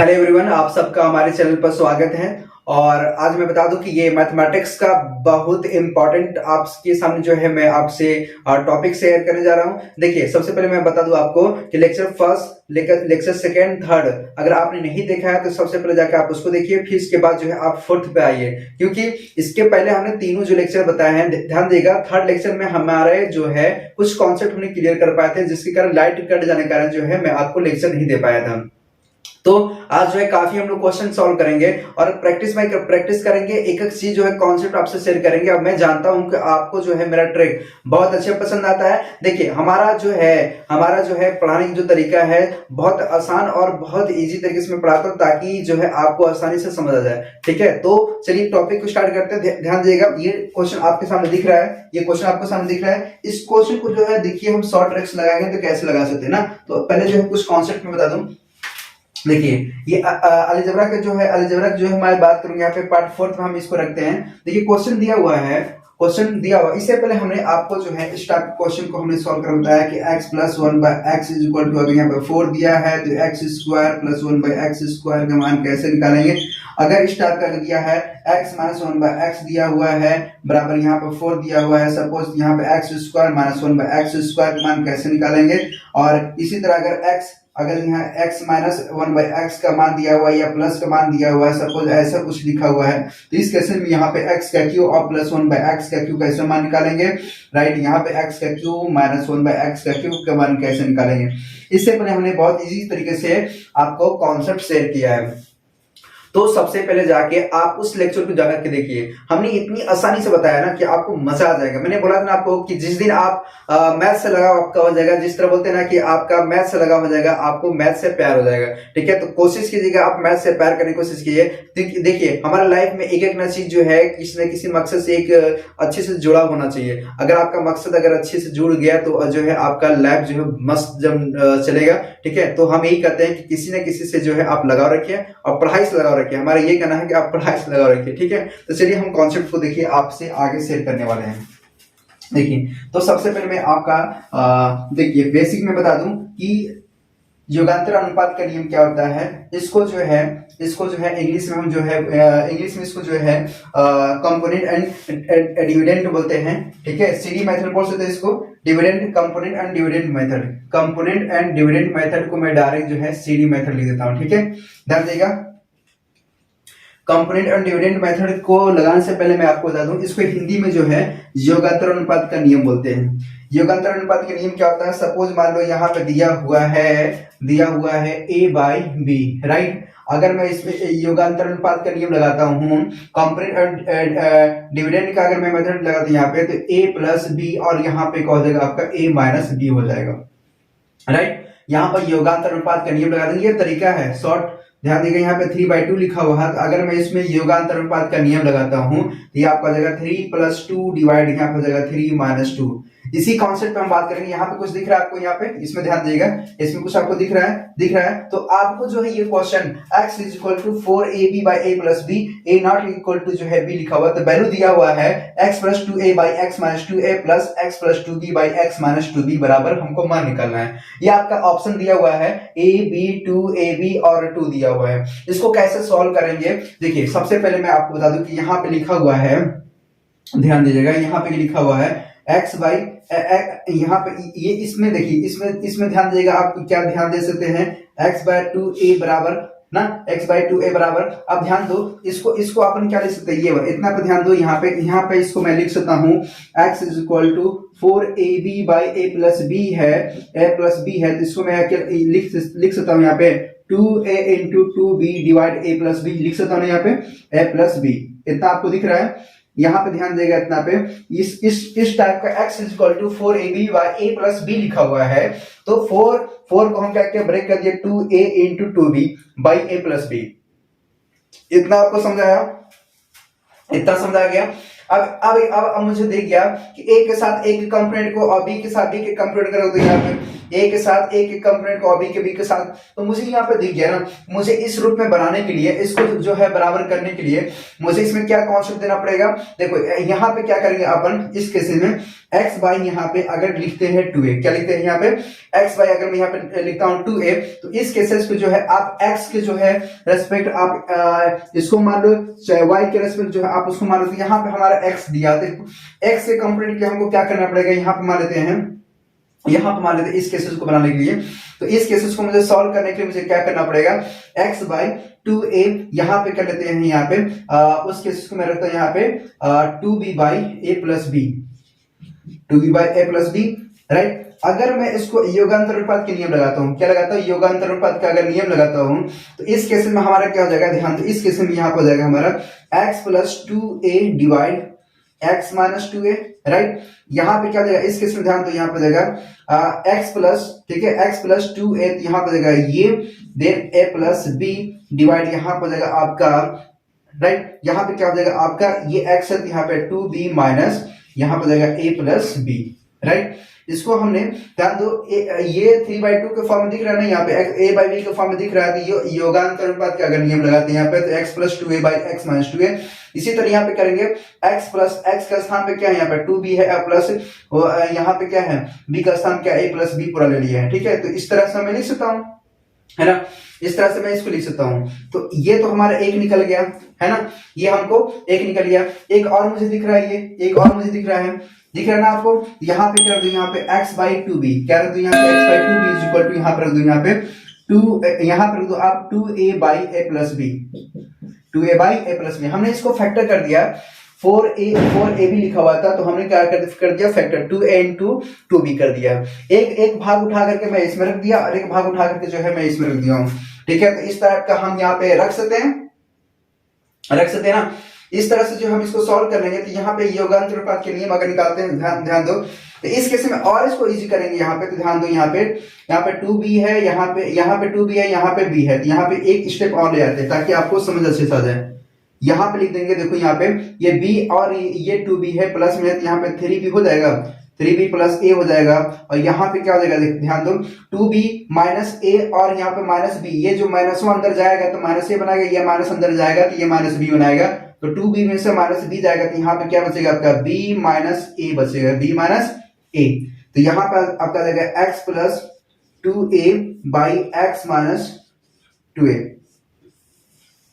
Hello everyone, आप सबका हमारे चैनल पर स्वागत है। और आज मैं बता दूं कि ये मैथमेटिक्स का बहुत इंपॉर्टेंट आपके सामने जो है मैं आपसे टॉपिक शेयर करने जा रहा हूं। देखिए, सबसे पहले मैं बता दूं आपको कि lecture first, lecture second, third अगर आपने नहीं देखा है तो सबसे पहले जाकर आप उसको देखिए, फिर इसके बाद जो है आप फोर्थ पे आइए, क्योंकि इसके पहले हमने तीनों जो लेक्चर बताए हैं, ध्यान देगा, थर्ड लेक्चर में हमारे जो है कुछ कॉन्सेप्ट हमने क्लियर कर पाए थे, जिसके कारण लाइट कट जाने के कारण जो है मैं आपको लेक्चर नहीं दे पाया था। तो आज जो है काफी हम लोग क्वेश्चन सॉल्व करेंगे और प्रैक्टिस करेंगे, एक एक चीज जो है कॉन्सेप्ट आपसे शेयर करेंगे। अब मैं जानता हूं कि आपको जो है मेरा ट्रिक बहुत अच्छा पसंद आता है। देखिए, हमारा जो है पढ़ाने की जो तरीका है बहुत आसान और बहुत इजी तरीके से मैं पढ़ाता हूं, ताकि जो है आपको आसानी से समझ आ जाए। ठीक है, तो चलिए टॉपिक को स्टार्ट करते हैं। ध्यान दीजिएगा, ये क्वेश्चन आपके सामने दिख रहा है, ये क्वेश्चन आपके सामने दिख रहा है। इस क्वेश्चन को जो है देखिए, हम शॉर्ट ट्रिक्स लगाएंगे तो कैसे लगा सकते हैं ना। तो पहले जो है कुछ कॉन्सेप्ट में बता दूं। देखिए, ये अलजेब्रा के जो है हमारी बात करूंगे यहाँ पे पार्ट फोर्थ में हम इसको रखते हैं। देखिए, क्वेश्चन दिया हुआ है, इससे पहले हमने आपको जो है इस टाइप क्वेश्चन को हमने सॉल्व कर बताया कि x plus one by x is equal to, अगर यहाँ पे 4 दिया है तो x square plus one by x square का मान कैसे निकालेंगे। अगर इस टाइप का दिया है x minus one by x दिया हुआ है बराबर यहाँ पे 4 दिया हुआ है, सपोज यहाँ पे x square minus one by x square का मान कैसे निकालेंगे। और इसी तरह अगर यहाँ x minus one by x का मान दिया हुआ है या प्लस का मान दिया हुआ है, सपोज ऐसा कुछ लिखा हुआ है, तो इस केस में यहाँ पे x का क्यू और प्लस वन बाई एक्स का क्यू कैसे मान निकालेंगे। राइट, यहाँ पे x का Q minus one by x का क्यू का मान कैसे निकालेंगे। इससे पहले हमने बहुत इजी तरीके से आपको कॉन्सेप्ट शेयर किया है। तो सबसे पहले जाके आप उस लेक्चर को जाकर के देखिए, हमने इतनी आसानी से बताया ना कि आपको मजा आ जाएगा। मैंने बोला था ना आपको कि जिस दिन आप मैथ से लगाव आपका हो जाएगा, जिस तरह बोलते हैं ना कि आपका मैथ से लगाव हो जाएगा, आपको मैथ से प्यार हो जाएगा। ठीक है, तो कोशिश कीजिएगा आप मैथ से प्यार करने की कोशिश कीजिए। देखिए, हमारे लाइफ में एक एक ना चीज जो है किसी न किसी मकसद से एक अच्छे से जुड़ा होना चाहिए। अगर आपका मकसद अगर अच्छे से जुड़ गया तो जो है आपका लाइफ जो है मस्त जब चलेगा। ठीक है, तो हम यही कहते हैं कि किसी न किसी से जो है आप लगाव रखिए और पढ़ाई से लगाव रखिए। हमारा ये कहना है कि आप पढ़ाई से लगाव रखिए। ठीक है, तो चलिए हम कॉन्सेप्ट को देखिए आपसे आगे शेयर करने वाले हैं। देखिए, तो सबसे पहले मैं आपका देखिए बेसिक में बता दूं कि योगांतर अनुपात का नियम क्या होता है। इसको जो है इंग्लिश में हम जो है इसको जो है कंपोनेंट एंड डिविडेंड बोलते हैं। ठीक है, सीडी मेथड बोल सकते हैं इसको, dividend component and dividend method. Component and dividend method को मैं डायरेक्ट जो है सीडी मेथड लिख देता हूं। ठीक है, ध्यान देगा, कंपोनेंट एंड डिविडेंड मेथड को लगाने से पहले मैं आपको बता दूं, इसको हिंदी में जो है योगांतर अनुपात का नियम बोलते हैं। योगांतर अनुपात का नियम क्या होता है, सपोज मान लो यहाँ पे दिया हुआ है a बाई बी। राइट, अगर मैं इसमें योगांतर अनुपात का नियम लगाता हूँ, कंपोनेंट एंड डिविडेंड का अगर मैं मेथड लगाता हूँ यहाँ पे, तो a प्लस बी और यहाँ पे क्या हो जाएगा आपका a माइनस बी हो जाएगा। राइट, यहाँ पर योगांतर अनुपात का नियम लगा देंगे, ये तरीका है शॉर्ट। ध्यान देगा, यहाँ पे 3/2 लिखा हुआ है, तो अगर मैं इसमें योगांतर अनुपात का नियम लगाता हूं तो ये आपका जाएगा 3 प्लस 2 डिवाइड यहाँ पे जाएगा 3 माइनस 2। इसी कॉन्सेप्ट पे हम बात करेंगे। यहाँ पे कुछ दिख रहा है आपको, यहाँ पे इसमें ध्यान देगा, इसमें कुछ आपको दिख रहा है। तो आपको जो है ये question x is equal to 4ab by a plus b, a not equal to जो है b लिखा हुआ, तो वैल्यू दिया हुआ है x plus 2a by x minus 2a plus x plus 2b by x minus 2b बराबर हमको मान निकालना है। ये आपका ऑप्शन दिया हुआ है a b 2ab और 2 दिया हुआ है। इसको कैसे सॉल्व करेंगे, देखिए सबसे पहले मैं आपको बता दूं कि यहाँ पे लिखा हुआ है, ध्यान दीजिएगा, यहाँ पे लिखा हुआ है x बाई यहाँ पे ये इसमें देखिए, इसमें ध्यान दीजिएगा, आप क्या ध्यान दे सकते हैं, x बाई 2a बराबर ना, x बाई 2a बराबर। अब ध्यान दो, इसको अपन क्या लिख सकते हैं, ये इतना पे ध्यान दो, यहाँ पे इसको मैं लिख सकता हूँ x is equal to 4ab by a plus b है, तो इसको मैं लिख सकता हूँ यहाँ पे 2a into 2b divide a plus b लिख सकता हूँ यहाँ पे a प्लस b। इतना आपको दिख रहा है, यहाँ पे ध्यान देगा इतना पे, इस टाइप का x is equal to 4ab by a plus b लिखा हुआ है। तो 4 को हम क्या किया, ब्रेक कर दिया 2a into 2b by a plus b। इतना आपको समझाया, इतना समझा गया। अब मुझे देख गया कि a के साथ a के कंपोनेंट को और b के साथ b के कंपोनेंट करो, तो यहाँ पे ए के साथ ए के कंपोनेंट को बी के बी के साथ, तो मुझे यहाँ पे दिख गया ना। मुझे इस रूप में बनाने के लिए, इसको जो है बराबर करने के लिए मुझे इसमें क्या कॉन्सेप्ट देना पड़ेगा। देखो यहाँ पे क्या करेंगे अपन, इस केस में एक्स बाई यहाँ पे अगर लिखते हैं 2a, क्या लिखते हैं यहाँ पे एक्स बाई, अगर मैं यहाँ पे लिखता हूँ 2a, तो इस केसेस पे जो है आप x के जो है रेस्पेक्ट आप इसको मान लो, चाहे y के रेस्पेक्ट जो है आप उसको मान लो। तो यहाँ पे हमारा x दिया, देखो x के कंपोनेंट के हमको क्या करना पड़ेगा, यहाँ पे मान लेते हैं, यहाँ पे मान लेते हैं इस केसेस को बनाने के लिए। तो इस केसेस को मुझे सॉल्व करने के लिए मुझे क्या करना पड़ेगा, x बाई 2a यहाँ पे कर लेते हैं, यहाँ पे उस केसेस को मैं रखता हूँ यहाँ पे 2b by a plus b, 2b by a plus b, right. अगर मैं इसको योगांतर अनुपात के नियम लगाता हूँ, क्या लगाता हूँ, योगांतर अनुपात का अगर नियम लगाता हूँ, तो इस केस में हमारा क्या हो जाएगा, ध्यान दो, इस केस में यहाँ पर हो जाएगा हमारा x plus 2a divide x minus 2a, right. यहाँ पे क्या हो जाएगा, इस केस में ध्यान दो, यहाँ पे जाएगा x प्लस, ठीक है, x प्लस 2a, तो यहाँ पे जाएगा ये, then a plus b divide यहाँ पर जाएगा आपका, राइट। यहाँ पे क्या हो जाएगा आपका, ये x है, यहाँ पे 2b माइनस यहाँ पर जाएगा a प्लस b, राइट। इसको हमने ध्यान दो, ये 3/2 के फॉर्म में दिख रहा है ना, यहाँ पे a बाई b के फॉर्म में दिख रहा है, तो योगांतर अनुपात का अगर नियम लगाते हैं यहाँ पे, तो x plus 2a by x minus 2a। इसी तरह यहाँ पे करेंगे x प्लस x का स्थान पे क्या है, यहाँ पे 2b है प्लस यहाँ पे क्या है b का स्थान क्या a प्लस b पूरा ले लिया है, ठीक है। तो इस तरह से मैं लिख सकता हूँ, है ना, इस तरह से मैं इसको लिख सकता हूँ। तो ये तो हमारा एक निकल गया, है ना, ये हमको एक निकल गया। एक और मुझे दिख रहा है, ये एक और मुझे दिख रहा है, दिख रहा है ना आपको। यहाँ पे कर दो, यहाँ पे x बाई 2b, क्या रख दो यहाँ पे x by 2b is equal to, यहाँ पे रख दो, यहाँ पे 2, यहाँ पे रख दो आप 2a by a plus b, 2a by a plus b। हमने इसको फैक्टर कर दिया, 4a भी लिखा हुआ था, तो हमने क्या कर दिया फैक्टर, 2a इंटू 2b कर दिया। एक भाग उठा करके मैं इसमें रख दिया, और एक भाग उठा करके जो है मैं इसमें रख दिया हूँ, ठीक है। तो इस तरह का हम यहाँ पे रख सकते हैं ना। इस तरह से जो हम इसको सॉल्व कर लेंगे, तो यहाँ पे योगांतर अनुपात के नियम अगर निकालते हैं, ध्यान दो, तो इस केस में और इसको इजी करेंगे यहाँ पे। तो ध्यान दो, यहाँ पे 2b है, यहाँ पे 2b है, यहाँ पे b है, तो यहाँ पे एक स्टेप और ले आते हैं ताकि आपको समझ अच्छे से आ जाए। यहाँ पे लिख देंगे, देखो यहाँ पे ये b और ये 2b है प्लस में, तो यहाँ पे 3b हो जाएगा, 3b प्लस a हो जाएगा। और यहाँ पे क्या हो जाएगा, ध्यान दो, 2b माइनस a और यहाँ पे माइनस b, ये जो माइनस अंदर जाएगा तो माइनस a बनाएगा, ये माइनस अंदर जाएगा तो ये माइनस b बनाएगा। तो 2b में से माइनस b जाएगा, तो यहाँ पे क्या बचेगा आपका b माइनस a बचेगा, b माइनस a। तो यहाँ पे आपका जाएगा x plus 2a by x minus 2a,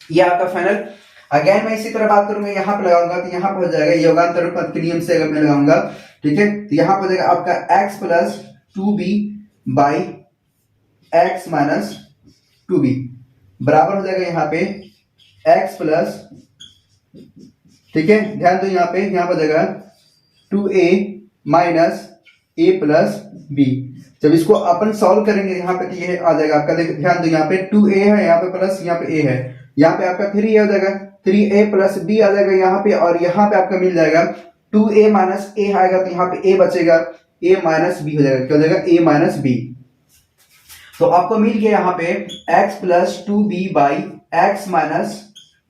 ये आपका फाइनल। अगेन मैं इसी तरह बात करूंगा, यहाँ पे लगाऊंगा, तो यहाँ पे हो जाएगा योगांतर अनुपात के नियम से अगर मैं लगाऊंगा, ठीक है, तो यहाँ पे हो जाएगा आपका x plus 2b by x minus 2b बराबर हो जाएगा यहाँ पे x प्लस, ठीक है, ध्यान दो, यहाँ पे हो जाएगा 2a minus a plus b। जब इसको अपन सॉल्व करेंगे यहाँ पे, तो ये आ जाएगा आपका, ध्यान दो, यहाँ पे 2a है, यहाँ पे प्लस यहाँ पे a है, यहाँ पे आपका 3a हो जाएगा, 3a प्लस b आ जाएगा यहाँ पे, और यहाँ पे आपका मिल जाएगा 2a माइनस a आएगा, तो यहाँ पे a बचेगा, a माइनस b हो जाएगा, क्या हो जाएगा a माइनस b। तो आपको मिल गया यहाँ पे x plus 2b by x minus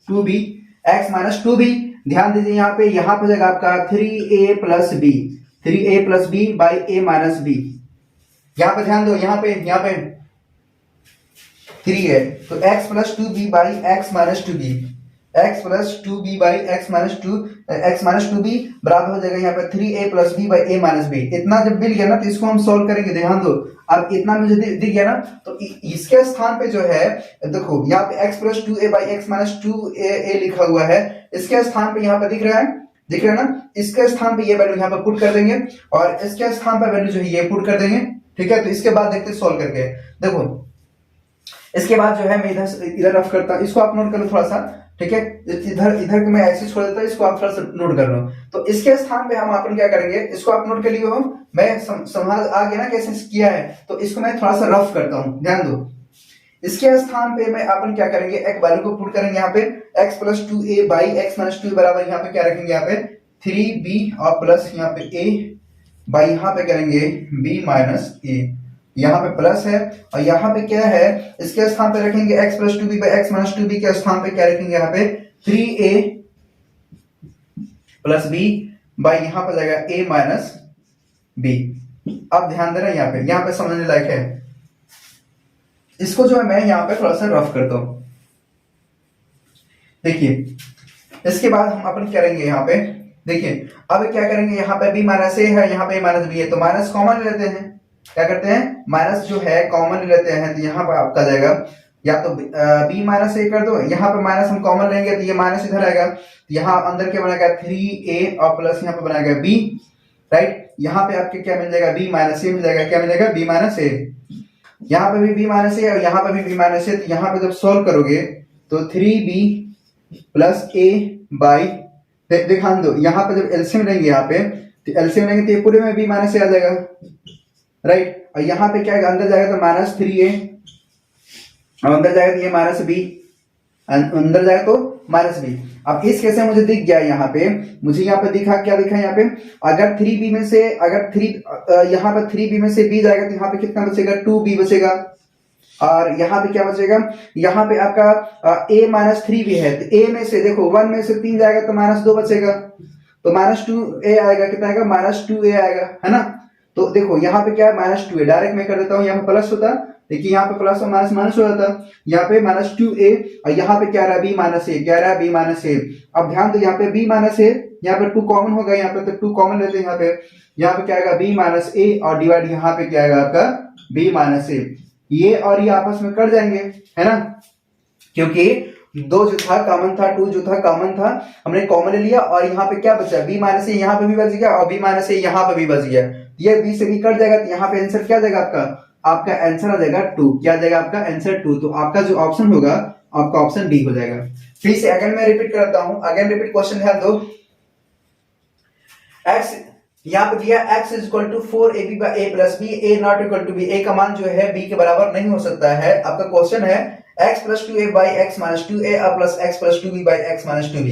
2b, x minus 2b। ध्यान दीजिए यहाँ पे हो जाएगा आपका 3a plus b, 3a plus b by a minus b। यहाँ पे ध्यान दो, यहाँ पे 3 है, तो x plus 2b by x minus 2b, x plus 2b by x minus 2b बराबर हो जाएगा यहाँ पे 3a plus b by a minus b। इतना जब मिल गया ना, तो इसको हम सॉल्व करेंगे, ध्यान दो, अब इतना मुझे दिख गया ना, तो इसके स्थान पे जो है, देखो यहाँ पे x plus 2a by x minus 2a लिखा हुआ है, इसके स्थान पे यहाँ पे दिख रहा है ना, इसके स्थान पे ये वैल्यू यहाँ पे पुट कर देंगे, और इसके स्थान पे वैल्यू जो है ये पुट कर देंगे, ठीक है। तो इसके बाद देखते हैं सॉल्व करके, देखो इसके बाद जो है मैं इधर रफ करता हूं, इसको आप नोट कर लो थोड़ा सा, ठीक है, इधर को मैं ऐसे छोड़ देता हूं, इसको आप थोड़ा सा नोट कर लो। तो इसके स्थान पे हम अपन क्या करेंगे, इसको आप नोट कर लियो हो, मैं समझ आ गया ना कैसे किया है। तो इसको मैं थोड़ा सा रफ करता हूं, ध्यान दो, इसके स्थान पे मैं अपन क्या करेंगे, एक वैल्यू को पुट करेंगे यहाँ पे x plus 2a by x minus 2 बराबर यहाँ पे क्या रखेंगे, यहाँ पे 3b और प्लस यहाँ पे a बाई यहाँ पे करेंगे b माइनस a, यहाँ पे प्लस है, और यहाँ पे क्या है, इसके स्थान पे रखेंगे x plus 2b by x minus 2b के स्थान पे क्या रखेंगे, यहाँ पे 3a प्लस b बाई यहाँ पे जाएगा a माइनस b। आप ध्यान देना यहाँ पे समझने लायक है। इसको जो है मैं यहाँ पे थोड़ा सा रफ करता हूं। देखिए इसके बाद हम अपन करेंगे यहाँ पे, देखिए अब क्या करेंगे, यहाँ पे बी माइनस ए है, यहाँ पे माइनस बी है, तो माइनस कॉमन ले लेते हैं। क्या करते हैं, माइनस जो है कॉमन ले लेते हैं। तो यहाँ पे आपका जाएगा या तो बी माइनस ए कर दो, यहाँ पे माइनस हम कॉमन लेंगे तो ये माइनस इधर आएगा, तो यहाँ अंदर क्या बनेगा 3a और प्लस यहाँ पे बनाएगा b, राइट। यहाँ पे आपके क्या मिल जाएगा, b माइनस ए मिल जाएगा। क्या मिलेगा, b माइनस ए। यहाँ पे भी b माइनस ए और यहाँ पे भी b माइनस ए, तो यहाँ पे जब सोल्व करोगे तो 3b प्लस a बाई, ध्यान दो यहाँ पे जब एलसीएम लेंगे, यहाँ पे तो एलसीएम लेंगे तो ये पूरे में b माइनस ए आ जाएगा, राइट। और यहाँ पे क्या है, अंदर जाएगा तो माइनस 3a और अंदर जाएगा तो ये माइनस b, अंदर जाएगा तो माइनस बी। अब इस केस में मुझे दिख गया यहाँ पे, मुझे यहाँ पे दिखा, क्या दिखा यहाँ पे, अगर 3b में से अगर 3 यहाँ पे 3b में से b जाएगा तो यहाँ पे कितना बचेगा, 2b बचेगा। और यहाँ पे क्या बचेगा, यहाँ पे आपका a माइनस 3b है, तो a में से देखो 1 में से 3 जाएगा तो माइनस 2 बचेगा, तो माइनस 2a आएगा। कितना आएगा, माइनस 2a आएगा, है ना। तो देखो यहाँ पे क्या है, माइनस 2a, डायरेक्ट मैं कर देता हूँ, यहाँ पे प्लस होता, देखिए यहाँ पे प्लस और माइनस माइनस हो जाता, यहाँ पे माइनस 2a और यहाँ पे क्या रहा, b माइनस ए, क्या रहा, b माइनस ए। अब ध्यान दो यहाँ पे b माइनस ए, यहाँ पे 2 कॉमन होगा, यहाँ पे तो 2 कॉमन लेते हैं, यहाँ पे क्या आएगा b माइनस ए और डिवाइड यहाँ पे क्या आएगा आपका b माइनस ए। ये और ये आपस में कट जाएंगे, है ना, क्योंकि 2 जो था कॉमन था, 2 जो था कॉमन था, हमने कॉमन ले लिया और यहाँ पे क्या बचा, b माइनस ए यहाँ पे भी बच गया और b माइनस ए यहाँ पे भी बच गया। ये b से b कट जाएगा, तो यहाँ पे आंसर क्या जाएगा आपका आंसर आ जाएगा 2। क्या जाएगा आपका आंसर 2। तो आपका जो ऑप्शन होगा आपका ऑप्शन डी हो जाएगा। फिर से अगेन मैं रिपीट करता हूं, अगेन रिपीट क्वेश्चन, ध्यान दो। x यहाँ पे दिया x is equal to 4ab by a plus b, a not equal to b, a का मान जो है b के बराबर नहीं हो सकता है। आपका क्वेश्चन है x plus 2a by x minus 2a plus x plus 2b by x minus 2b,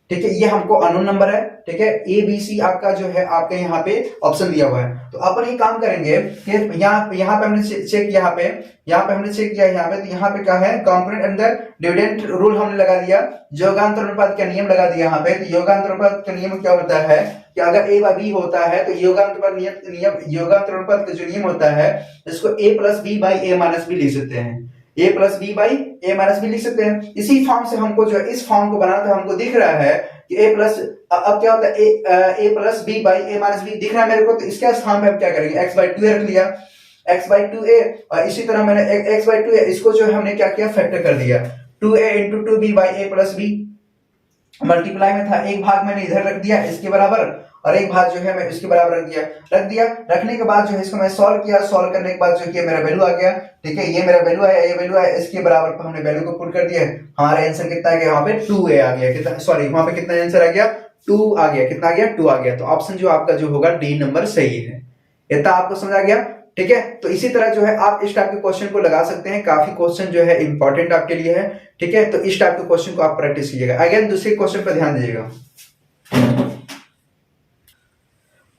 ठीक है। ये हमको अननोन नंबर है, ठीक है। ए बी सी आपका जो है आपके यहाँ पे ऑप्शन दिया हुआ है। तो अपन ये काम करेंगे कि यहाँ पे हमने चेक, यहाँ पे हमने चेक किया, यहाँ पे तो यहाँ पे क्या है, कंपोनेंट अंदर डिविडेंड रूल हमने लगा दिया, योगांतर अनुपात का नियम लगा दिया यहाँ पे। तो योगांतर अनुपात का नियम क्या होता है कि अगर ए बाई बी होता है तो योगांतर अनुपात का जो नियम होता है इसको A plus B by A minus B लिख सकते हैं, a plus B by A minus B लिख सकते हैं। इसी फॉर्म से हमको जो है इस फॉर्म को बनाना था, हमको दिख रहा है कि a प्लस, अब क्या होता है a plus B by A minus b दिख रहा है मेरे को, तो इसके स्थान पे हम क्या करेंगे, x बाई 2a रख लिया, x बाई 2a और इसी तरह मैंने x बाई 2a इसको जो है हमने क्या किया, फैक्टर कर दिया, 2a into 2b by a plus b, multiply में था, एक भाग मैंने इधर रख दिया इसके बराबर और एक भाग जो है मैं इसके बराबर रख दिया। रखने के बाद जो है इसको मैं सॉल्व किया, सॉल्व करने के बाद जो कि मेरा वैल्यू आ गया, ठीक है। ये मेरा वैल्यू आया, ये वैल्यू आया, इसके बराबर पर हमने वैल्यू को पुट कर दिया, हमारा आंसर कितना आ गया, यहाँ पे 2a आ गया, कितना, सॉरी वहां पे कितना आंसर आ गया, 2 आ गया, कितना आ गया, 2 आ गया। तो ऑप्शन जो आपका जो होगा डी नंबर सही है। इतना आपको समझ आ गया, ठीक है। तो इसी तरह जो है आप इस टाइप के क्वेश्चन को लगा सकते हैं, काफी क्वेश्चन जो है इंपॉर्टेंट आपके लिए है, ठीक है। तो इस टाइप के क्वेश्चन को आप प्रैक्टिस कीजिएगा। अगेन दूसरे क्वेश्चन पर ध्यान दीजिएगा,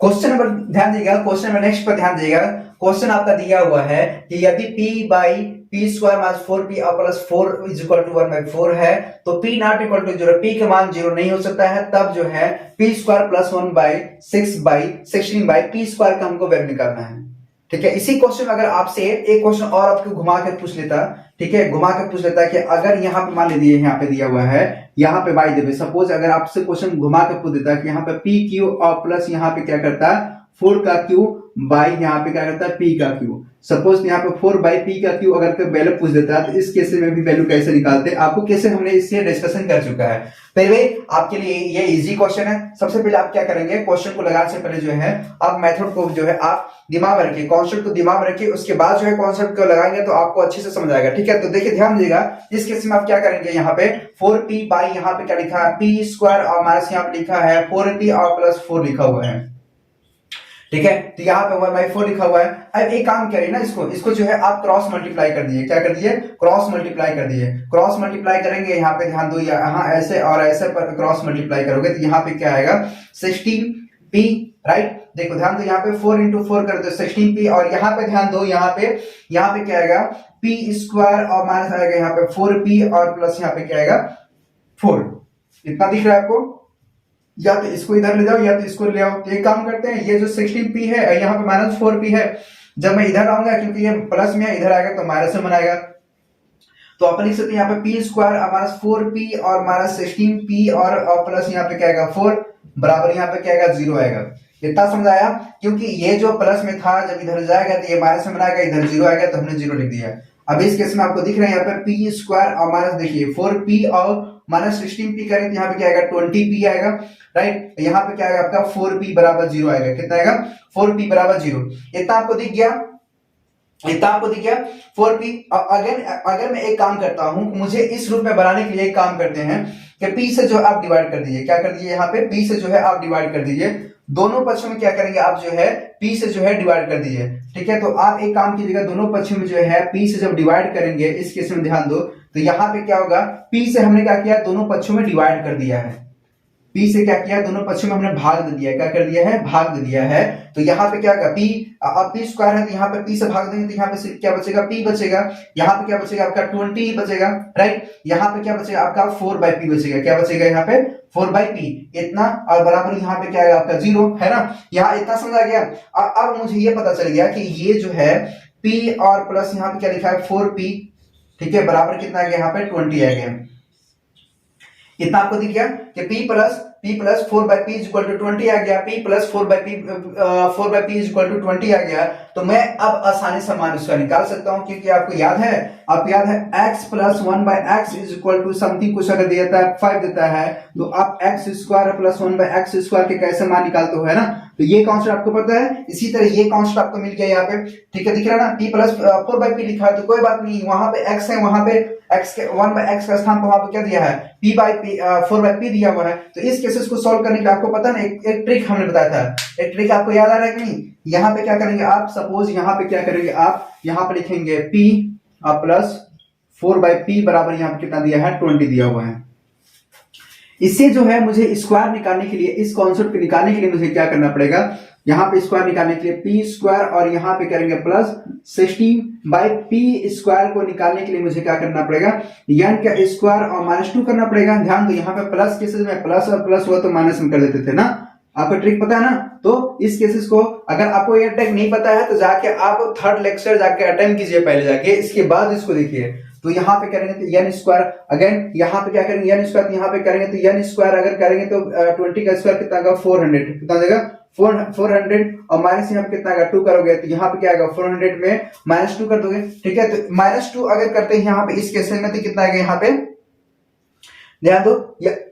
क्वेश्चन नंबर ध्यान दीजिएगा, क्वेश्चन नंबर नेक्स्ट पर ध्यान दीजिएगा। क्वेश्चन आपका दिया हुआ है कि यदि p by P square minus 4p और प्लस 4 इज इक्वल टू 1/4 है तो p not equal to 0, p का मान 0 नहीं हो सकता है, तब जो है p square plus 1/16 by p square का हमको वैल्यू निकालना है, ठीक है। इसी क्वेश्चन अगर आपसे एक क्वेश्चन और आपको घुमा के पूछ लेता, ठीक है, घुमा के पूछ लेता कि अगर यहाँ पे मान लीजिए यहाँ पे दिया हुआ है, यहाँ पे बाई देवे, सपोज अगर आपसे क्वेश्चन घुमा के पूछ देता कि यहाँ पे पी क्यू और प्लस यहाँ पे क्या करता है 4 का क्यू बाई यहाँ पे क्या करता है पी का क्यू, सपोज यहाँ पे 4 बाई पी का क्यू अगर कोई वैल्यू पूछ देता है तो इस केस में भी वैल्यू कैसे निकालते हैं, आपको कैसे हमने इससे डिस्कशन कर चुका है। पहले आपके लिए ये इजी क्वेश्चन है। सबसे पहले आप क्या करेंगे, क्वेश्चन को लगाने से पहले जो है आप मेथड को जो है आप दिमाग में रखिए, कॉन्सेप्ट को दिमाग में रखिए, उसके बाद जो है कॉन्सेप्ट को लगाएंगे तो आपको अच्छे से समझ आएगा, ठीक है। तो देखिए ध्यान दीजिएगा, इस केस में आप क्या करेंगे, यहाँ पे 4p बाई यहाँ पे क्या लिखा है p स्क्वायर और माइनस यहाँ पे लिखा है 4p और प्लस 4 लिखा हुआ है, ठीक है। तो यहाँ पे 1/4 लिखा हुआ है। अब एक काम करिए ना, इसको जो है आप क्रॉस मल्टीप्लाई कर दिए, क्या कर दिए, क्रॉस मल्टीप्लाई कर दिए। क्रॉस मल्टीप्लाई करेंगे, यहाँ पे ध्यान दो, यहाँ ऐसे और ऐसे पर क्रॉस मल्टीप्लाई करोगे तो यहाँ पे क्या आएगा 16p, राइट। देखो ध्यान दो, यहाँ पे 4 इंटू 4 कर दो 16p और यहाँ पे ध्यान दो, यहाँ पे क्या आएगा p स्क्वायर और माइनस आएगा यहाँ पे 4p और प्लस यहाँ पे क्या आएगा 4, इतना दिख रहा है आपको, या तो इसको इधर ले जाओ या तो इसको ले आओ। तो एक काम करते हैं, ये जो 16p है यहाँ पे -4p है, जब मैं इधर आऊंगा क्योंकि ये प्लस में है, इधर आएगा तो माइनस में बनाएगा, तो आप लिख सकते हैं यहाँ पे p स्क्वायर -4p और -16p और प्लस यहाँ पे क्या आएगा 4 बराबर यहाँ पे क्या आएगा 0 आएगा। इतना समझाया, क्योंकि ये जो प्लस में था जब इधर जाएगा तो ये माइनस में बनाएगा, इधर 0 आएगा तो हमने 0 लिख दिया। अब इस केस में आपको दिख रहा है यहाँ पे p स्क्वायर और माइनस देखिए 4p और -16p करें तो यहाँ पे क्या आएगा 20p आएगा, राइट। यहाँ पे क्या आएगा आपका 4p बराबर 0 आएगा। कितना आएगा 4p बराबर 0। इतना आपको दिख गया, इतना आपको दिख गया 4p। अगर मैं एक काम करता हूं, मुझे इस रूप में बनाने के लिए एक काम करते हैं कि p से जो आप डिवाइड कर दीजिए, क्या कर दीजिए यहाँ पे p से जो है आप डिवाइड कर दीजिए, दोनों पक्षों में क्या करेंगे आप जो है p से जो है डिवाइड कर दीजिए, ठीक है। तो आप एक काम कीजिएगा, दोनों पक्षों में जो है p से जब डिवाइड करेंगे, इस केस में ध्यान दो, तो यहाँ पे क्या होगा, p से हमने क्या किया दोनों पक्षों में डिवाइड कर दिया है, p से क्या किया दोनों पक्षों में हमने भाग दे दिया है, क्या कर दिया है भाग दे दिया है। तो यहाँ पे क्या होगा p, अब p स्क्वायर है तो यहाँ पे p से भाग देंगे तो यहाँ पे सिर्फ क्या बचेगा p बचेगा, यहाँ पे क्या बचेगा आपका 20 बचेगा, राइट। यहाँ पे क्या बचेगा आपका 4/p बचेगा, क्या बचेगा यहाँ पे 4/p, इतना, और बराबर यहाँ पे क्या है आपका 0 है ना। यहाँ इतना समझा गया। अब मुझे ये पता चल गया कि ये जो है p और प्लस यहाँ पे क्या लिखा है 4p, ठीक है, बराबर कितना आ गया यहाँ पे 20 आ गया। इतना आपको दिख गया कि p plus 4/p is equal to 20 आ गया, p plus 4/p is equal to 20 आ गया। तो मैं अब आसानी से मान उसका निकाल सकता हूं, क्योंकि आपको याद है, x plus 1/x is equal to something, कुछ अगर देता है 5 देता है तो आप x square plus 1/x square के कैसे मान निकालते हो, है ना। तो ये कॉन्सेप्ट आपको पता है, इसी तरह ये कॉन्सेप्ट आपको मिल गया यहाँ पे, ठीक है, दिख रहा है ना, p प्लस 4/p लिखा है तो कोई बात नहीं, वहां पे x है, वहां पे x के 1/x का स्थान पर वहां पे क्या दिया है p/p 4/p दिया हुआ है। तो इस केसेस को सॉल्व करने के लिए आपको पता है ना, एक ट्रिक हमने बताया था, एक ट्रिक आपको याद आ रहा है कि नहीं। यहाँ पे क्या करेंगे आप, सपोज यहाँ पे क्या करेंगे आप, यहाँ पे लिखेंगे p प्लस 4/p बराबर यहाँ पे कितना दिया है 20 दिया हुआ है। इससे जो है मुझे स्क्वायर निकालने के लिए, इस कॉन्सेप्ट को निकालने के लिए मुझे क्या करना पड़ेगा, यहाँ पे स्क्वायर निकालने के लिए p स्क्वायर और यहाँ पे करेंगे प्लस 16/p स्क्वायर को निकालने के लिए मुझे क्या करना पड़ेगा, n का स्क्वायर और -2 करना पड़ेगा। ध्यान दो यहाँ पे प्लस केसेस में प्लस और प्लस हुआ तो माइनस में कर देते थे ना, आपको ट्रिक पता है ना। तो इस केसेस को अगर आपको ये ट्रिक नहीं पता है तो जाके आप थर्ड लेक्चर जाके अटेंड कीजिए पहले जाके, इसके बाद इसको देखिए। तो यहाँ पे करेंगे तो n स्क्वायर, अगेन यहाँ पे क्या करेंगे n स्क्वायर, यहाँ पे करेंगे तो n स्क्वायर अगर करेंगे तो 20 का स्क्वायर कितना आएगा 400, कितना देगा 400 और माइनस यहाँ पे कितना आएगा 2 करोगे तो यहाँ पे क्या आएगा 400 में -2 कर दोगे, ठीक है। तो -2 अगर करते हैं यहाँ पे इस केस में तो कितना आएगा यहाँ पे, ध्यान दो।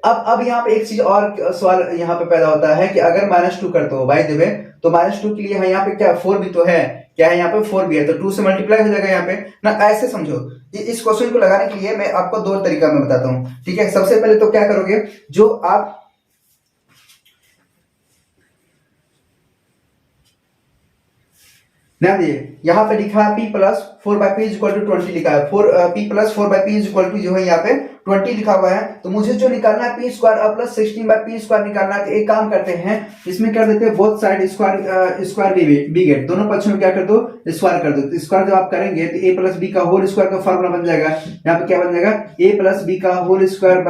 अब यहाँ पे एक चीज और सवाल यहाँ पे पैदा होता है कि अगर -2 करते हो भाई देवे, तो -2 के लिए यहाँ पे क्या 4 भी तो है, क्या है यहाँ पे 4 भी है, तो 2 से मल्टीप्लाई हो जाएगा यहाँ पे ना। ऐसे समझो, इस क्वेश्चन को लगाने के लिए मैं आपको 2 तरीका मैं बताता हूँ, ठीक है। सबसे पहले तो क्या करोगे, जो आप ध्यान दिए, यहाँ पे लिखा है p plus 4/p is equal to 20 लिखा है, p plus 4/p is equal to जो है यहाँ पे 20 लिखा हुआ है। तो मुझे जो निकालना है p square plus 16/p square निकालना है। तो एक काम करते हैं, इसमें कर देते हैं both side square we get, दोनों पक्षों में क्या कर दो स्क्वायर कर दो। तो स्क्वायर जब आप करेंगे तो a प्लस बी का होल स्क्वायर का फॉर्मूला बन जाएगा, यहाँ पे क्या बन जाएगा a प्लस बी का होल स्क्वायर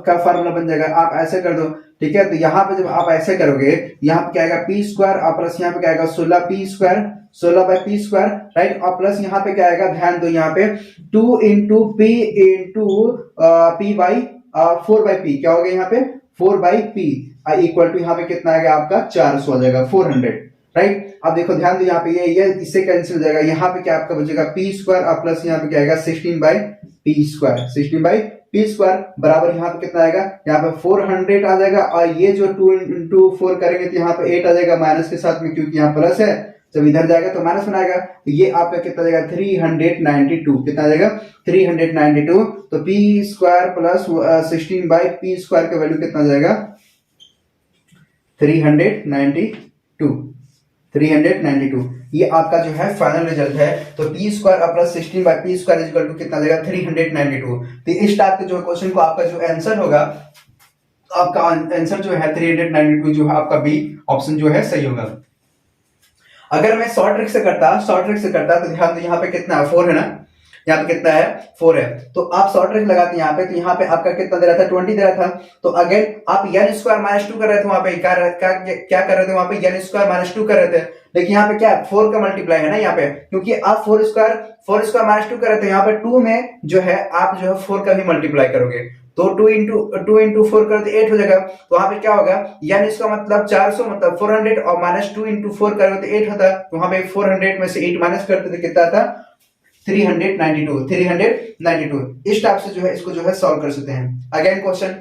का फॉर्मूला बन जाएगा। आप ऐसे कर दो, ठीक है। तो यहाँ पे जब आप ऐसे करोगे, यहाँ पे क्या आएगा p स्क्वायर और प्लस यहाँ पे क्या आएगा 16p square, 16/p square, right. और प्लस यहाँ पे क्या आएगा, ध्यान दो यहाँ पे 2 इंटू p इंटू p/4/p, क्या हो गया यहाँ पे 4/p इक्वल टू यहाँ पे कितना आएगा आपका 400 आ जाएगा 400, राइट। अब देखो ध्यान दो यहाँ पे ये इससे कैंसिल हो जाएगा, यहाँ पे क्या आपका बचेगा p स्क्वायर और प्लस यहाँ पे क्या आएगा 16/p स्क्वायर, 16/p स्क्वायर बराबर यहाँ पे कितना आएगा, यहाँ पे 400 आ जाएगा। और ये जो 2 इंटू 4 करेंगे तो यहाँ पे 8 आ जाएगा माइनस के साथ में, क्योंकि यहाँ प्लस है, जब इधर जाएगा तो माइनस बनाएगा। तो ये आपका कितना जाएगा 392, कितना आ जाएगा 392। तो p square plus 16/p square का वैल्यू कितना जाएगा 392। ये आपका जो है फाइनल रिजल्ट है। तो p square plus 16/p square is equal to कितना जाएगा 392। तो इस टाइप के जो क्वेश्चन को आपका जो आंसर होगा, आपका आंसर जो है 392 जो है आपका बी ऑप्शन जो है सही होगा। अगर मैं शॉर्ट ट्रिक से करता तो ध्यान दो यहाँ पे कितना 4 है ना, यहाँ पे कितना है 4 है। तो आप शॉर्ट ट्रिक लगाते हैं यहाँ पे, तो यहाँ पे आपका कितना दे रहा था 20 दे रहा था। तो अगेन आप n स्क्वायर माइनस 2 कर रहे थे, वहां पे क्या कर रहे थे, वहां पे n स्क्वायर माइनस 2 कर रहे थे। लेकिन यहाँ पे क्या 4 का मल्टीप्लाई है ना यहाँ पे, क्योंकि आप 4 स्क्वायर माइनस 2 कर रहे थे, यहाँ पे 2 में जो है आप जो है 4 का भी मल्टीप्लाई करोगे, तो 2 इंटू 4 कर 8 हो जाएगा। तो वहां पे क्या होगा, यानी इसका मतलब 400 मतलब 400 और माइनस 2 इंटू 4 करोगे तो 8 होता है। तो वहां पे 400 में से 8 माइनस करते थे, कितना था 392। इस टाइप से जो है इसको जो है सॉल्व कर सकते हैं। अगेन क्वेश्चन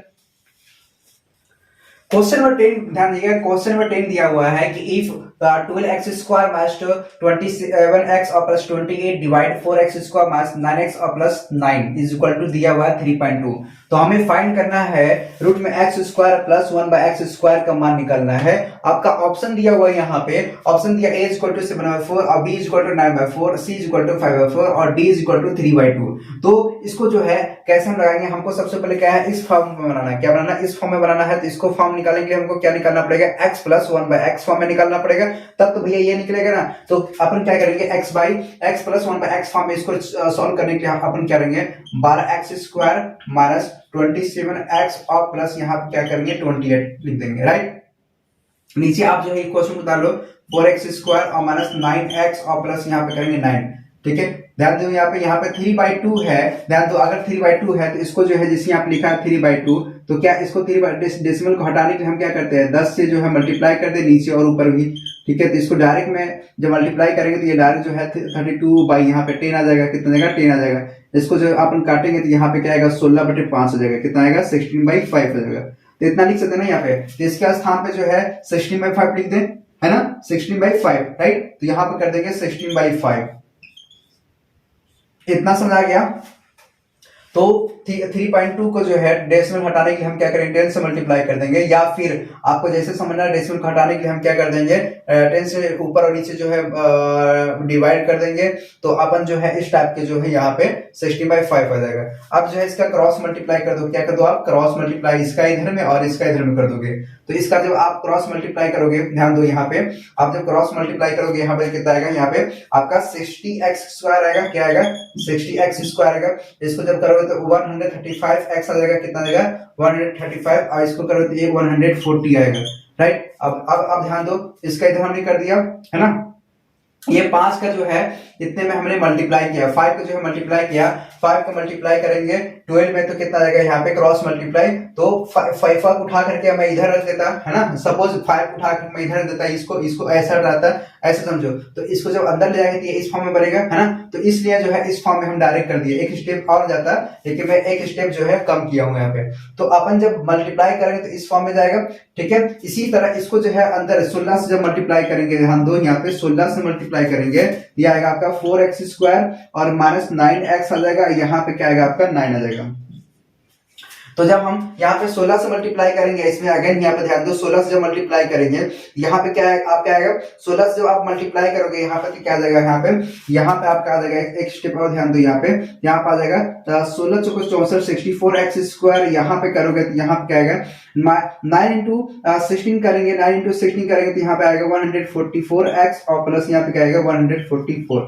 नंबर 10 ध्यान दीजिएगा, क्वेश्चन नंबर 10 दिया हुआ है कि if 12x square minus 27x और plus 28 divide 4x square minus 9x और प्लस 9 इज इक्वल टू दिया हुआ है 3.2। तो हमें फाइंड करना है रूट में x square plus 1 by x square का मान निकालना है। आपका ऑप्शन दिया हुआ है यहाँ पे, ऑप्शन दिया a इक्वल टू 7/4 और b equal to 9/4, c equal to 5/4 और d इक्वल टू 3/2। तो इसको जो है कैसे हम लगाएंगे, हमको सबसे पहले क्या है इस फॉर्म में बनाना है। क्या बनाना है, इस फॉर्म में बनाना है। तो इसको फॉर्म निकालने के लिए हमको क्या निकालना पड़ेगा, x plus 1 by x form में निकालना पड़ेगा, तब तो भैया ये निकलेगा ना। तो अपन क्या करेंगे, x plus 1 by x form में इसको सॉल्व करने के लिए अपन क्या करेंगे 12x स्क्वायर माइनस 27x और प्लस यहाँ पे क्या करेंगे 28 लिख देंगे, राइट। नीचे आप जो है इक्वेशन उतार लो, 4x स्क्वायर और माइनस 9x और प्लस यहाँ पे करेंगे 9, ठीक है। ध्यान दो यहाँ पे 3/2 है, ध्यान दो अगर 3/2 है तो इसको जो है जिसे आप लिखा है 3/2, तो क्या इसको डेसिमल को हटाने के लिए हम क्या करते हैं 10 से जो है मल्टीप्लाई कर दे नीचे और ऊपर भी, ठीक है। तो इसको डायरेक्ट में जब मल्टीप्लाई करेंगे तो ये डायरेक्ट जो है 32 बाई यहाँ पे 10 आ जाएगा, कितना जाएगा 10 आ जाएगा। इसको जो अपन काटेंगे तो यहाँ पे क्या आएगा 16/5 हो जाएगा, कितना आएगा 16/5 हो जाएगा। तो इतना लिख सकते हैं ना यहाँ पे, तो इसके स्थान पे जो है 16/5 लिख दें, है ना 16/5, राइट। तो यहाँ पे कर देंगे 16/5। इतना समझ आ गया। तो 3.2 को जो है डेसिमल हटाने के लिए हम क्या करेंगे 10 से मल्टीप्लाई कर देंगे, या फिर आपको जैसे समझना है डेसिमल को हटाने के लिए हम क्या कर देंगे 10 से ऊपर और नीचे जो है डिवाइड कर देंगे। तो अपन जो है इस टाइप के जो है यहाँ पे 16/5 आ जाएगा। अब जो है इसका क्रॉस मल्टीप्लाई कर दो, क्या कर दो आप क्रॉस मल्टीप्लाई, इसका इधर में और इसका इधर में कर दोगे। तो इसका जब आप क्रॉस मल्टीप्लाई करोगे, ध्यान दो यहाँ पे आप जब क्रॉस मल्टीप्लाई करोगे यहाँ पे कितना आएगा, यहाँ पे आपका 60x स्क्वायर आएगा, क्या आएगा 60x स्क्वायर आएगा। इसको जब करोगे तो 135x आ जाएगा, कितना आएगा 135, और इसको करोगे तो 140 आएगा, राइट। अब ध्यान दो इसका इधर हमने कर दिया, है ना। ये 5 का जो है इतने में हमने मल्टीप्लाई किया, 5 को जो है मल्टीप्लाई किया, 5 को मल्टीप्लाई करेंगे 12 में तो कितना आ जाएगा यहाँ पे क्रॉस मल्टीप्लाई। तो 5 उठा करके मैं इधर रख देता, है ना, सपोज 5 उठा करके मैं इधर रख देता, इसको ऐसा रहता, ऐसे समझो। तो इसको जब अंदर ले जाएंगे तो ये इस फॉर्म में बनेगा, है ना। तो इसलिए जो है इस फॉर्म में हम डायरेक्ट कर दिए, एक स्टेप और जाता लेकिन मैं एक स्टेप जो है कम किया हूं यहाँ पे। तो अपन जब मल्टीप्लाई करेंगे तो इस फॉर्म में जाएगा, ठीक है। इसी तरह इसको जो है अंदर 16 से जब मल्टीप्लाई करेंगे, ध्यान दो यहाँ पे 16 से मल्टीप्लाई करेंगे, ये आएगा आपका 4x स्क्वायर और माइनस 9x आ जाएगा, यहाँ पे क्या आएगा आपका 9 आ जाएगा। तो जब हम यहाँ पे 16 से मल्टीप्लाई करेंगे, इसमें अगेन यहाँ पे ध्यान दो 16 से जब मल्टीप्लाई करेंगे यहाँ पे क्या है, आप क्या आएगा 16 से जब आप मल्टीप्लाई करोगे यहाँ पे क्या आ जाएगा, यहाँ पे आपका आ जाएगा एक स्टेप और ध्यान दो यहाँ पे आ जाएगा 16 चौको 64 64x स्क्वायर, यहाँ पे करोगे तो यहाँ पे क्या आएगा 9 इंटू 16 करेंगे, 9 इंटू 16 करेंगे तो यहाँ पे आएगा 144x और प्लस यहाँ पे क्या आएगा 144,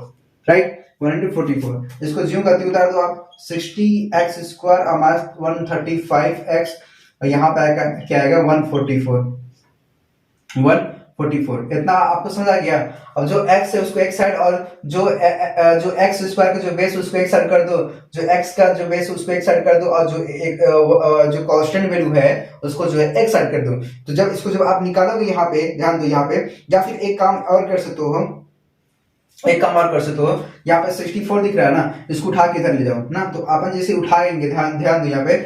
राइट 144। इसको ज्यों करते उतार दो आप 60x स्क्वायर और माइनस 135x और यहाँ पे आएगा क्या आएगा 144। इतना आपको समझ आ गया। अब जो x है उसको एक साइड और जो x स्क्वायर का जो बेस उसको एक साइड कर दो, जो x का जो बेस उसको एक साइड कर दो और जो कांस्टेंट वैल्यू है उसको जो है एक साइड कर दो। तो जब इसको जब आप निकालोगे यहाँ पे ध्यान दो यहाँ पे, या फिर एक काम और कर सकते हो हम, एक काम और कर सकते हो, यहाँ पे 64 दिख रहा है ना, इसको उठा के इधर ले जाओ ना। तो अपन जैसे उठाएंगे ध्यान दो यहाँ पे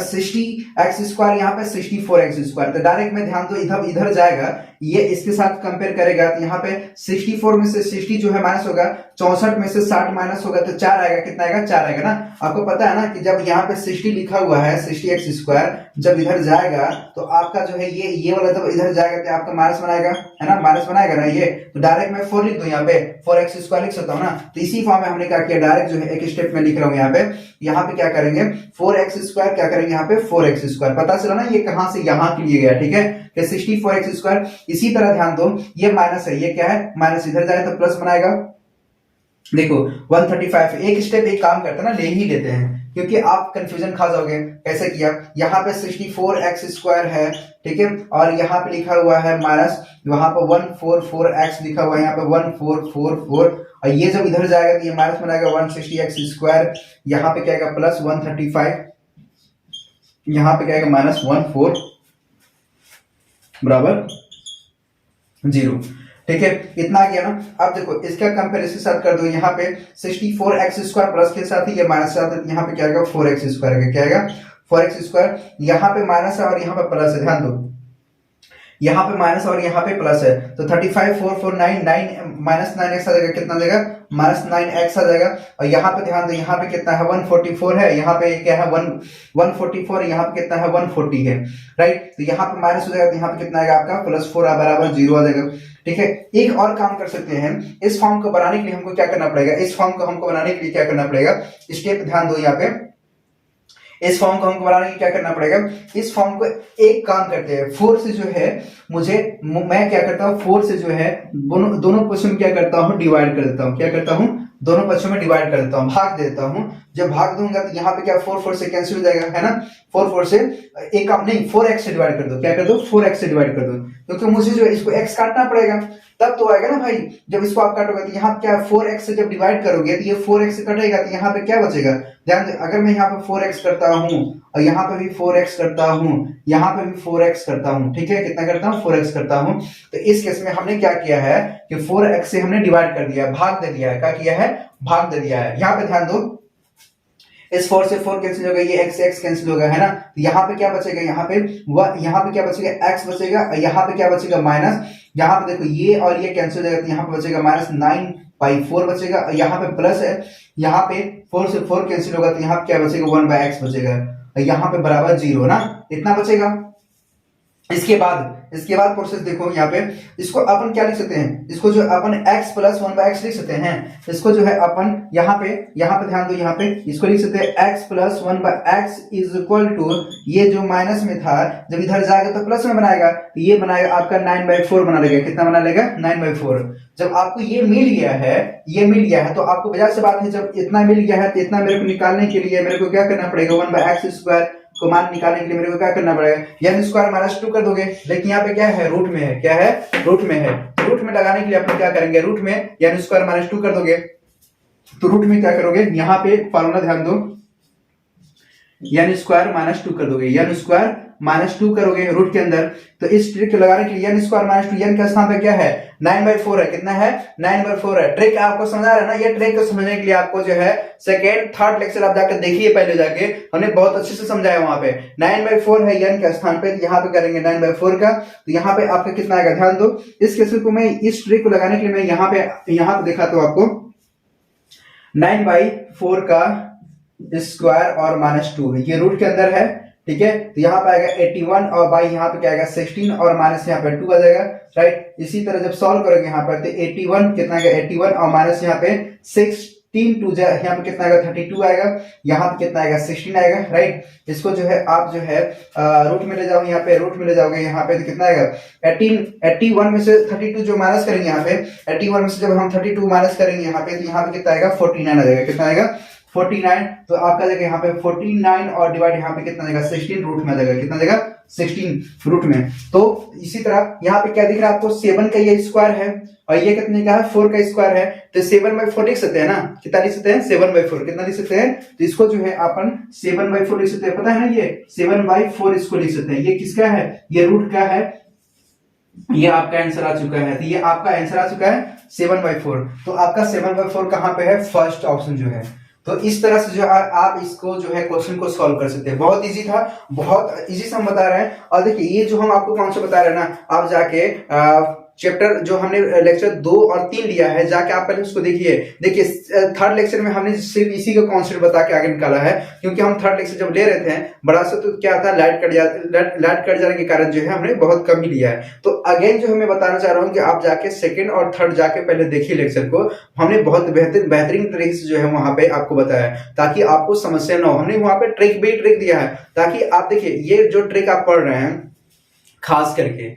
60x स्क्वायर, यहाँ पे 64x स्क्वायर, तो डायरेक्ट में ध्यान दो इधर जाएगा, ये इसके साथ कंपेयर करेगा तो यहाँ पे 64 में से 60 जो है माइनस होगा, 64 में से 60 माइनस होगा तो 4 आएगा, कितना आएगा 4 आएगा ना। आपको पता है ना कि जब यहाँ पे 60 लिखा हुआ है 60x स्क्वायर, जब इधर जाएगा तो आपका जो है ये वाला जब इधर जाएगा तो आपका माइनस बनाएगा, है ना, माइनस बनाएगा ना ये। तो डायरेक्ट मैं 4 लिख दूं यहाँ पे, 4x स्क्वायर लिख सकता हूँ ना। तो इसी फॉर्म में हमने क्या किया, डायरेक्ट जो है एक स्टेप में लिख रहा हूँ यहाँ पे क्या करेंगे 4x स्क्वायर, क्या करेंगे यहाँ पे 4x स्क्वायर, पता चला ना ये कहां से यहाँ के लिए गया, ठीक है, कि 64x स्क्वायर। इसी तरह ध्यान दो ये माइनस है, ये क्या है माइनस, इधर जाए तो प्लस बनाएगा, देखो 135 एक स्टेप एक काम करते हैं ना, ले ही लेते हैं क्योंकि आप कंफ्यूजन खा जाओगे। कैसे किया, यहाँ पे 64x² है, ठीक है, और यहाँ पे लिखा हुआ है माइनस, वहां पे 144x लिखा हुआ है, यहाँ पे 1444, और ये जब इधर जाएगा तो ये माइनस में आएगा 160x², यहाँ पे क्या आएगा प्लस 135, यहाँ पे क्या आएगा माइनस 14 बराबर 0। ठीक है, इतना आ गया ना। अब देखो इसका कंपैरिजन साथ कर दो, यहाँ पे 64x² प्लस के साथ ही ये माइनस के साथ, यहाँ पे क्या आएगा 4x² आएगा, क्या आएगा 4x², यहाँ पे माइनस है और यहाँ पे प्लस है, ध्यान दो यहाँ पे माइनस और यहाँ पे प्लस है, तो 35,449 माइनस 9x आ जाएगा, कितना देगा माइनस 9x आ जाएगा। और यहाँ पे ध्यान दो, यहाँ पे कितना है 144 है, यहाँ पे क्या है 144, यहाँ पे कितना है 140 है, राइट। तो यहाँ पे माइनस हो जाएगा, तो यहाँ पे कितना आएगा आपका +4 बराबर 0 आ जाएगा। ठीक है, एक और काम कर सकते हैं, इस फॉर्म को बनाने के लिए हमको क्या करना पड़ेगा, इस फॉर्म को हमको बनाने के लिए क्या करना पड़ेगा, स्टेप ध्यान दो यहाँ पे, इस फॉर्म को हमको बनाने के लिए क्या करना पड़ेगा, इस फॉर्म को एक काम करते हैं, 4 से जो है मैं क्या करता हूँ 4 से जो है दोनों पक्षों में क्या करता हूँ डिवाइड कर देता हूँ, क्या करता हूँ दोनों पक्षों में डिवाइड कर देता हूँ, भाग देता हूँ। जब भाग दूंगा तो यहाँ पे क्या 4 से कैंसिल हो जाएगा, है ना, 4 से एक काम नहीं 4x से डिवाइड कर दो, क्या कर दो 4x से डिवाइड कर दो, क्योंकि मुझे जो है इसको x काटना पड़ेगा तब तो आएगा ना भाई। जब इसको आप काटोगे तो यहाँ क्या 4x से जब डिवाइड करोगे तो ये 4x से कटेगा, तो यहाँ पे क्या बचेगा, ध्यान दे, अगर मैं यहाँ पे 4x करता हूँ और यहाँ पे भी 4x करता हूँ, यहाँ पे भी 4x करता हूँ, ठीक है, कितना करता हूँ 4x करता हूँ, तो इस केस में हमने क्या किया है कि 4x से हमने डिवाइड कर दिया, भाग दे दिया है, क्या किया है भाग दे दिया है। यहाँ पे ध्यान दो, इस 4 से 4 कैंसिल होगा, ये x से x कैंसिल होगा, है ना, तो यहाँ पे क्या बचेगा, यहाँ पे क्या बचेगा x बचेगा, और यहाँ पे क्या बचेगा माइनस, यहाँ पे देखो ये और ये कैंसिल हो जाएगा, तो यहाँ पे बचेगा -9/4 बचेगा, और यहाँ पे प्लस है, यहाँ पे 4 से 4 कैंसिल होगा, तो यहाँ पे क्या बचेगा 1/x बचेगा, और यहाँ पे बराबर 0 ना, इतना बचेगा। इसके बाद प्रोसेस देखो, यहाँ पे इसको अपन क्या लिख सकते हैं, इसको जो अपन x + 1/x लिख सकते हैं, इसको जो है अपन यहाँ पे ध्यान दो, यहाँ पे इसको लिख सकते हैं x + 1/x = ये जो माइनस में था जब इधर जाएगा तो प्लस में बनाएगा, तो ये बनाएगा आपका 9/4 बना लेगा, कितना बना लेगा 9/4। जब आपको ये मिल गया है तो आपको वजह से बात है, जब इतना मिल गया है तो इतना मेरे को निकालने के लिए मेरे को क्या करना पड़ेगा, 1/x² को मान निकालने के लिए मेरे को क्या करना पड़ेगा, यानी स्क्वायर -2 कर दोगे, लेकिन यहाँ पे क्या है रूट में है, क्या है रूट में है, रूट में लगाने के लिए अपन क्या करेंगे, रूट में यानी स्क्वायर -2 कर दोगे, तो रूट में क्या करोगे, यहाँ पे फॉर्मूला ध्यान दो, यानी स्क्वायर -2 कर दोगे, यानी स्क्वायर -2 करोगे रूट के अंदर, तो इस ट्रिक लगाने के लिए यानी स्क्वायर -2, यानी का स्थान पे क्या है 9/4 है, कितना है 9/4 है। ट्रिक आपको समझ आ रहा है ना, ये ट्रिक को समझने के लिए आपको जो है सेकंड थर्ड लेक्चर आप जाकर देखिए, पहले जाके हमने बहुत अच्छे से समझाया, वहां पे 9/4 है यानी के स्थान पे, यहाँ पे करेंगे 9/4 का, तो यहाँ पे आपका कितना आएगा, ध्यान दो, इस केस को मैं इस ट्रिक को लगाने के लिए मैं यहाँ पे दिखाता हूँ आपको, 9/4 का स्क्वायर और -2 ये रूट के अंदर है, ठीक है, तो यहाँ पे आएगा 81 और बाई यहाँ पे क्या आएगा 16 और माइनस यहाँ पे 2 आ जाएगा, राइट। इसी तरह जब सॉल्व करोगे यहाँ पर तो 81 कितना आएगा 81 और माइनस यहाँ पे 16 यहाँ पे कितना आएगा 32 आएगा, यहाँ पे कितना आएगा 16 आएगा, राइट। इसको जो है आप जो है रूट में ले जाओ, यहाँ पे रूट में ले जाओगे, यहाँ पे तो कितना आएगा 81 में से 32 जो माइनस करेंगे, यहाँ पे 81 में से जब हम 32 माइनस करेंगे यहाँ पे, तो यहाँ पे कितना आएगा 49 आ जाएगा, कितना आएगा 49, तो आपका जगह यहाँ पे 49 और डिवाइड यहाँ पे कितना देगा 16 रूट में आ जाएगा, कितना देगा 16 रूट में। तो इसी तरह यहाँ पे क्या दिख रहा है आपको 7 का ये स्क्वायर है और ये कितने का है 4 का स्क्वायर है, तो 7/4 लिख सकते हैं ना, कितना लिख सकते हैं 7/4, कितना लिख सकते हैं, तो इसको जो है अपन 7/4 लिख सकते हैं, पता है ना, ये 7/4 इसको लिख सकते हैं, ये किसका है, ये रूट का है, ये आपका आंसर आ चुका है, तो ये आपका आंसर आ चुका है 7/4, तो आपका 7/4 कहां पे है, फर्स्ट ऑप्शन जो है। तो इस तरह से जो आप इसको जो है क्वेश्चन को सॉल्व कर सकते हैं, बहुत इजी था, बहुत इजी से हम बता रहे हैं। और देखिए ये जो हम आपको कॉन्सेप्ट बता रहे हैं ना, आप जाके चैप्टर जो हमने लेक्चर 2 और 3 लिया है, जाके आप पहले उसको देखिए। देखिए थर्ड लेक्चर में हमने सिर्फ इसी का कॉन्सेप्ट बता के आगे निकाला है, क्योंकि हम थर्ड लेक्चर जब ले रहे थे बड़ा सा, तो क्या था लाइट कट जाने के कारण जो है हमने बहुत कम ही लिया है। तो अगेन जो मैं बताना चाह रहा हूँ कि आप जाके सेकंड और थर्ड जाके पहले देखिए लेक्चर को, हमने बहुत बेहतरीन तरीके से जो है वहां पे आपको बताया, ताकि आपको समस्या ना हो। हमने वहां पे ट्रिक दिया है, ताकि आप देखिए ये जो ट्रिक आप पढ़ रहे हैं खास करके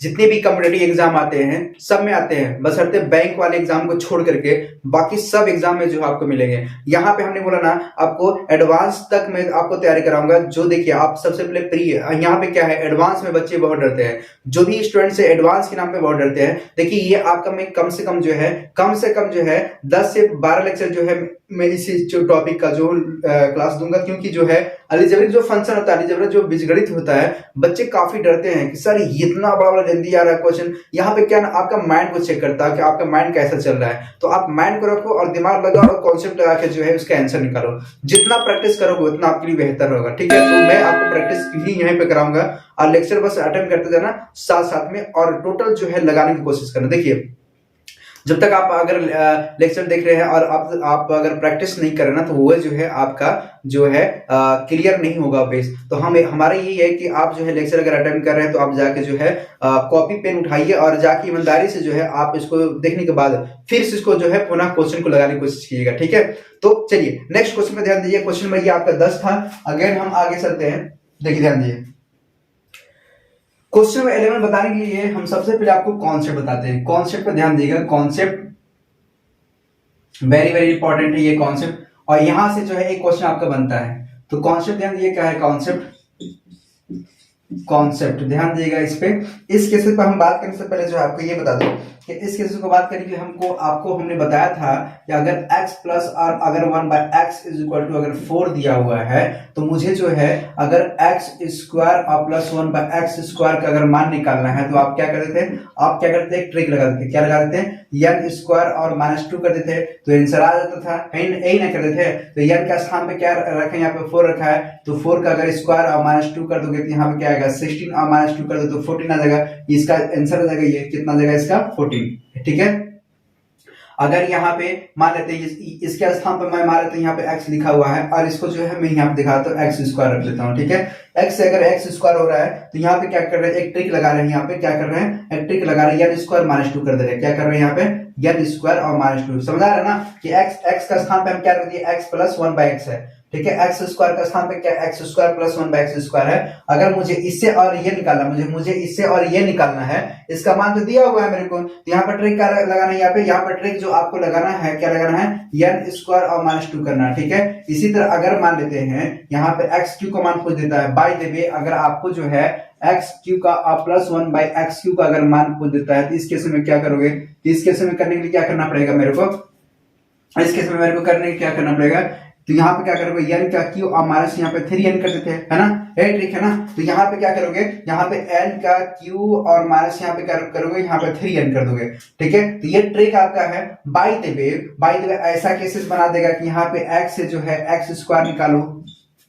जितने भी कॉम्पिटिटिव एग्जाम आते हैं सब में आते हैं, बशर्ते बैंक वाले एग्जाम को छोड़ करके बाकी सब एग्जाम में जो है आपको मिलेंगे। यहाँ पे हमने बोला ना आपको एडवांस तक मैं आपको तैयारी कराऊंगा। जो देखिए आप सबसे पहले प्री, यहाँ पे क्या है एडवांस में बच्चे बहुत डरते हैं, जो भी स्टूडेंट्स है एडवांस के नाम पे बहुत डरते हैं। देखिए ये आपका मैं कम से कम जो है 10 से 12 लेक्चर जो है मैं इसी जो टॉपिक का जो क्लास दूंगा, क्योंकि जो है अलजेब्रिक जो फंक्शन होता है, अलजेब्रिक जो बीजगणित होता है, बच्चे काफी डरते हैं कि सर इतना बड़ा बड़ा जल्दी आ रहा है क्वेश्चन। यहाँ पे क्या ना आपका माइंड को चेक करता है कि आपका माइंड कैसा चल रहा है। तो आप माइंड को रखो और दिमाग लगाओ और कॉन्सेप्ट लगा के जो है उसका आंसर निकालो। जितना प्रैक्टिस करोगे उतना आपके लिए बेहतर होगा, ठीक है। तो मैं आपको प्रैक्टिस भी यहीं पे कराऊंगा और लेक्चर बस अटेंड करते जाना साथ साथ में, और टोटल जो है लगाने की कोशिश करना। देखिए जब तक आप अगर लेक्चर देख रहे हैं और आप अगर प्रैक्टिस नहीं कर रहे ना, तो वो जो है आपका जो है क्लियर नहीं होगा बेस। तो हमारा यही है कि आप जो है लेक्चर अगर अटेंड कर रहे हैं तो आप जाके जो है कॉपी पेन उठाइए और जाके ईमानदारी से जो है आप इसको देखने के बाद फिर से इसको जो है पुनः क्वेश्चन को लगाने की कोशिश कीजिएगा, ठीक है। तो चलिए नेक्स्ट क्वेश्चन पे ध्यान दीजिए। क्वेश्चन नंबर ये आपका 10 था। अगेन हम आगे चलते हैं, देखिए ध्यान दीजिए। क्वेश्चन नंबर 11 बताने के लिए हम सबसे पहले आपको कॉन्सेप्ट बताते हैं। कॉन्सेप्ट पर ध्यान दीजिएगा, कॉन्सेप्ट वेरी वेरी इंपॉर्टेंट है ये कॉन्सेप्ट, और यहां से जो है एक क्वेश्चन आपका बनता है। तो कॉन्सेप्ट ध्यान दीजिए क्या है कॉन्सेप्ट, कॉन्सेप्ट ध्यान दिएगा इस पे। इस केसेस पर हम बात करने से पहले जो आपको ये बता दूं कि इस केसेस को बात करने के लिए आपको हमने बताया था कि अगर x प्लस और अगर 1/x इज इक्वल टू अगर 4 दिया हुआ है, तो मुझे जो है अगर x स्क्वायर और प्लस 1/x स्क्वायर का अगर मान निकालना है, तो आप क्या करते थे, आप क्या करते हैं, ट्रिक लगा देते। क्या लगा देते हैं, n स्क्वायर और -2 कर देते, तो आंसर आ जाता था। यही ना कर देते। तो n का स्थान पे क्या रखा है, यहाँ पे 4 रखा है, तो 4 का अगर स्क्वायर और -2 कर दोगे तो यहाँ पे क्या आएगा 16 और -2 कर दो तो 14 आ जाएगा। इसका आंसर आ जाएगा, ये कितना जाएगा इसका 14, ठीक है। अगर यहाँ पे मान लेते हैं इसके स्थान पर मैं मान लेते हैं यहाँ पे x लिखा हुआ है, और इसको जो है मैं यहाँ पे दिखाता हूँ x स्क्वायर रख लेता हूँ, ठीक है। x से अगर x स्क्वायर हो रहा है तो यहाँ पे क्या कर रहे हैं, एक ट्रिक लगा रहे हैं। यहाँ पे क्या कर रहे हैं, एक ट्रिक लगा रहे हैं, n स्क्वायर -2 कर दे रहे हैं। क्या कर रहे हैं यहाँ पे, n स्क्वायर और -2। समझ आ रहा है ना कि x का स्थान पे हम क्या रख दिए, x प्लस 1/x है, ठीक है। x स्क्वायर का स्थान पे क्या x square plus 1/x square है। अगर मुझे इससे और ये निकालना, मुझे इससे और ये निकालना है, इसका मान तो दिया हुआ है मेरे को, तो यहाँ पर ट्रिक क्या लगाना है, यहाँ पर ट्रिक जो आपको लगाना है, क्या लगाना है, n स्क्वायर और -2 करना है, ठीक है। इसी तरह अगर मान लेते हैं यहाँ पे x क्यू का मान पूछ देता है, बाय द वे अगर आपको जो है x क्यू का प्लस 1/x क्यू का अगर मान पूछ देता है, तो इस केस में क्या करोगे, इस केस में करने के लिए क्या करना पड़ेगा मेरे को, इस केस में मेरे को करने के लिए क्या करना पड़ेगा, तो यहाँ पे क्या करोगे, n का क्यू और माइनस यहाँ पे 3n कर देते हैं, है ना, ये ट्रिक है ना। तो यहाँ पे क्या करोगे, यहाँ पे n का क्यू और माइनस यहाँ पे करोगे, यहाँ पे 3n कर दोगे, ठीक है। तो ये ट्रिक आपका है। बाय द वे ऐसा केसेस बना देगा कि यहाँ पे x से जो है x स्क्वायर निकालो,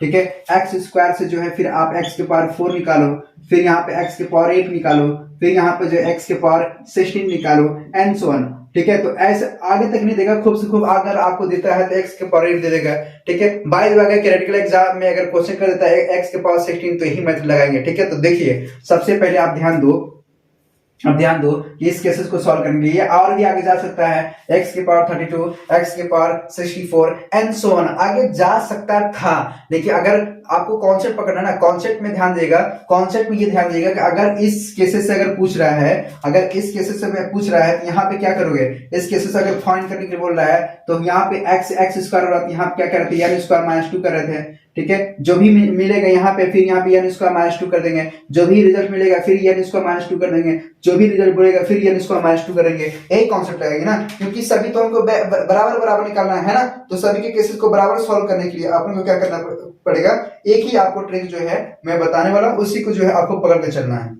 ठीक है। x स्क्वायर से जो है फिर आप x के पावर 4 निकालो, फिर यहाँ पे x के पावर 8 निकालो, फिर यहाँ पे जो x के पावर 16 निकालो, एंड सो ऑन, ठीक है। तो ऐसे आगे तक नहीं देगा, खूब से खूब अगर आपको देता है तो x के पावर 8 दे देगा, ठीक है। बाय द वे अगर थ्योरेटिकल एग्जाम में अगर क्वेश्चन कर देता है x के पावर 16, तो यही मेथड लगाएंगे, ठीक है। तो देखिए सबसे पहले आप ध्यान दो कि इस केसेस को सॉल्व करने के लिए और भी आगे जा सकता है, x के पावर 32, x के पावर 64 एंड सो ऑन, आगे जा सकता था। लेकिन अगर आपको कॉन्सेप्ट पकड़ना ना, कॉन्सेप्ट में ध्यान देगा, कॉन्सेप्ट में ये ध्यान देगा कि अगर इस केसेस से अगर पूछ रहा है, अगर इस केसेस से पूछ रहा है, तो यहाँ पे क्या करोगे, इस केसेस से अगर फाइंड करने के लिए बोल रहा है, तो यहाँ पे x स्क्वायर हो रहा है, यहाँ पे क्या कर रहे थे, n स्क्वायर -2 कर रहे थे, ठीक है। जो भी मिलेगा यहाँ पे, फिर यहाँ पे n स्क्वायर -2 कर देंगे, जो भी रिजल्ट मिलेगा फिर n स्क्वायर -2 कर देंगे, जो भी रिजल्ट बोलेगा फिर n स्क्वायर -2 करेंगे। यही कॉन्सेप्ट लगेगा ना, क्योंकि सभी तो हमको बराबर निकालना है ना। तो सभी के केसेस को बराबर सॉल्व करने के लिए अपन को क्या करना पड़ेगा, एक ही आपको ट्रिक जो है मैं बताने वाला हूं, उसी को जो है आपको पकड़ के चलना है।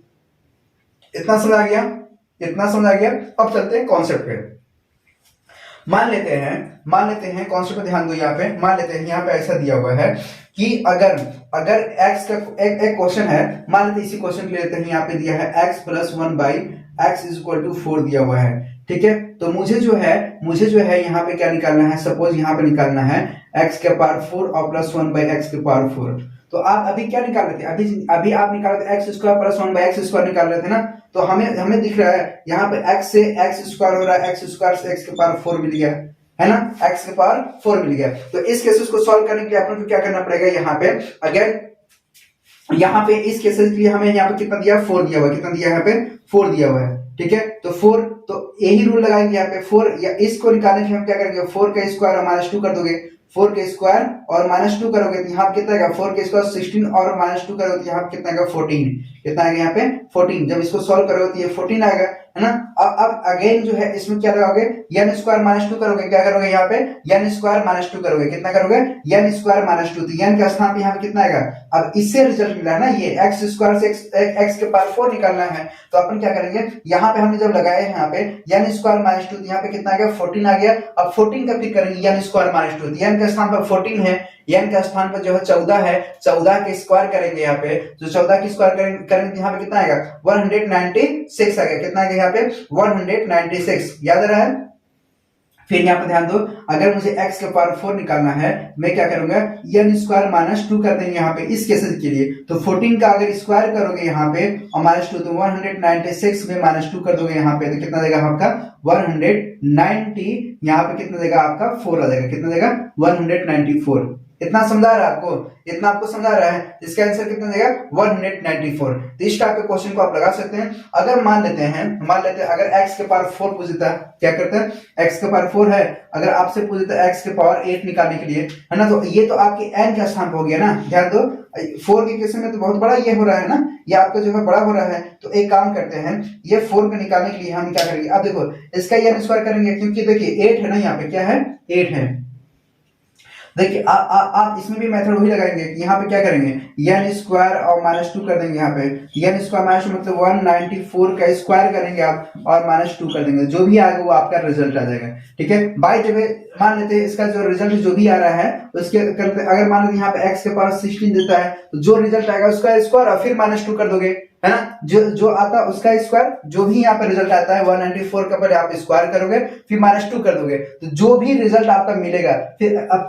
इतना समझ आ गया। अब चलते हैं कॉन्सेप्ट पे। मान लेते हैं कॉन्सेप्ट पे ध्यान दो। यहाँ पे मान लेते हैं, यहाँ पे ऐसा दिया हुआ है कि अगर x का एक क्वेश्चन है, मान लेते हैं इसी क्वेश्चन के लेते हैं, यहाँ पे दिया है x plus 1/x is equal to 4 दिया हुआ है, ठीक है। तो मुझे जो है यहाँ पे क्या निकालना है, सपोज यहाँ पे निकालना है x के पावर 4 और प्लस 1/x के पावर 4। तो आप अभी क्या निकाल रहे थे, अभी आप निकाल रहे थे x square plus 1/x square निकाल रहे थे ना। तो हमें दिख रहा है यहाँ पे x से x स्क्वायर हो रहा है, x स्क्वायर से x के पावर 4 मिल गया, है ना, x के पावर 4 मिल गया। तो इस केसेस को सॉल्व करने के लिए अपन को क्या करना पड़ेगा, यहाँ पे अगेन यहाँ पे इस केसेस के लिए हमें यहाँ पे कितना दिया, 4 दिया हुआ है। कितना दिया है यहाँ पे, 4 दिया हुआ है। ठीक है, तो 4, तो यही रूल लगाएंगे यहाँ पे 4, या इसको निकालने के हम क्या करेंगे, 4 का स्क्वायर और -2 कर दोगे। 4 के स्क्वायर और -2 करोगे तो यहाँ पे कितना आएगा, 4 के स्क्वायर 16 और -2 करोगे तो यहाँ पे कितना आएगा, 14। कितना आएगा यहाँ पे, 14। जब इसको सॉल्व करोगे तो ये 14 आएगा, है ना। अब अगेन जो है इसमें क्या लगाओगे, n स्क्वायर -2 करोगे। क्या करोगे यहाँ पे, n स्क्वायर -2 करोगे। कितना करोगे, n स्क्वायर -2, तो n के स्थान पे यहाँ पे कितना आएगा। अब इससे रिजल्ट मिला है ना, ये x स्क्वायर से x के पावर 4 निकालना है, तो अपन क्या करेंगे, यहाँ पे हमने जब लगाया है यहाँ पे n स्क्वायर -2, तो यहाँ पे कितना आ गया, 14 आ गया। अब 14 का फिर करेंगे n स्क्वायर -2, तो n के स्थान पर 14 है, n के स्थान पर जो है 14 है, 14 के स्क्वायर करेंगे यहाँ पे, जो 14 की स्क्वायर करेंगे यहाँ पे कितना आएगा, 196 आ गया। कितना आ गया यहाँ पे, 196। याद रहा है। फिर यहाँ पे ध्यान दो, अगर मुझे x के पावर 4 निकालना है, मैं क्या करूंगा, n स्क्वायर -2 कर देंगे यहाँ पे इस केसेस के लिए। तो 14 का अगर स्क्वायर करोगे यहाँ पे और -2, तो 196 में -2 कर दोगे यहाँ पे, तो कितना देगा आपका 190। यहाँ पे कितना देगा आपका 4 आ जाएगा। कितना देगा 194। इतना समझा रहा है आपको, इतना आपको समझा रहा है। इसका आंसर कितना देगा 194। तो इस टाइप के क्वेश्चन को आप लगा सकते हैं। अगर मान लेते हैं अगर x के पावर 4 पूछता है, क्या करता है, x के पावर 4 है, अगर आपसे पूछता है x के पावर 8 निकालने के लिए, है ना, तो ये तो आपके n का स्थान हो गया ना। ध्यान दो, 4 के केस में तो बहुत बड़ा ये हो रहा है ना, ये आपका जो है बड़ा हो रहा है। तो एक काम करते हैं, ये 4 को निकालने के लिए हम क्या करेंगे, अब देखो इसका n स्क्वायर करेंगे, क्योंकि देखिए 8 है ना, यहाँ पे क्या है, 8 है। देखिए आप इसमें भी मेथड वही लगाएंगे कि यहाँ पे क्या करेंगे, n स्क्वायर और -2 कर देंगे। यहाँ पे n स्क्वायर -2 मतलब 194 का स्क्वायर करेंगे आप और -2 कर देंगे, जो भी आएगा वो आपका रिजल्ट आ जाएगा। ठीक है, बाय द वे मान लेते हैं इसका जो रिजल्ट जो भी आ रहा है उसके अगर मान लेते यहाँ पे x के पावर 16 देता है, तो जो रिजल्ट आएगा उसका स्क्वायर और फिर -2 कर दोगे, है ना। जो आता है उसका स्क्वायर, जो भी यहाँ पे रिजल्ट आता है 194 का पहले आप स्क्वायर करोगे फिर -2 कर दोगे, तो जो भी रिजल्ट आपका मिलेगा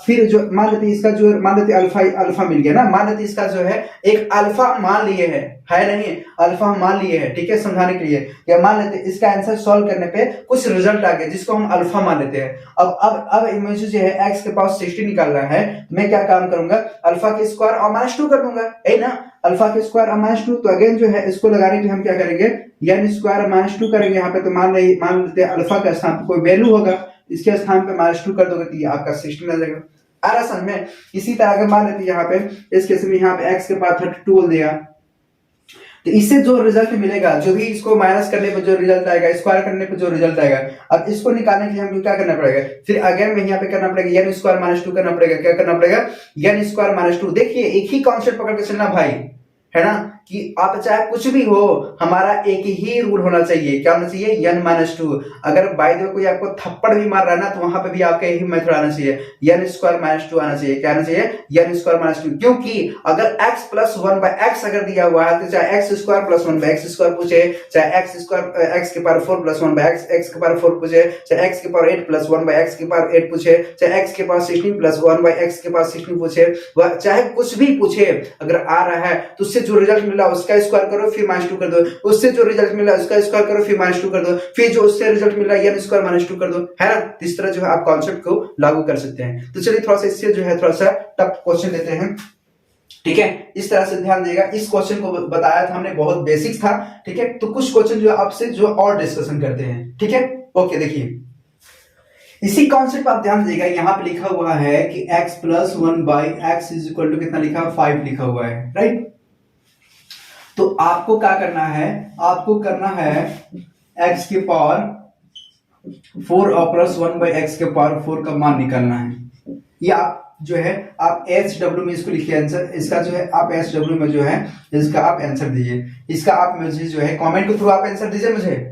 फिर जो मान लेते इसका जो मान लेते अल्फा मिल गया ना, मान लेते इसका जो है एक अल्फा मान लिए है नहीं, अल्फा मान लिए है। ठीक है, समझाने के लिए, या मान लेते इसका आंसर सॉल्व करने पे कुछ रिजल्ट आ गया जिसको हम अल्फा मान लेते हैं। अब मुझे जो है x के पावर 60 निकालना है, मैं क्या काम करूंगा, अल्फा के स्क्वायर और -2 कर दूंगा, है ना। अल्फा के स्क्वायर और -2, तो अगेन जो है इसको लगाने के लिए हम क्या करेंगे, n स्क्वायर -2 करेंगे यहाँ पे। तो मान लेते अल्फा का स्थान पे कोई वैल्यू होगा, इसके स्थान पे -2 कर दोगे तो ये आपका 16 आ जाएगा। आ रहा समझ में। इसी तरह अगर मान लेते यहाँ पे इस केस में यहाँ पे x के पावर 32 बोल देगा, तो इससे जो रिजल्ट मिलेगा, जो भी इसको माइनस करने पर जो रिजल्ट आएगा, स्क्वायर करने पर जो रिजल्ट आएगा, अब इसको निकालने के लिए हमको क्या करना पड़ेगा, फिर अगेन में यहाँ पे करना पड़ेगा n स्क्वायर -2 करना पड़ेगा। क्या करना पड़ेगा, n स्क्वायर -2। देखिए एक ही कॉन्सेप्ट पकड़ के चलना भाई, है ना, कि आप चाहे कुछ भी हो, हमारा एक ही रूल होना चाहिए। क्या होना चाहिए, n-2। अगर बाय द वे कोई आपको थप्पड़ भी मार रहा है ना, तो वहां पे भी आपका यही मेथड आना चाहिए, n स्क्वायर -2 आना चाहिए। क्या आना चाहिए, n स्क्वायर -2। क्योंकि अगर x प्लस 1/x अगर दिया हुआ है, तो चाहे x square plus 1/x square पूछे, चाहे x स्क्वायर x के पावर 4 प्लस 1/x x के पावर 4 पूछे, चाहे x के पावर 8 प्लस 1/x के पावर 8 पूछे, चाहे x के पावर 16 प्लस 1/x के पावर 16 पूछे, चाहे कुछ भी पूछे, अगर आ रहा है तो उससे जो रिजल्ट मिला उसका स्क्वायर करो फिर -2 कर दो, उससे जो रिजल्ट मिला उसका स्क्वायर करो फिर -2 कर दो, फिर जो उससे रिजल्ट मिला n स्क्वायर -2 कर दो, है ना। इस तरह जो है आप कॉन्सेप्ट को लागू कर सकते हैं। तो चलिए थोड़ा सा इससे जो है थोड़ा सा टफ क्वेश्चन लेते हैं। ठीक है, इस तरह से ध्यान देगा। इस क्वेश्चन को बताया था हमने, बहुत बेसिक्स था। ठीक है, तो कुछ क्वेश्चन जो आपसे जो और डिस्कशन करते हैं। ठीक है, ओके, देखिए इसी कॉन्सेप्ट पर आप ध्यान दीजिएगा। यहाँ पे लिखा हुआ है कि x plus 1/x is equal to कितना लिखा है, 5 लिखा हुआ है, राइट। तो आपको क्या करना है, आपको करना है x की पावर 4 और प्लस 1/x के पावर 4 का मान निकालना है। ये आप जो है आप SW में इसको लिखिए आंसर, इसका जो है आप SW में जो है इसका आप आंसर दीजिए। इसका आप मुझे जो है कमेंट के थ्रू आप आंसर दीजिए, मुझे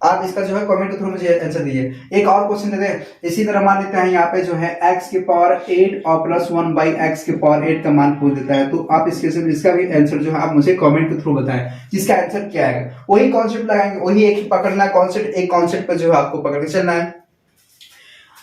आप इसका जो है कमेंट के थ्रू मुझे आंसर दीजिए। एक और क्वेश्चन देते हैं, इसी तरह मान लेते हैं यहाँ पे जो है x की पावर 8 और प्लस 1/x के पावर 8 का मान पूछ देता है। तो आप इसके से इसका भी आंसर जो है आप मुझे कमेंट के थ्रू बताएं जिसका आंसर क्या आएगा। वही कॉन्सेप्ट लगाएंगे, वही एक ही पकड़ना कॉन्सेप्ट, एक कॉन्सेप्ट पर जो है आपको पकड़ के चलना है।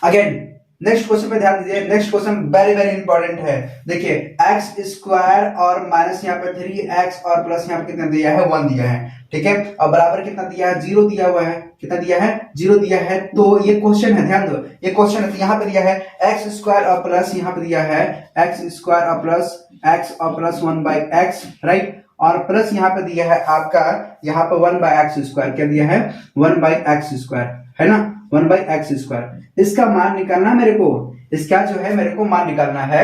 अगेन नेक्स्ट क्वेश्चन पे ध्यान दीजिए। Next question very very important है। देखिए एक्स स्क्वायर और माइनस यहाँ पे 3x और प्लस यहाँ पे कितना दिया है 1 दिया है, ठीक है, और बराबर कितना दिया है 0 दिया हुआ है, कितना दिया है 0 दिया है। तो ये क्वेश्चन है, ध्यान दो ये क्वेश्चन है। तो यहाँ पे दिया है एक्स स्क्वायर और प्लस यहाँ पे दिया है एक्स स्क्वायर और प्लस एक्स और प्लस 1/x, राइट, और प्लस यहाँ पे दिया है आपका यहाँ पे 1/x स्क्वायर, क्या दिया है 1/x स्क्वायर, है ना 1/x स्क्वायर। इसका मान निकालना मेरे को, इसका जो है मेरे को मान निकालना है।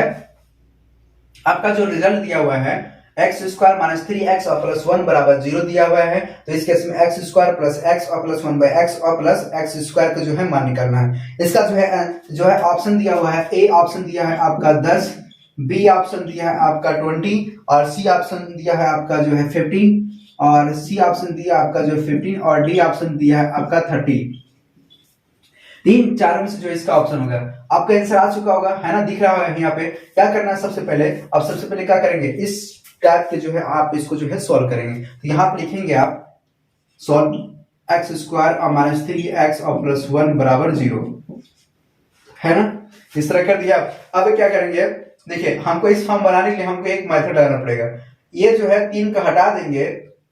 आपका जो रिजल्ट दिया हुआ है एक्स स्क्वायर माइनस 3x और प्लस 1 बराबर 0 दिया हुआ है। तो इस केस में एक्स स्क्वायर प्लस एक्स और प्लस 1/x और प्लस एक्स स्क्वायर का जो है मान निकालना है। इसका जो है ऑप्शन दिया हुआ है, ए ऑप्शन दिया है आपका 10, बी ऑप्शन दिया है आपका 20 और सी ऑप्शन दिया है आपका जो है 15 और सी ऑप्शन दिया आपका जो 15 और डी ऑप्शन दिया है आपका 30। तीन चार में से जो इसका ऑप्शन होगा आपका आंसर आ चुका होगा, है ना, दिख रहा होगा यहाँ पे। क्या करना है सबसे पहले, अब सबसे पहले क्या करेंगे, इस टाइप के जो है आप इसको जो है सॉल्व करेंगे। तो यहाँ पे लिखेंगे आप सॉल्व एक्स स्क्वायर और माइनस 3x और प्लस 1 बराबर 0, है ना, इस तरह कर दिया। अब क्या करेंगे, देखिए हमको इस फॉर्म बनाने के लिए हमको एक मेथड लगाना पड़ेगा। ये जो है 3 को हटा देंगे,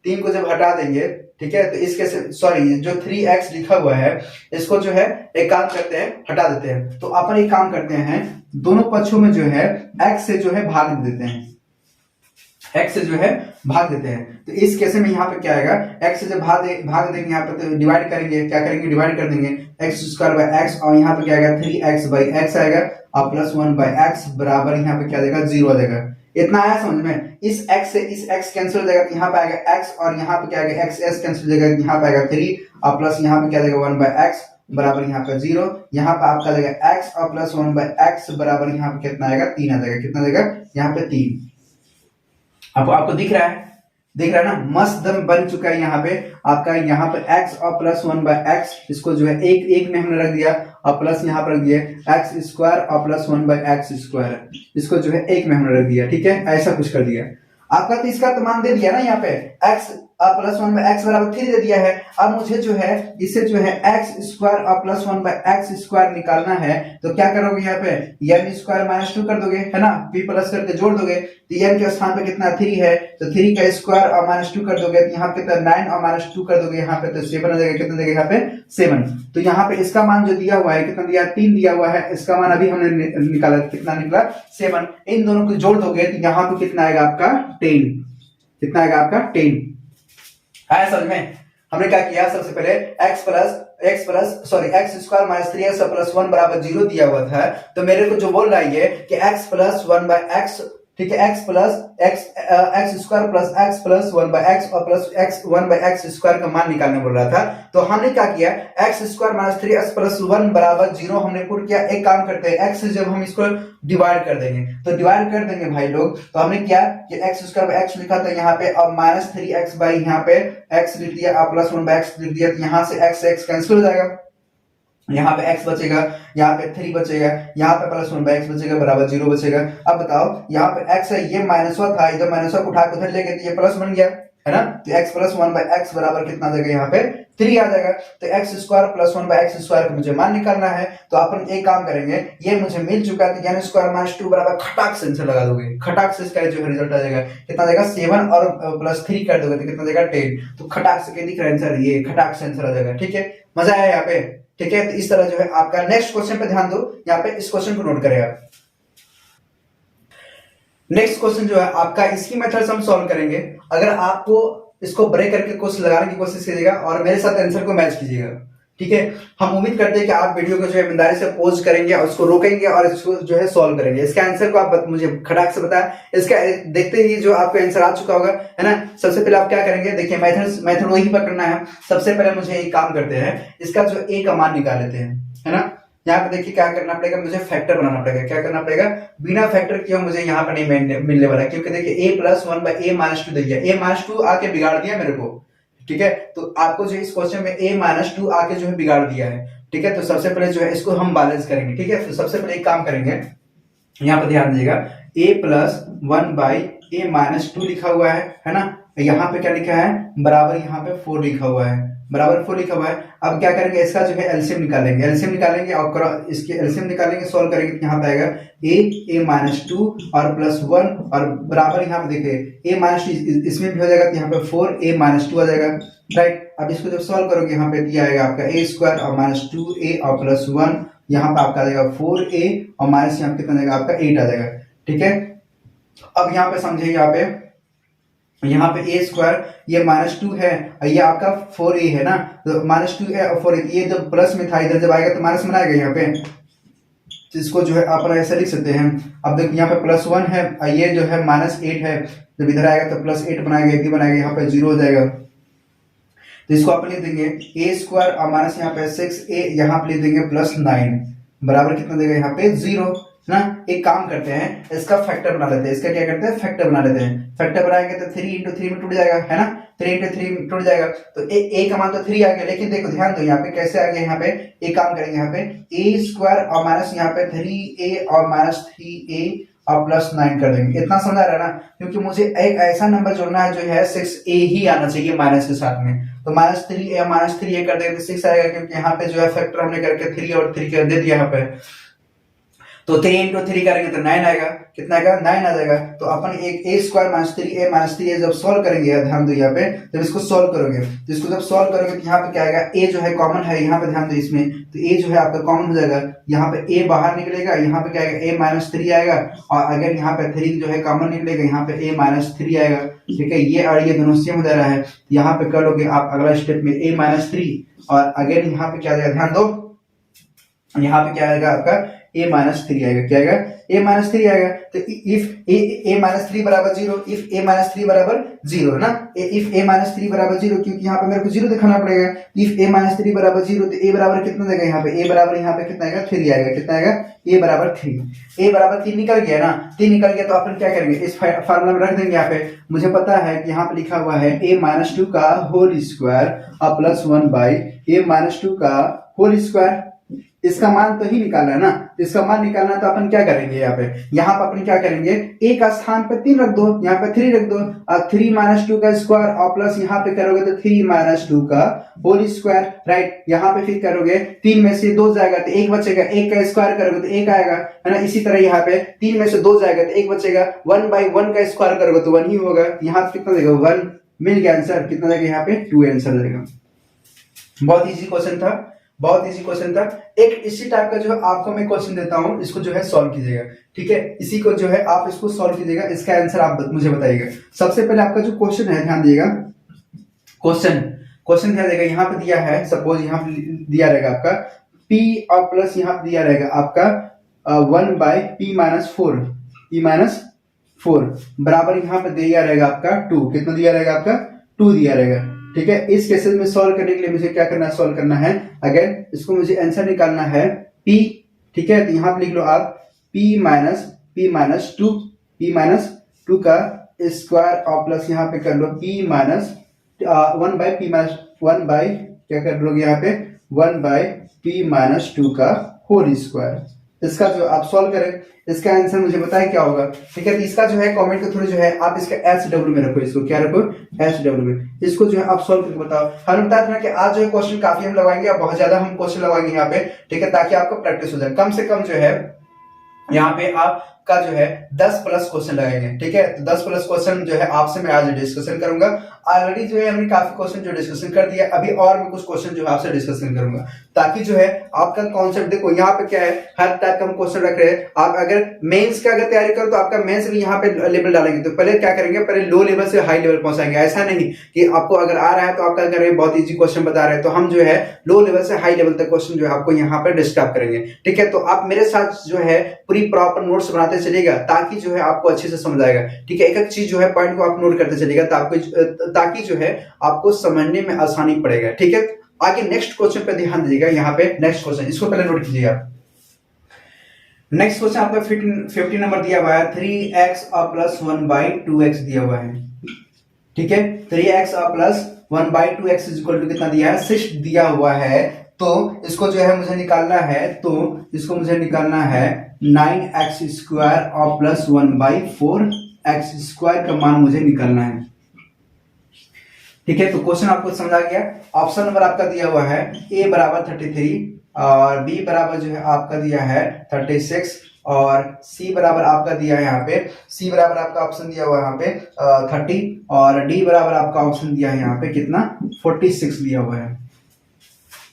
3 को जब हटा देंगे, ठीक है, तो इसके सॉरी जो 3x लिखा हुआ है इसको जो है एक काम करते हैं हटा देते हैं। तो अपन एक काम करते हैं दोनों पक्षों में जो है x से जो है भाग देते हैं, x से जो है भाग देते हैं। तो इस केस में यहाँ पे क्या आएगा, x से जब भाग देंगे यहाँ पे तो डिवाइड करेंगे, क्या करेंगे डिवाइड कर देंगे एक्स स्क्वायर बाय एक्स और यहाँ पे क्या आएगा 3x/x आएगा और प्लस 1/x बराबर यहाँ पे क्या देगा 0 आ जाएगा। इतना आया समझ में। इस x से इस x कैंसिल हो जाएगा तो यहाँ पे आएगा x और यहाँ पे क्या आएगा x कैंसिल हो जाएगा, यहाँ पे आएगा 3 और प्लस यहाँ पे क्या देगा 1/x बराबर यहाँ पे 0। यहाँ पे आपका देगा x और प्लस 1/x बराबर यहाँ पे कितना आएगा 3 आ जाएगा, कितना देगा यहाँ पे 3। आपको दिख रहा है, दिख रहा है ना, मस्त दम बन चुका है यहाँ पे आपका। यहाँ पे x और प्लस 1/x इसको जो है एक में हमने रख दिया और प्लस यहाँ पर रख दिया एक्स स्क्वायर और प्लस 1/x स्क्वायर, इसको जो है एक में हमने रख दिया, ठीक है, ऐसा कुछ कर दिया। आपका तो इसका तो मान दे दिया ना, यहाँ पे x प्लस 1/x बराबर 3 दे दिया है। अब मुझे जो है इससे जो है एक्स स्क्वायर और प्लस 1/x स्क्वायर निकालना है। तो क्या करोगे यहाँ पे n स्क्वायर माइनस 2 कर दोगे, है ना, p प्लस करके जोड़ दोगे। तो n के स्थान पे कितना 3 है तो 3 का स्क्वायर और माइनस 2 कर दोगे तो यहाँ पे कितना 9 और माइनस 2 कर दोगे यहाँ पे तो 7 आ जाएगा, कितना देगा यहाँ पे 7। तो यहाँ पे इसका मान जो दिया हुआ है कितना दिया 3 दिया हुआ है, इसका मान अभी हमने निकाला, कितना निकला 7। इन दोनों को जोड़ दोगे तो यहाँ पे कितना आएगा आपका 10, कितना आएगा आपका 10। आया समझ में। हमने क्या किया, सबसे पहले x square minus 3x plus 1 बराबर 0 दिया हुआ था। तो मेरे को जो बोल रहा है ये कि x प्लस 1/x, ठीक है, x square plus x plus 1/x और प्लस x 1/x स्क्वायर का मान निकालने बोल रहा था। तो हमने क्या किया, x square minus 3x plus 1 बराबर 0 हमने पुट किया। एक काम करते हैं x से जब हम इसको डिवाइड कर देंगे तो डिवाइड कर देंगे भाई लोग। तो हमने किया कि एक्स स्क्वायर बाय एक्स लिखा था यहाँ पे और माइनस 3x बाई यहाँ पे x लिख दिया और प्लस 1/x लिख दिया। तो यहाँ से x कैंसिल हो जाएगा, यहाँ पे x बचेगा, यहाँ पे 3 बचेगा, यहाँ पे प्लस 1/x बचेगा बराबर 0 बचेगा। अब बताओ यहाँ पे x है, ये माइनस था, इधर माइनस को उठा के उधर ले गए तो ये प्लस बन गया, है ना। तो x प्लस 1/x बराबर कितना आ जाएगा यहाँ पे 3 आ जाएगा। तो x square plus 1/x square का मुझे मान निकालना है। तो अपन एक काम करेंगे, ये मुझे मिल चुका है तो n स्क्वायर माइनस 2 बराबर खटाक से आंसर लगा दोगे, खटाक से इसका जो रिजल्ट आ जाएगा कितना देगा 7 और प्लस 3 कर दोगे तो कितना देगा 10। तो खटाक से क्या दिख रहा है आंसर, ये खटाक से आंसर आ जाएगा, ठीक है। मजा आया यहाँ पे, ठीक है। तो इस तरह जो है आपका नेक्स्ट क्वेश्चन पे ध्यान दो, यहाँ पे इस क्वेश्चन को नोट करें आप। नेक्स्ट क्वेश्चन जो है आपका इसकी मेथड से हम सॉल्व करेंगे। अगर आपको इसको ब्रेक करके क्वेश्चन लगाने की कोशिश कीजिएगा और मेरे साथ आंसर को मैच कीजिएगा, ठीक है। हम उम्मीद करते हैं कि आप वीडियो को जो है ईमानदारी से पॉज करेंगे और उसको रोकेंगे और इसको जो है सॉल्व करेंगे। इसका आंसर को आप मुझे खटाक से बताएं। इसका देखते ही जो आपका आंसर आ चुका होगा, है ना। सबसे पहले आप क्या करेंगे, देखिए मेथड वही पकड़ना है। सबसे पहले मुझे एक काम करते हैं, इसका जो a का मान निकाल लेते हैं, है ना। यहाँ पे देखिए क्या करना पड़ेगा, मुझे फैक्टर बनाना पड़ेगा। क्या करना पड़ेगा, बिना फैक्टर किए मुझे यहाँ पर नहीं मिलने वाला, क्योंकि देखिए a प्लस 1/a माइनस 2 दे दिया, a माइनस 2 आके बिगाड़ दिया मेरे को, ठीक है। तो आपको जो इस क्वेश्चन में a माइनस 2 आके जो है बिगाड़ दिया है, ठीक है। तो सबसे पहले जो है इसको हम बैलेंस करेंगे, ठीक है। तो सबसे पहले एक काम करेंगे, यहाँ पर ध्यान दीजिएगा, a प्लस 1/a माइनस 2 लिखा हुआ है ना। यहाँ पे क्या लिखा है, बराबर यहाँ पे 4 लिखा हुआ है, बराबर 4 लिखा हुआ है। अब क्या करेंगे, इसका जो है एलसीएम निकालेंगे, एलसीएम निकालेंगे और इसके एलसीएम निकालेंगे, सॉल्व करेंगे तो यहाँ पे आएगा a माइनस 2 और प्लस 1 और बराबर यहाँ पे देखिए a माइनस 2 इसमें भी हो जाएगा तो यहाँ पे 4a माइनस 2 आ जाएगा, राइट। अब इसको जब सॉल्व करोगे यहाँ पे दिया आएगा आपका a स्क्वायर और माइनस 2a और प्लस 1, यहाँ पे आपका आ जाएगा 4a और माइनस यहाँ पे कितना जाएगा आपका 8 आ जाएगा, ठीक है। अब यहाँ पे समझिए, यहाँ पे a स्क्वायर ये माइनस 2 है और ये आपका 4a है ना, तो माइनस 2 है और 4a, ये जब प्लस में था इधर जब आएगा तो माइनस में आएगा यहाँ पे, तो इसको जो है आप ऐसे लिख सकते हैं। अब देखो यहाँ पे प्लस 1 है और ये जो है माइनस 8 है, जब इधर आएगा तो प्लस 8 बनाएगा, 8 बनाएगा, यहाँ पे 0 हो जाएगा, तो इसको आप लिख देंगे a स्क्वायर और माइनस यहाँ पे 6a, यहाँ पे लिख देंगे प्लस 9 बराबर कितना देगा यहाँ पे 0 ना। एक काम करते हैं, इसका फैक्टर बना लेते हैं, इसका क्या करते हैं फैक्टर बना लेते हैं। फैक्टर बनाएंगे तो 3 इंटू 3 में टूट जाएगा, है ना, 3 इंटू 3 में टूट जाएगा, तो a का मान तो 3 आ गया, लेकिन देखो ध्यान दो यहाँ पे कैसे आ गया, यहाँ पे एक काम करेंगे, यहाँ पे a स्क्वायर और माइनस यहाँ पे 3a और माइनस 3a और प्लस 9 कर देंगे। इतना समझ आ रहा है ना, क्योंकि मुझे एक ऐसा नंबर जोड़ना है जो है 6a ही आना चाहिए माइनस के साथ में, तो माइनस 3a कर देंगे तो 6 आएगा, क्योंकि यहाँ पे जो है फैक्टर हमने करके 3 और 3 कर दे दिया यहाँ पे, तो 3 इंटू 3 करेंगे तो 9 आएगा, कितना आएगा 9 आ जाएगा। तो अपन एक a स्क्वायर माइनस 3a जब सॉल्व करेंगे, ध्यान दो यहाँ पे, जब इसको सॉल्व करोगे तो इसको जब सॉल्व करोगे तो यहाँ पे क्या आएगा, a जो है कॉमन है, यहाँ पे ध्यान दो इसमें, तो a जो है आपका कॉमन हो जाएगा, यहाँ पे a बाहर निकलेगा, यहाँ पे क्या आएगा a माइनस 3 आएगा, और अगर यहाँ पे 3 जो है कॉमन निकलेगा, यहाँ पे a माइनस 3 आएगा, ठीक है। ये और ये दोनों सेम हो जा रहा है, यहाँ पे कर लोगे आप अगला स्टेप में a माइनस 3 और अगेन यहाँ पे क्या आएगा, ध्यान दो यहाँ पे क्या आएगा आपका a माइनस 3 आएगा, क्या आएगा a माइनस 3 आएगा। तो इफ a माइनस 3 बराबर 0, इफ a माइनस 3 बराबर 0 है ना, इफ a माइनस 3 बराबर 0, क्योंकि यहाँ पे मेरे को 0 दिखाना पड़ेगा, इफ a माइनस 3 बराबर 0 तो a बराबर कितना देगा, यहाँ पे a बराबर यहाँ पे कितना आएगा 3 आएगा, कितना आएगा a बराबर 3, a बराबर 3 निकल गया ना, 3 निकल गया तो अपन क्या करेंगे, इस फार्मूला में रख देंगे। यहाँ पे मुझे पता है कि यहाँ पे लिखा हुआ है a माइनस 2 का होल स्क्वायर और प्लस 1 बाई a माइनस 2 का होल स्क्वायर, इसका मान तो ही निकालना है ना, इसका मान निकालना है तो अपन क्या करेंगे, यहाँ पे अपन क्या करेंगे, a का स्थान पे 3 रख दो, यहाँ पे 3 रख दो, और 3 माइनस 2 का स्क्वायर और प्लस यहाँ पे करोगे तो 3 माइनस 2 का होल स्क्वायर, राइट। यहाँ पे फिर करोगे 3 में से 2 जाएगा तो 1 बचेगा, 1 का स्क्वायर करोगे तो 1 आएगा, है ना। इसी तरह यहाँ पे 3 में से 2 जाएगा तो 1 बचेगा, 1 बाई 1 का स्क्वायर करोगे तो 1 ही होगा, यहाँ पे कितना देगा 1, मिल गया आंसर, कितना देगा यहाँ पे 2 आंसर देगा। बहुत इजी क्वेश्चन था, बहुत इजी क्वेश्चन था। एक इसी टाइप का जो है आपको मैं क्वेश्चन देता हूं, इसको जो है सॉल्व कीजिएगा, ठीक है। इसी को जो है आप इसको सॉल्व कीजिएगा, इसका आंसर आप मुझे बताइएगा। सबसे पहले आपका जो क्वेश्चन है ध्यान दिएगा, क्वेश्चन ध्यान देगा, यहाँ पे दिया है, सपोज यहाँ पे दिया रहेगा आपका p और प्लस यहाँ पे दिया रहेगा आपका 1 बाई p माइनस 4 बराबर यहाँ पे दिया रहेगा आपका 2, कितना दिया रहेगा आपका 2 दिया रहेगा, ठीक है। इस केसेस में सॉल्व करने के लिए मुझे क्या करना है, सॉल्व करना है, अगर इसको मुझे आंसर निकालना है p, ठीक है। तो यहाँ पे लिख लो आप p माइनस 2 का स्क्वायर और प्लस यहाँ पे कर लो p माइनस 1 बाई क्या कर लोगे यहाँ पे 1 बाई p माइनस 2 का होल स्क्वायर। इसका जो आप सॉल्व करें, इसका आंसर मुझे बताएं क्या होगा, ठीक है। तो इसका जो है कमेंट के थ्रू जो है आप इसका SW में रखो, इसको क्या रखो SW में, इसको जो है आप सॉल्व करके बताओ। हम बताते हैं कि आज जो है क्वेश्चन काफी हम लगाएंगे और बहुत ज्यादा हम क्वेश्चन लगाएंगे यहाँ पे, ठीक है, ताकि आपको प्रैक्टिस हो जाए। कम से कम जो है यहाँ पे आपका जो है 10 प्लस क्वेश्चन लगाएंगे, ठीक है। तो 10 प्लस क्वेश्चन जो है आपसे मैं आज डिस्कशन करूंगा। ऑलरेडी जो है हमने काफी क्वेश्चन जो डिस्कशन कर दिया, अभी और मैं कुछ क्वेश्चन जो है आपसे डिस्कशन करूंगा, ताकि जो है आपका कॉन्सेप्ट देखो यहाँ पे क्या है, हर टाइप का हम क्वेश्चन रख रहे हैं। आप अगर मेंस का अगर तैयारी करो तो आपका मेंस भी यहाँ पे लेवल डालेंगे, तो पहले क्या करेंगे, पहले लो लेवल से हाई लेवल पहुंचाएंगे। ऐसा नहीं कि आपको अगर आ रहा है तो आप क्या करेंगे, बहुत इजी क्वेश्चन बता रहे हैं, तो हम जो है लो लेवल से हाई लेवल तक क्वेश्चन जो है आपको यहाँ पे डिस्कस करेंगे, ठीक है। तो आप मेरे साथ जो है पूरी प्रॉपर नोट्स बनाते चलिएगा, ताकि जो है आपको अच्छे से समझ आएगा, ठीक है। एक एक चीज जो है पॉइंट को आप नोट करते चलिएगा, ताकि जो है आपको समझने में आसानी पड़ेगा, ठीक है। आगे नेक्स्ट क्वेश्चन पे ध्यान दीजिएगा, यहाँ पे नेक्स्ट क्वेश्चन, इसको पहले नोट कीजिएगा। नेक्स्ट क्वेश्चन आपका 50 नंबर दिया हुआ है, 3x और प्लस 1 बाई 2x दिया हुआ है, ठीक है। 3x और plus 1 by 2x equal to कितना दिया है, 6 दिया हुआ है। तो इसको जो है मुझे निकालना है, तो इसको मुझे निकालना है 9x स्क्वायर और प्लस 1 बाई 4x स्क्वायर का मान मुझे निकालना है, ठीक है, तो क्वेश्चन आपको समझ आ गया। ऑप्शन नंबर आपका दिया हुआ है ए बराबर 33 और बी बराबर जो है आपका दिया है 36 और सी बराबर आपका दिया है यहाँ पे, सी बराबर आपका ऑप्शन दिया हुआ है यहाँ पे 30 और डी बराबर आपका ऑप्शन दिया है यहाँ पे कितना 46 दिया हुआ है।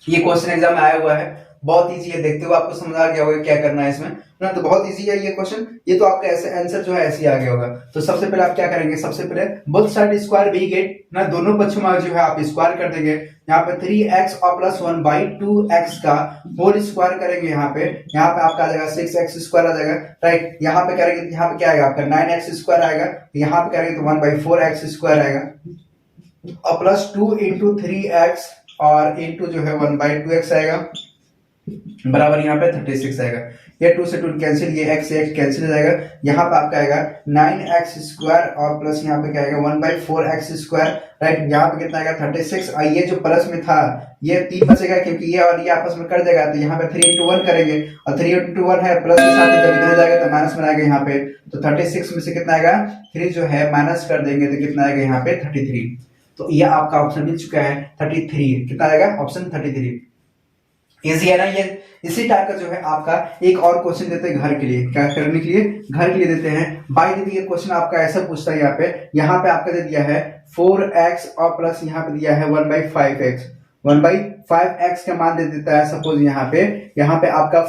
ये क्वेश्चन एग्जाम में आया हुआ है, बहुत इजी है, देखते हुए आपको समझ आ गया होगा क्या करना है इसमें ना, तो बहुत इजी है ये क्वेश्चन। ये तो आपका ऐसे आंसर जो है ऐसे ही आ गया होगा। तो सबसे पहले आप क्या करेंगे, सबसे पहले both side square we get ना, दोनों पक्षों में जो है आप स्क्वायर कर देंगे। यहाँ पे 3x और प्लस 1 बाई 2x का होल स्क्वायर करेंगे। यहाँ पे आपका आ जाएगा 6x स्क्वायर आ जाएगा, राइट। यहाँ पे करेंगे, यहाँ पे क्या आएगा आपका 9x स्क्वायर आएगा, यहाँ पे करेंगे तो 1/4x स्क्वायर आएगा और प्लस 2 इंटू 3x और इंटू जो है 1/2x आएगा बराबर यहाँ पे 36 आएगा। ये 2 से 2 कैंसिल, ये x से x कैंसिल हो जाएगा। यहाँ पे आपका आएगा 9x स्क्वायर और प्लस यहाँ पे क्या आएगा 1/4x स्क्वायर, राइट। यहाँ पे कितना आएगा 36 और ये जो प्लस में था ये 3 बचेगा क्योंकि ये और ये आपस में कट जाएगा, तो यहाँ पे 3 इंटू 1 करेंगे और 3 इंटू 1 है प्लस के साथ जब इधर जाएगा तो माइनस में आएगा यहाँ पे, तो 36 में से कितना आएगा 3 जो है माइनस कर देंगे तो कितना आएगा यहाँ पे 33। तो ये आपका ऑप्शन मिल चुका है 33, कितना आएगा ऑप्शन 33। इजी है ना ये। इसी टाइप का जो है आपका एक और क्वेश्चन देते हैं घर के लिए, क्या करने के लिए, घर के लिए देते हैं। बाय द वे ये क्वेश्चन आपका ऐसा पूछता है, यहाँ पे आपका दे दिया है 4x और प्लस यहाँ पे दिया है 1/5x, 1/5x का मान दे देता है सपोज यहाँ पे आपका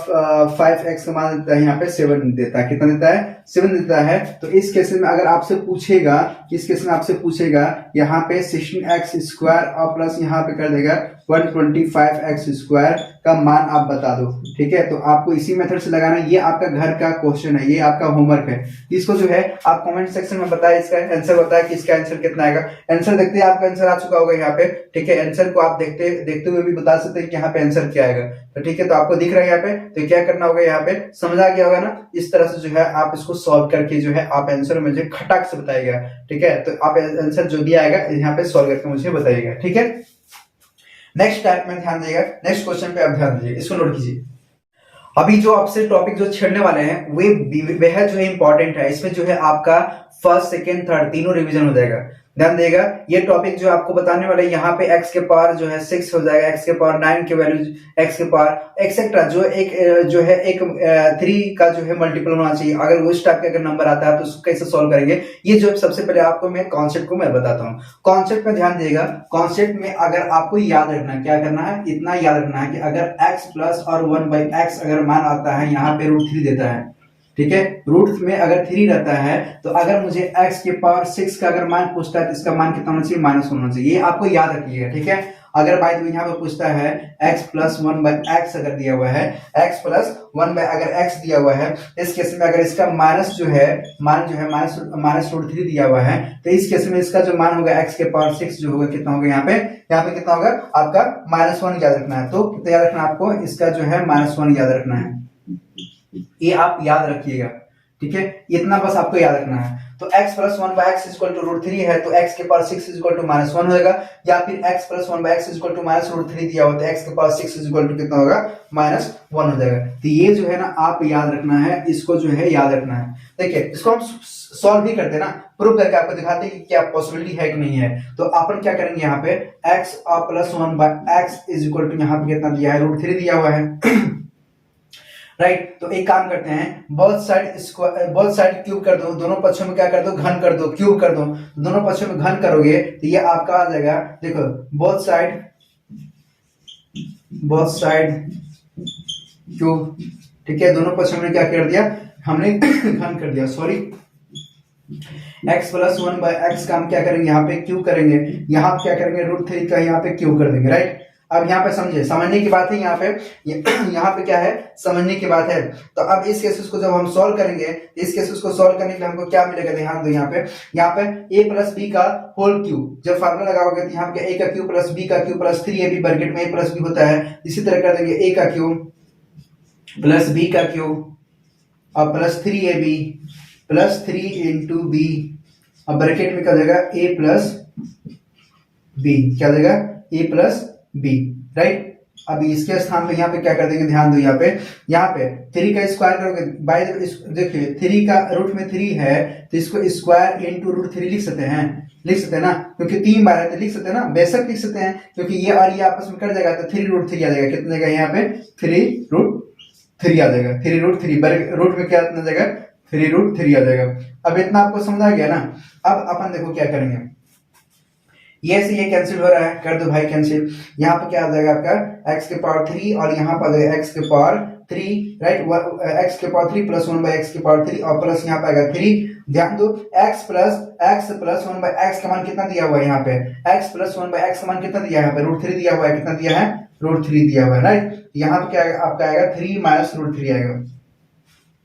5x का मान देता है यहाँ पे 7 देता है, कितना देता है 7 देता है। तो इस केस में अगर आपसे पूछेगा, इस केस में आपसे पूछेगा यहाँ पे 16x स्क्वायर और प्लस यहाँ पे कर देगा 125x स्क्वायर का मान आप बता दो, ठीक है। तो आपको इसी मेथड से लगाना, ये आपका घर का क्वेश्चन है, ये आपका होमवर्क है। इसको जो है आप कमेंट सेक्शन में बताएं, इसका आंसर बताएं कि इसका आंसर कितना आएगा। आंसर देखते हैं, आपका आंसर आ चुका होगा यहाँ पे, ठीक है। आंसर को आप देखते हुए भी बता सकते हैं कि यहाँ पे आंसर क्या आएगा, तो ठीक है। तो आपको दिख रहा है यहाँ पे, तो क्या करना होगा यहाँ पे, समझ आ गया होगा ना। इस तरह से जो है आप इसको सॉल्व करके जो है आप आंसर मुझे खटाक से बताइएगा, ठीक है। तो आप आंसर जो भी आएगा यहाँ पे सॉल्व करके मुझे बताइएगा, ठीक है। नेक्स्ट टाइप में ध्यान दीजिएगा, नेक्स्ट क्वेश्चन पे आप ध्यान दीजिए, इसको नोट कीजिए। अभी जो आपसे टॉपिक जो छेड़ने वाले हैं वे बेहद जो है इंपॉर्टेंट है। इसमें जो है आपका फर्स्ट सेकेंड थर्ड तीनों रिवीजन हो जाएगा। ध्यान देगा, ये टॉपिक जो आपको बताने वाले यहाँ पे x के पावर जो है 6 हो जाएगा, x के पावर 9 के वैल्यू, x के पावर एक्सेट्रा जो एक 3 का जो है मल्टीपल होना चाहिए। अगर उस टाइप का अगर नंबर आता है तो उसको कैसे सॉल्व करेंगे, ये जो सबसे पहले आपको मैं कॉन्सेप्ट को मैं बताता हूँ। कॉन्सेप्ट में ध्यान देगा, कॉन्सेप्ट में अगर आपको याद रखना है, क्या करना है, इतना याद रखना है कि अगर x प्लस और 1/x अगर मान आता है यहाँ पे √3 देता है, ठीक है। रूट में अगर 3 रहता है तो अगर मुझे x के पावर 6 का अगर मान पूछता है तो इसका मान कितना होना चाहिए, -1 होना चाहिए। ये आपको याद रखिएगा, ठीक है। अगर बाय द वे यहाँ पे पूछता है x प्लस 1/x अगर दिया हुआ है, x प्लस 1 अगर x दिया हुआ है, इस केस में अगर इसका माइनस जो है माइनस √3 दिया हुआ है, तो इस केस में इसका जो मान होगा x के पावर 6 जो होगा कितना होगा यहाँ पे कितना होगा आपका -1 याद रखना है। तो कितना याद रखना है आपको, इसका जो है -1 याद रखना है, ये आप याद रखिएगा, ठीक है। इतना बस आपको याद रखना है। तो x plus 1/x equal to √3 है तो x के पावर 6 इक्वल टू -1 होगा, या फिर x plus 1/x equal to -√3 दिया होता है, x के पावर 6 इक्वल टू कितना होगा -1 हो जाएगा। तो ये जो है ना आप याद रखना है, इसको जो है याद रखना है। देखिए इसको हम सॉल्व भी करते हैं ना, प्रूव करके आपको दिखाते हैं कि क्या पॉसिबिलिटी है कि नहीं है। तो अपन क्या करेंगे यहाँ पे x और plus 1/x is equal to यहाँ पे कितना दिया है, √3 दिया हुआ है राइट। तो एक काम करते हैं, बोथ साइड क्यूब कर दो, दोनों पक्षों में क्या कर दो, घन कर दो, क्यूब कर दो। दोनों पक्षों में घन करोगे तो ये आपका आ जाएगा, देखो बोथ साइड क्यूब, ठीक है। दोनों पक्षों में क्या कर दिया हमने, घन कर दिया, सॉरी। x प्लस 1/x का हम क्या करेंगे यहाँ पे क्यूब करेंगे, यहाँ क्या करेंगे √3 का यहाँ पे क्यूब कर देंगे, राइट। अब यहाँ पे समझने की बात है, यहाँ पे क्या है, समझने की बात है। तो अब इस केसेस को जब हम सॉल्व करेंगे, इस केसेस को सॉल्व करने के लिए हमको क्या मिलेगा, ध्यान दो यहाँ पे a प्लस b का होल क्यूब, जब फार्मूला लगाओगे तो यहाँ पे a का क्यूब प्लस b का क्यूब प्लस 3ab ब्रैकेट में a प्लस b होता है। इसी तरह कर देंगे a का क्यूब प्लस b का क्यूब और plus 3ab plus 3 into b और ब्रैकेट में क्या देगा a प्लस b, क्या देगा a प्लस b, राइट। अभी इसके स्थान पे यहाँ पे क्या कर देंगे, ध्यान दो यहाँ पे 3 का स्क्वायर करोगे बाय देखिए 3 का रूट में 3 है तो इसको स्क्वायर इंटू रूट 3 लिख सकते हैं ना, क्योंकि 3 बार है तो लिख सकते हैं ना, बेशक लिख सकते हैं, क्योंकि ये और ये आपस में कट जाएगा तो 3 रूट 3 आ जाएगा। कितना जाएगा यहाँ पे 3 रूट 3 आ जाएगा, 3 रूट 3 रूट में क्या कितना जाएगा 3 रूट 3 आ जाएगा। अब इतना आपको समझ आ गया ना। अब अपन देखो क्या करेंगे, ये से ये कैंसिल हो रहा है, कर दो भाई कैंसिल। यहाँ पे क्या आ जाएगा आपका x के पावर 3 और यहाँ पर आ जाएगा x के पावर 3, राइट, x के पावर 3 प्लस 1 बाई x के पावर 3 और प्लस यहाँ पे आएगा 3। ध्यान दो x प्लस 1 बाई x का मान कितना दिया हुआ है यहाँ पे, x प्लस 1 बाई x का मान कितना दिया है यहाँ पे रूट 3 दिया हुआ है, कितना दिया है रूट 3 दिया हुआ है, राइट। यहाँ पे क्या आएगा आपका आएगा 3 माइनस रूट 3 आएगा।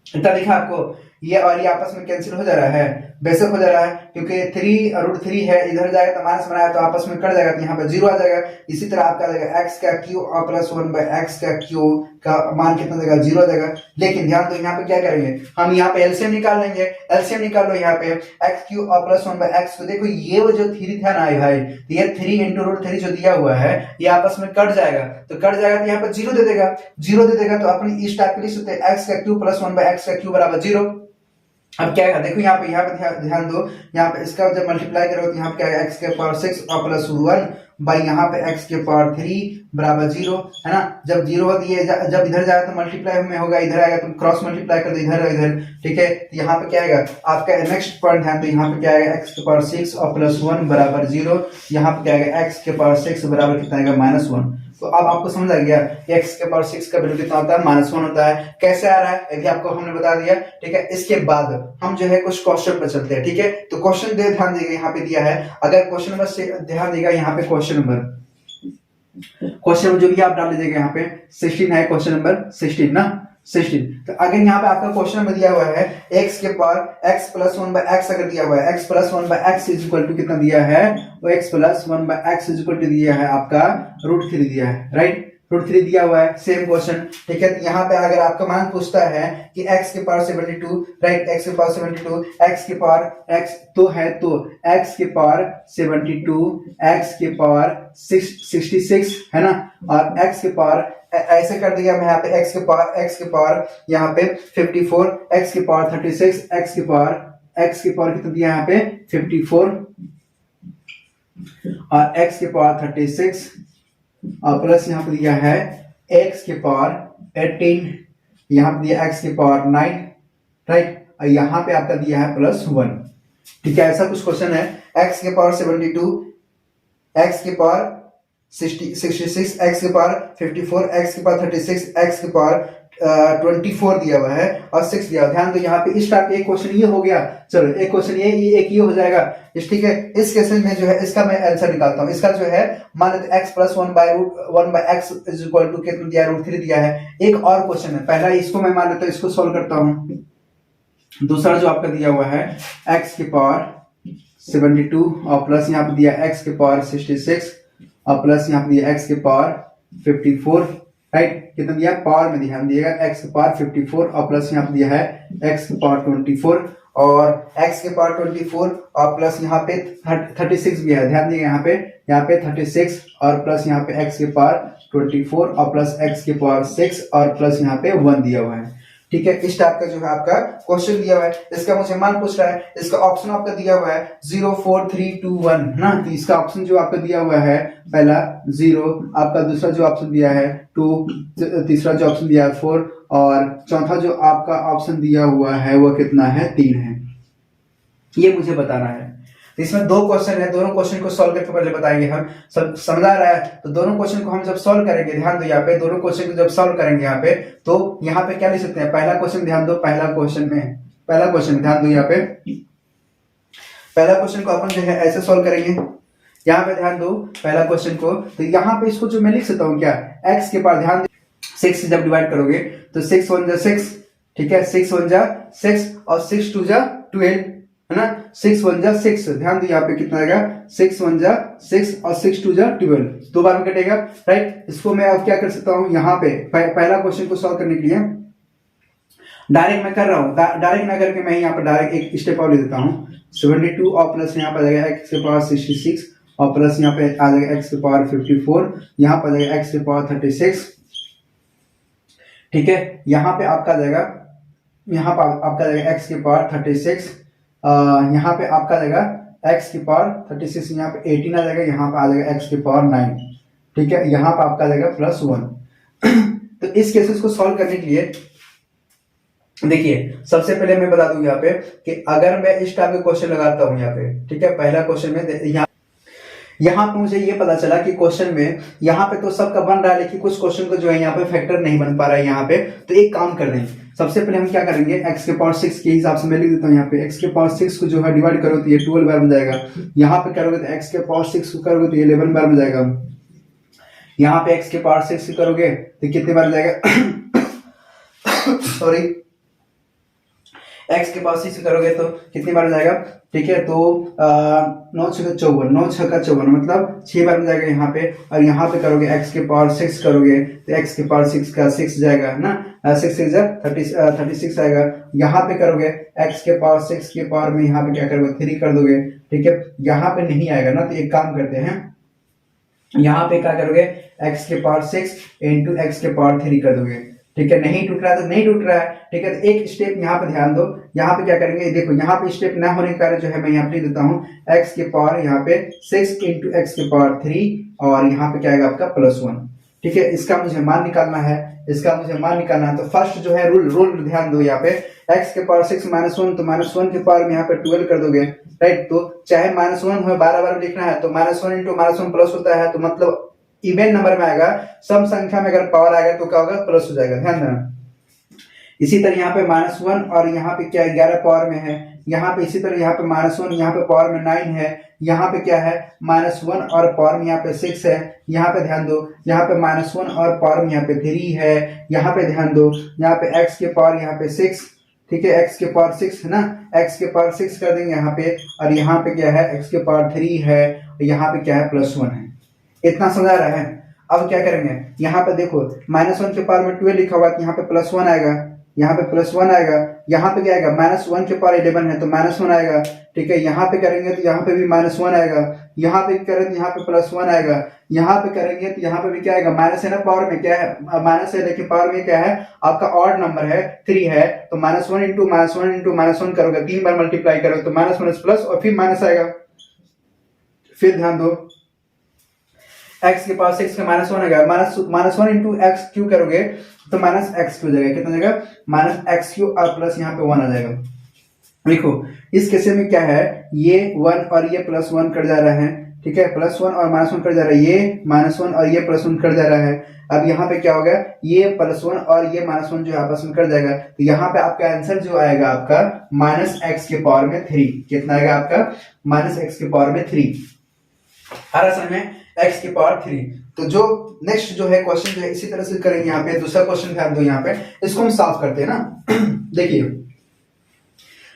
इतना दिखा आपको, ये और ये आपस में कैंसिल हो जा रहा है, बेशक हो जा रहा है, क्योंकि 3 रूट 3 है, इधर जाएगा तो माइनस बनाया तो आपस में कट जाएगा तो यहाँ पे 0 आ जाएगा। इसी तरह आपका आ जाएगा x का क्यू और प्लस 1 बाई x का क्यू का मान कितना जाएगा 0 आ जाएगा। लेकिन ध्यान दो यहाँ पे क्या करेंगे, हम यहाँ पे एलसीएम निकाल लेंगे। एलसीएम निकाल लो यहाँ पे x क्यू और प्लस 1 बाई x को, देखो ये वो जो 3 था ना भाई, तो ये 3 इंटू रूट 3 जो दिया हुआ है ये आपस में कट जाएगा, तो यहाँ पे 0 दे देगा तो अपनी इस टाइप के लिख सकते हैं x का क्यू प्लस 1 बाई x का क्यू बराबर 0। अब क्या है देखो यहाँ पे ध्यान दो, यहाँ पे इसका जब मल्टीप्लाई करोगे तो यहाँ पे क्या है x के पावर 6 और प्लस 1 बाई यहाँ पे x के पावर 3 बराबर 0 है ना। जब 0 होती है जब इधर जाएगा तो मल्टीप्लाई में होगा, इधर आएगा तो क्रॉस मल्टीप्लाई कर दो इधर, ठीक है। तो यहाँ पे क्या आएगा आपका नेक्स्ट पॉइंट, ध्यान दो यहाँ पे क्या आएगा x के पावर 6 और प्लस 1 बराबर 0। यहाँ पे क्या आएगा x के पावर 6 बराबर कितना आएगा -1। तो अब आपको समझ आ गया x के पावर 6 का वैल्यू कितना होता है -1 होता है। कैसे आ रहा है ये आपको हमने बता दिया, ठीक है। इसके बाद हम जो है कुछ क्वेश्चन पर चलते हैं, ठीक है। तो क्वेश्चन दे ध्यान देगा यहाँ पे दिया है, अगर क्वेश्चन नंबर से ध्यान देगा यहाँ पे क्वेश्चन नंबर जो भी आप डाल लीजिएगा यहाँ पे 16 है, क्वेश्चन नंबर 16 ना 16। तो अगर यहाँ पे आपका क्वेश्चन नंबर दिया हुआ है x के power x plus 1 by x अगर दिया हुआ है x plus 1 by x is equal to कितना दिया है, वो x plus 1 by x is equal to दिया है आपका रूट 3 दिया है, राइट, रूट 3 दिया हुआ है, सेम क्वेश्चन, ठीक है। तो यहाँ पे अगर आपका मान पूछता है कि x के पावर 72, राइट, x के पावर 72, x के पावर x तो है तो x के पावर 72, x के पावर 66 है ना, और x के पावर ऐसे कर दिया मैं यहाँ पे x के पावर यहाँ पे 54, x के पावर 36, x के पावर कितना दिया यहाँ पे 54 और x के पावर 36 और प्लस यहाँ पे दिया है x के पावर 18, यहाँ पे दिया x के पावर 9, राइट, और यहाँ पे आपका दिया है प्लस 1, ठीक है। ऐसा कुछ क्वेश्चन है x के पावर 72, x के पावर 66, x के पावर 54, x के पावर 36, x के पावर 24 दिया हुआ है और 6 दिया हुआ। ध्यान दो यहाँ पे इस टाइप एक क्वेश्चन ये हो गया, चलो एक क्वेश्चन ये एक ये हो जाएगा, ठीक है। इस केस में जो है इसका मैं आंसर निकालता हूँ। इसका जो है मान लेते x plus 1 by x is equal to कितना दिया है रूट 3 दिया है। एक और क्वेश्चन है, पहला इसको मैं मान लेता हूँ, इसको सोल्व करता हूँ। दूसरा जो आपका दिया हुआ है x के पावर 72 और प्लस यहाँ पे दिया x के पावर 66 और प्लस यहाँ पे दिया x के पावर 54, राइट, कितना दिया पावर में ध्यान दिएगा x के पावर 54 और प्लस यहाँ पे दिया है x के पावर 24 और x के पावर 24 और प्लस यहाँ पे 36 भी है, ध्यान दिएगा यहाँ पे 36 और प्लस यहाँ पे x के पावर 24 और प्लस x के पावर 6 और प्लस यहाँ पे 1 दिया हुआ है, ठीक है। इस टाइप का जो है आपका क्वेश्चन दिया हुआ है, इसका मुझे मान पूछ रहा है। इसका ऑप्शन आपका दिया हुआ है 0 4 3 2 1 ना, तो इसका ऑप्शन जो आपका दिया हुआ है पहला 0, आपका दूसरा जो ऑप्शन दिया है 2, तीसरा जो ऑप्शन दिया है 4 और चौथा जो आपका ऑप्शन दिया हुआ है वो कितना है 3 है। ये मुझे बताना है। तो इसमें 2 क्वेश्चन है, दोनों क्वेश्चन को सॉल्व करके पहले बताएंगे हम, सब समझ आ रहा है। तो दोनों क्वेश्चन को हम जब सॉल्व करेंगे, ध्यान दो यहाँ पे दोनों क्वेश्चन को जब सॉल्व करेंगे यहाँ पे, तो यहाँ पे क्या लिख सकते हैं, पहला क्वेश्चन ध्यान दो, पहला क्वेश्चन ध्यान दो यहाँ पे, पहला क्वेश्चन को अपन जो है ऐसे सॉल्व करेंगे, यहाँ पे ध्यान दो पहला क्वेश्चन को। तो यहाँ पे इसको जो मैं लिख सकता हूँ क्या, x के पावर ध्यान 6 से जब डिवाइड करोगे तो 6 1 जा 6, ठीक है, 6 1 जा 6 और 6 2 जा 12 है ना, 6 1 जा 6, ध्यान दो यहाँ पे कितना आएगा 6 1 जा 6 और 6 2 जा 12, 2 बार में कटेगा, राइट। इसको मैं अब क्या कर सकता हूँ, यहाँ पे पहला क्वेश्चन को सॉल्व करने के लिए डायरेक्ट मैं कर रहा हूँ, डायरेक्ट ना करके मैं यहाँ पर डायरेक्ट एक स्टेप और ले देता हूँ। 72 और प्लस यहाँ पर आ जाएगा x के पावर 66 और प्लस यहाँ पे आ जाएगा x की पावर 54, यहाँ पर आ जाएगा x की पावर 36, ठीक है। यहाँ पे आपका आ जाएगा, यहाँ पर आपका जाएगा x की पावर 36, यहाँ पे आपका जाएगा x की पावर 36, यहाँ पे 18 आ जाएगा, यहाँ पे आ जाएगा x की पावर 9, ठीक है। यहाँ पे आपका जाएगा +1। तो इस केसेस को सॉल्व करने के लिए देखिए सबसे पहले मैं बता दूं यहाँ पे कि अगर मैं इस टाइप का क्वेश्चन लगाता हूं यहाँ पे, ठीक है, पहला क्वेश्चन में यहाँ पे मुझे ये पता चला कि क्वेश्चन में यहाँ पे तो सबका बन रहा है, लेकिन कुछ क्वेश्चन को जो है यहाँ पे फैक्टर नहीं बन पा रहा है यहाँ पे। तो एक काम कर दें, सबसे पहले हम क्या करेंगे, x के पावर 6 के हिसाब से मैं लिख देता हूँ यहाँ पे, x के पावर 6 को जो है डिवाइड करो तो ये 12 बार बन जाएगा, यहाँ पे करोगे तो x के पावर 6 को करोगे तो ये 11 बार बन जाएगा, यहाँ पे x के पावर 6 करोगे तो कितने बार जाएगा सॉरी, x के पावर 6 करोगे तो कितनी बार जाएगा, ठीक है। तो 9 6 54, 9 6 54 मतलब 6 बार में जाएगा यहाँ पे, और यहाँ पे करोगे x के पावर 6 करोगे तो x के पावर 6 का 6 जाएगा ना, 6 6 36 आएगा। यहाँ पे करोगे x के पावर 6 के पावर में यहाँ पे क्या करोगे 3 कर दोगे, ठीक है। यहाँ पे नहीं आएगा ना, तो एक काम करते हैं, यहाँ पे क्या करोगे x के पावर 6 इंटू x के पावर 3 कर दोगे, ठीक है। नहीं टूट रहा है तो नहीं टूट रहा है, ठीक है। तो एक स्टेप यहाँ पे ध्यान दो, यहाँ पे क्या करेंगे, देखो यहाँ पे स्टेप ना होने के कारण जो है मैं यहाँ पे लिख देता हूँ x के पावर यहाँ पे 6 इंटू x के पावर 3, और यहाँ पे क्या आएगा आपका +1, ठीक है। इसका मुझे मान निकालना है, इसका मुझे मान निकालना है। तो फर्स्ट जो है रूल ध्यान दो, यहाँ पे x के पावर 6 -1, तो -1 के पावर में यहाँ पे 12 कर दोगे, राइट। तो चाहे -1 हो, 12 बार लिखना है तो -1 इंटू -1 प्लस होता है, तो मतलब इवन नंबर में आएगा, सम संख्या में अगर पावर आएगा तो क्या होगा, प्लस हो जाएगा, ध्यान देना। इसी तरह यहाँ पे -1 और यहाँ पे क्या है 11 पावर में है, यहाँ पे इसी तरह यहाँ पे -1, यहाँ पे पावर में 9 है, यहाँ पे क्या है -1 और पावर में यहाँ पे 6 है, यहाँ पे ध्यान दो, यहाँ पे -1 और पावर में यहाँ पे 3 है, यहाँ पे ध्यान दो, यहाँ पे x के पावर यहाँ पे 6, ठीक है, x के पावर 6 है ना, x के पावर 6 कर देंगे यहाँ पे, और यहाँ पे क्या है x के पावर 3 है, यहाँ पे क्या है +1 है। इतना समझा रहा है। अब क्या करेंगे, यहाँ पे देखो -1 के पावर में 12 लिखा हुआ है, यहाँ पे +1 आएगा, यहाँ पे +1 आएगा, यहाँ पे क्या आएगा -1 के पावर 11 है तो -1 आएगा, ठीक है। यहाँ पे करेंगे तो यहाँ पे भी -1 आएगा, यहाँ पे करें तो यहाँ पे +1 आएगा, यहाँ पे करेंगे तो यहाँ पे भी क्या आएगा, माइनस है ना, पावर में क्या है माइनस है, लेकिन पावर में क्या है आपका ऑड नंबर है 3 है, तो -1 इंटू -1 करोगे, 3 बार मल्टीप्लाई करोगे तो -1 प्लस और फिर माइनस आएगा। फिर ध्यान दो, x के पावर 6 का -1 आएगा, -1 इंटू एक्स क्यू करोगे तो -x हो जाएगा, कितना जाएगा -x और प्लस यहाँ पे 1 आ जाएगा। देखो इस केस में क्या है, ये 1 और ये +1 कट जा रहा है, ठीक है, +1 और -1 कट जा रहा है, ये -1 और ये +1 कट जा रहा है। अब यहाँ पे क्या होगा, ये +1 और ये -1 जो आपस में कट जाएगा, तो यहाँ पे आपका आंसर जो आएगा आपका -x के पावर में 3, कितना आएगा आपका -x के पावर में 3 आ रहा समझ में, x की पावर 3। तो जो नेक्स्ट जो है क्वेश्चन जो है इसी तरह से करेंगे। यहाँ पे दूसरा क्वेश्चन ध्यान दो, यहाँ पे इसको हम सॉल्व करते हैं ना। देखिए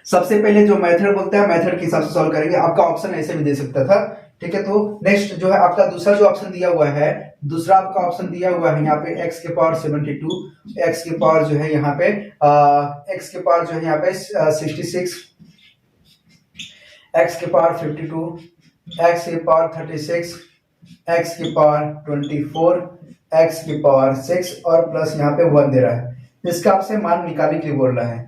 सबसे पहले जो मेथड बोलता है, मेथड के हिसाब से सॉल्व करेंगे। आपका ऑप्शन ऐसे भी दे सकता था, ठीक है। तो नेक्स्ट जो है आपका दूसरा जो ऑप्शन दिया हुआ है, दूसरा आपका ऑप्शन दिया हुआ है यहाँ पे x के पावर 72, x के पावर जो है यहाँ पे x के पावर जो है यहाँ पे 66, x के पावर 52, x के पावर 36, x की पावर 24, x की पावर 6 और प्लस यहाँ पे 1 दे रहा है। इसका आपसे मान निकालने के लिए बोल रहा है,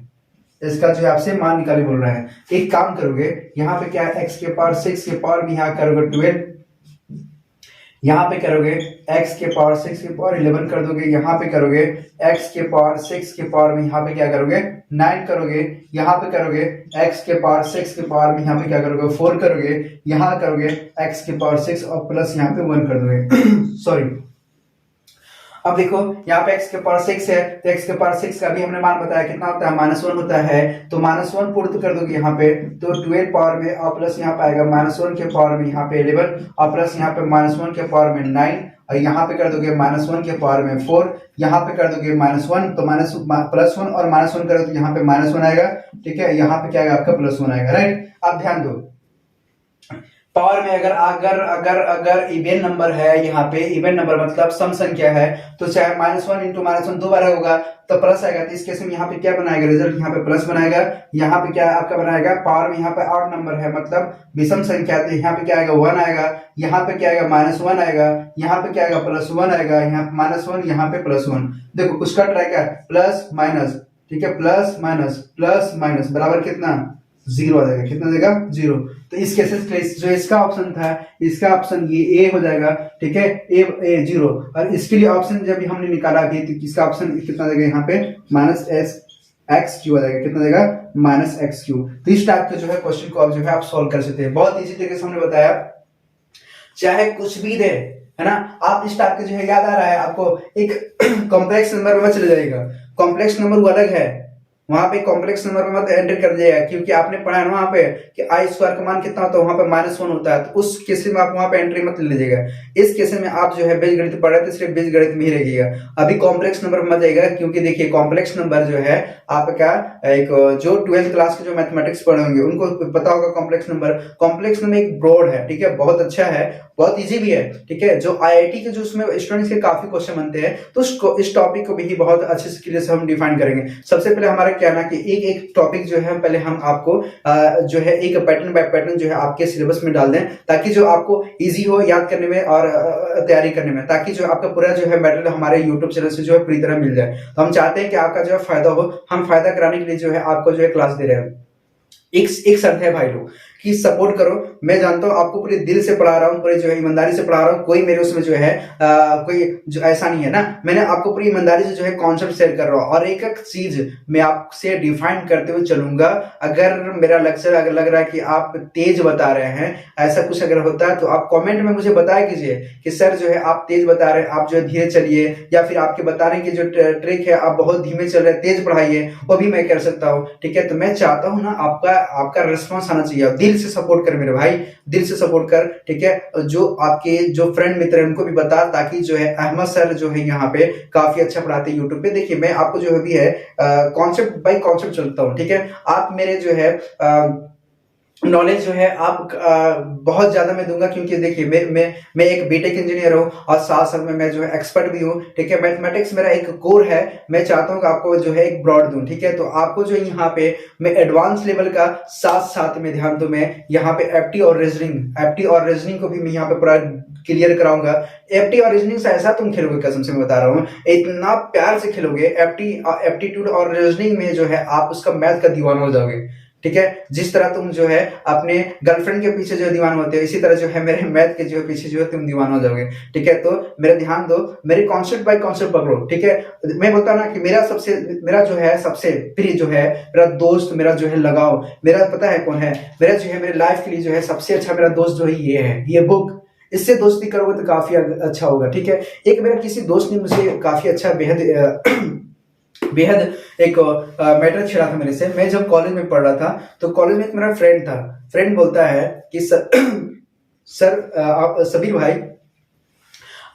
इसका जो है आपसे मान निकालने बोल रहा है। एक काम करोगे, यहाँ पे क्या है x के पावर 6 के पावर में यहाँ करोगे 12, यहाँ पे करोगे x के पावर 6 के पावर 11 कर दोगे, यहाँ पे करोगे x के पावर 6 के पावर में यहाँ पे क्या करोगे 9 करोगे, यहाँ पे करोगे x के पावर 6 के पावर में यहाँ पे क्या करोगे 4 करोगे, यहाँ करोगे x के पावर 6 और प्लस यहाँ पे 1 कर दोगे सॉरी। अब देखो यहाँ पे x के पावर 6 है, तो x के पावर 6 का भी हमने मान बताया कितना होता है -1 होता है, तो -1 पुट कर दोगे यहाँ पे, तो 12 पावर में और प्लस यहाँ पे आएगा -1 के पावर में यहाँ पे 11 और प्लस यहाँ पे -1 के पावर में 9 और यहाँ पे कर दोगे -1 के पावर में 4, यहाँ पे कर दोगे -1 तो +1 और -1 करो तो यहाँ पे -1 आएगा, ठीक है। यहाँ पे क्या आएगा आपका +1 आएगा, राइट। अब ध्यान दो, पावर में अगर अगर अगर अगर इवन नंबर है, यहाँ पे इवन नंबर मतलब सम संख्या है, तो चाहे -1 इंटू -1 दो बार होगा तो प्लस आएगा। तो इस केस में यहाँ पे क्या बनाएगा, रिजल्ट यहाँ पे प्लस बनाएगा। यहाँ पे क्या आपका बनाएगा, पावर में यहाँ पे ऑड नंबर है मतलब विषम संख्या, तो यहाँ पे क्या आएगा 1 आएगा, यहाँ पे क्या आएगा -1 आएगा, यहाँ पे क्या आएगा +1 आएगा, यहाँ पे -1, यहाँ पे +1। देखो कुछ कट रहा है क्या, प्लस माइनस, ठीक है, प्लस माइनस बराबर कितना 0 आ जाएगा। कितना देगा 0। तो इस केसेस जो इसका ऑप्शन था, इसका ऑप्शन ये ए हो जाएगा, ठीक है, ए 0। और इसके लिए ऑप्शन जब हमने निकाला अभी तो इसका ऑप्शन कितना देगा, यहाँ पे -x³ आ जाएगा। कितना देगा -x³। तो इस टाइप के जो है क्वेश्चन को आप जो है आप सॉल्व कर सकते हैं। बहुत इजी तरीके से हमने बताया, चाहे कुछ भी दे, है ना। आप इस टाइप के जो है याद आ रहा है आपको, एक कॉम्प्लेक्स नंबर में चले जाएगा। कॉम्प्लेक्स नंबर वो अलग है, वहां पे कॉम्प्लेक्स नंबर में मत एंटर कर दिएगा, क्योंकि आपने पढ़ा है ना वहां पे कि i² का मान कितना होता है, वहां पे -1 होता है। तो उस केस में आप वहां पे एंट्री मत ले लीजिएगा। इस केस में आप जो है बीजगणित पढ़ रहे थे, सिर्फ बीजगणित में ही रहिएगा। अभी कॉम्प्लेक्स नंबर में मत जाइएगा, क्योंकि देखिए कॉम्प्लेक्स नंबर जो है आपका एक जो 12th क्लास के जो मैथमेटिक्स पढ़े होंगे उनको पता होगा। कॉम्प्लेक्स नंबर एक ब्रॉड है, ठीक है, बहुत अच्छा है, बहुत इजी भी है, ठीक है। जो IIT के जो उसमें स्टूडेंट्स के काफी क्वेश्चन बनते हैं, तो इस टॉपिक को भी बहुत अच्छे से क्लियर से हम डिफाइन करेंगे। सबसे पहले हमारा क्या ना कि एक टॉपिक जो है पहले हम आपको जो है एक पैटर्न बाय पैटर्न जो है आपके सिलेबस में डाल दें, ताकि जो आपको इजी हो याद करने में और तैयारी करने में, ताकि जो आपका पूरा जो है मटेरियल हमारे यूट्यूब चैनल से जो है पूरी तरह मिल जाए। तो हम चाहते हैं कि आपका जो है फायदा हो, हम फायदा कराने के लिए जो है आपको जो है क्लास दे रहे हैं। एक शर्त है भाई लोग कि सपोर्ट करो। मैं जानता हूं आपको पूरे दिल से पढ़ा रहा हूं, पूरे जो है ईमानदारी से पढ़ा रहा हूं, कोई मेरे उसमें जो है कोई जो ऐसा नहीं है ना। मैंने आपको पूरी ईमानदारी से जो है कॉन्सेप्ट शेयर कर रहा हूं, और एक एक चीज मैं आपसे डिफाइन करते हुए चलूंगा। अगर मेरा लेक्चर अगर लग रहा है कि आप तेज बता रहे हैं, ऐसा कुछ अगर होता है तो आप कॉमेंट में मुझे बताया कीजिए कि सर जो है आप तेज बता रहे हैं, आप जो है धीरे चलिए, या फिर आपके बताने की जो ट्रिक है आप बहुत धीमे चल रहे हैं, तेज पढ़ाइए, वो भी मैं कर सकता हूँ, ठीक है। तो मैं चाहता हूँ ना आपका रिस्पॉन्स आना चाहिए। दिल से सपोर्ट कर मेरे भाई, दिल से सपोर्ट कर, ठीक है। जो आपके जो फ्रेंड मित्र है उनको भी बता, ताकि जो है अहमद सर जो है यहाँ पे काफी अच्छा पढ़ाते हैं यूट्यूब पे। देखिए मैं आपको जो है भी है कॉन्सेप्ट बाय कॉन्सेप्ट चलता हूँ, ठीक है। आप मेरे जो है नॉलेज जो है आप बहुत ज्यादा मैं दूंगा, क्योंकि देखिए मैं एक बीटेक इंजीनियर हूँ और साथ साथ में मैं जो है एक्सपर्ट भी हूँ, ठीक है। मैथमेटिक्स मेरा एक कोर है, मैं चाहता हूँ कि आपको जो है एक ब्रॉड दूं, ठीक है। तो आपको जो यहाँ पे मैं एडवांस लेवल का साथ साथ में ध्यान दूं, मैं यहाँ पे एप्टी और रीजनिंग को भी मैं यहाँ पे पूरा क्लियर कराऊंगा। एप्टी और रीजनिंग से ऐसा तुम खेलोगे, कसम से मैं बता रहा हूँ, इतना प्यार से खेलोगे। एप्टीट्यूड और रीजनिंग में जो है आप उसका मैथ का दीवाना हो जाओगे, ठीक है। जिस तरह तुम जो है अपने गर्लफ्रेंड के पीछे जो दीवाना होते हो, इसी तरह जो है मेरे मैथ के जो पीछे जो है तुम दीवाना हो जाओगे, ठीक है। तो मेरा ध्यान दो, मेरे कॉन्सेप्ट बाय कॉन्सेप्ट पकड़ो, ठीक है। मैं बोलता ना कि मेरा जो है सबसे प्रिय जो है मेरा दोस्त, मेरा जो है लगाव, मेरा पता है कौन है, मेरा जो है मेरे लाइफ के लिए जो है सबसे अच्छा मेरा दोस्त जो है ये है, ये बुक। इससे दोस्ती करोगे तो काफी अच्छा होगा, ठीक है। एक मेरा किसी दोस्त ने मुझे काफी अच्छा बेहद एक मैटर छेड़ा था मेरे से। मैं जब कॉलेज में पढ़ रहा था तो कॉलेज में एक मेरा फ्रेंड था। फ्रेंड बोलता है कि सर आप सबीर भाई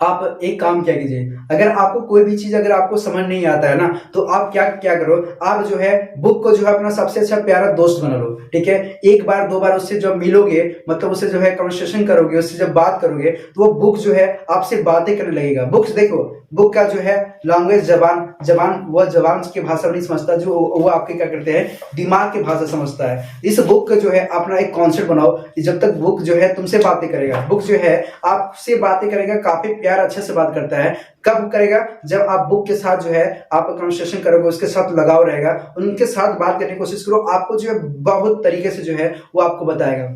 आप एक काम क्या कीजिए, अगर आपको कोई भी चीज अगर आपको समझ नहीं आता है ना, तो आप क्या क्या करो, आप जो है बुक को जो है अपना सबसे अच्छा प्यारा दोस्त बना लो, ठीक है। एक बार दो बार उससे जब मिलोगे, मतलब उससे जो है कन्वर्सेशन करोगे, उससे जब बात करोगे, तो वो बुक जो है आपसे बातें करने लगेगा। बुक्स देखो, बुक का जो है लैंग्वेज जबान वो जबान की भाषा नहीं समझता, जो वो आपके क्या करते हैं दिमाग की भाषा समझता है। इस बुक का जो है अपना एक कॉन्सेप्ट बनाओ, जब तक बुक जो है तुमसे बातें करेगा, बुक जो है आपसे बातें करेगा, काफी प्यार अच्छे से बात करता है। कब करेगा, जब आप बुक के साथ जो है आप कन्वर्सेशन करोगे, उसके साथ लगाव रहेगा, उनके साथ बात करने की कोशिश करो, आपको जो है बहुत तरीके से जो है वो आपको बताएगा,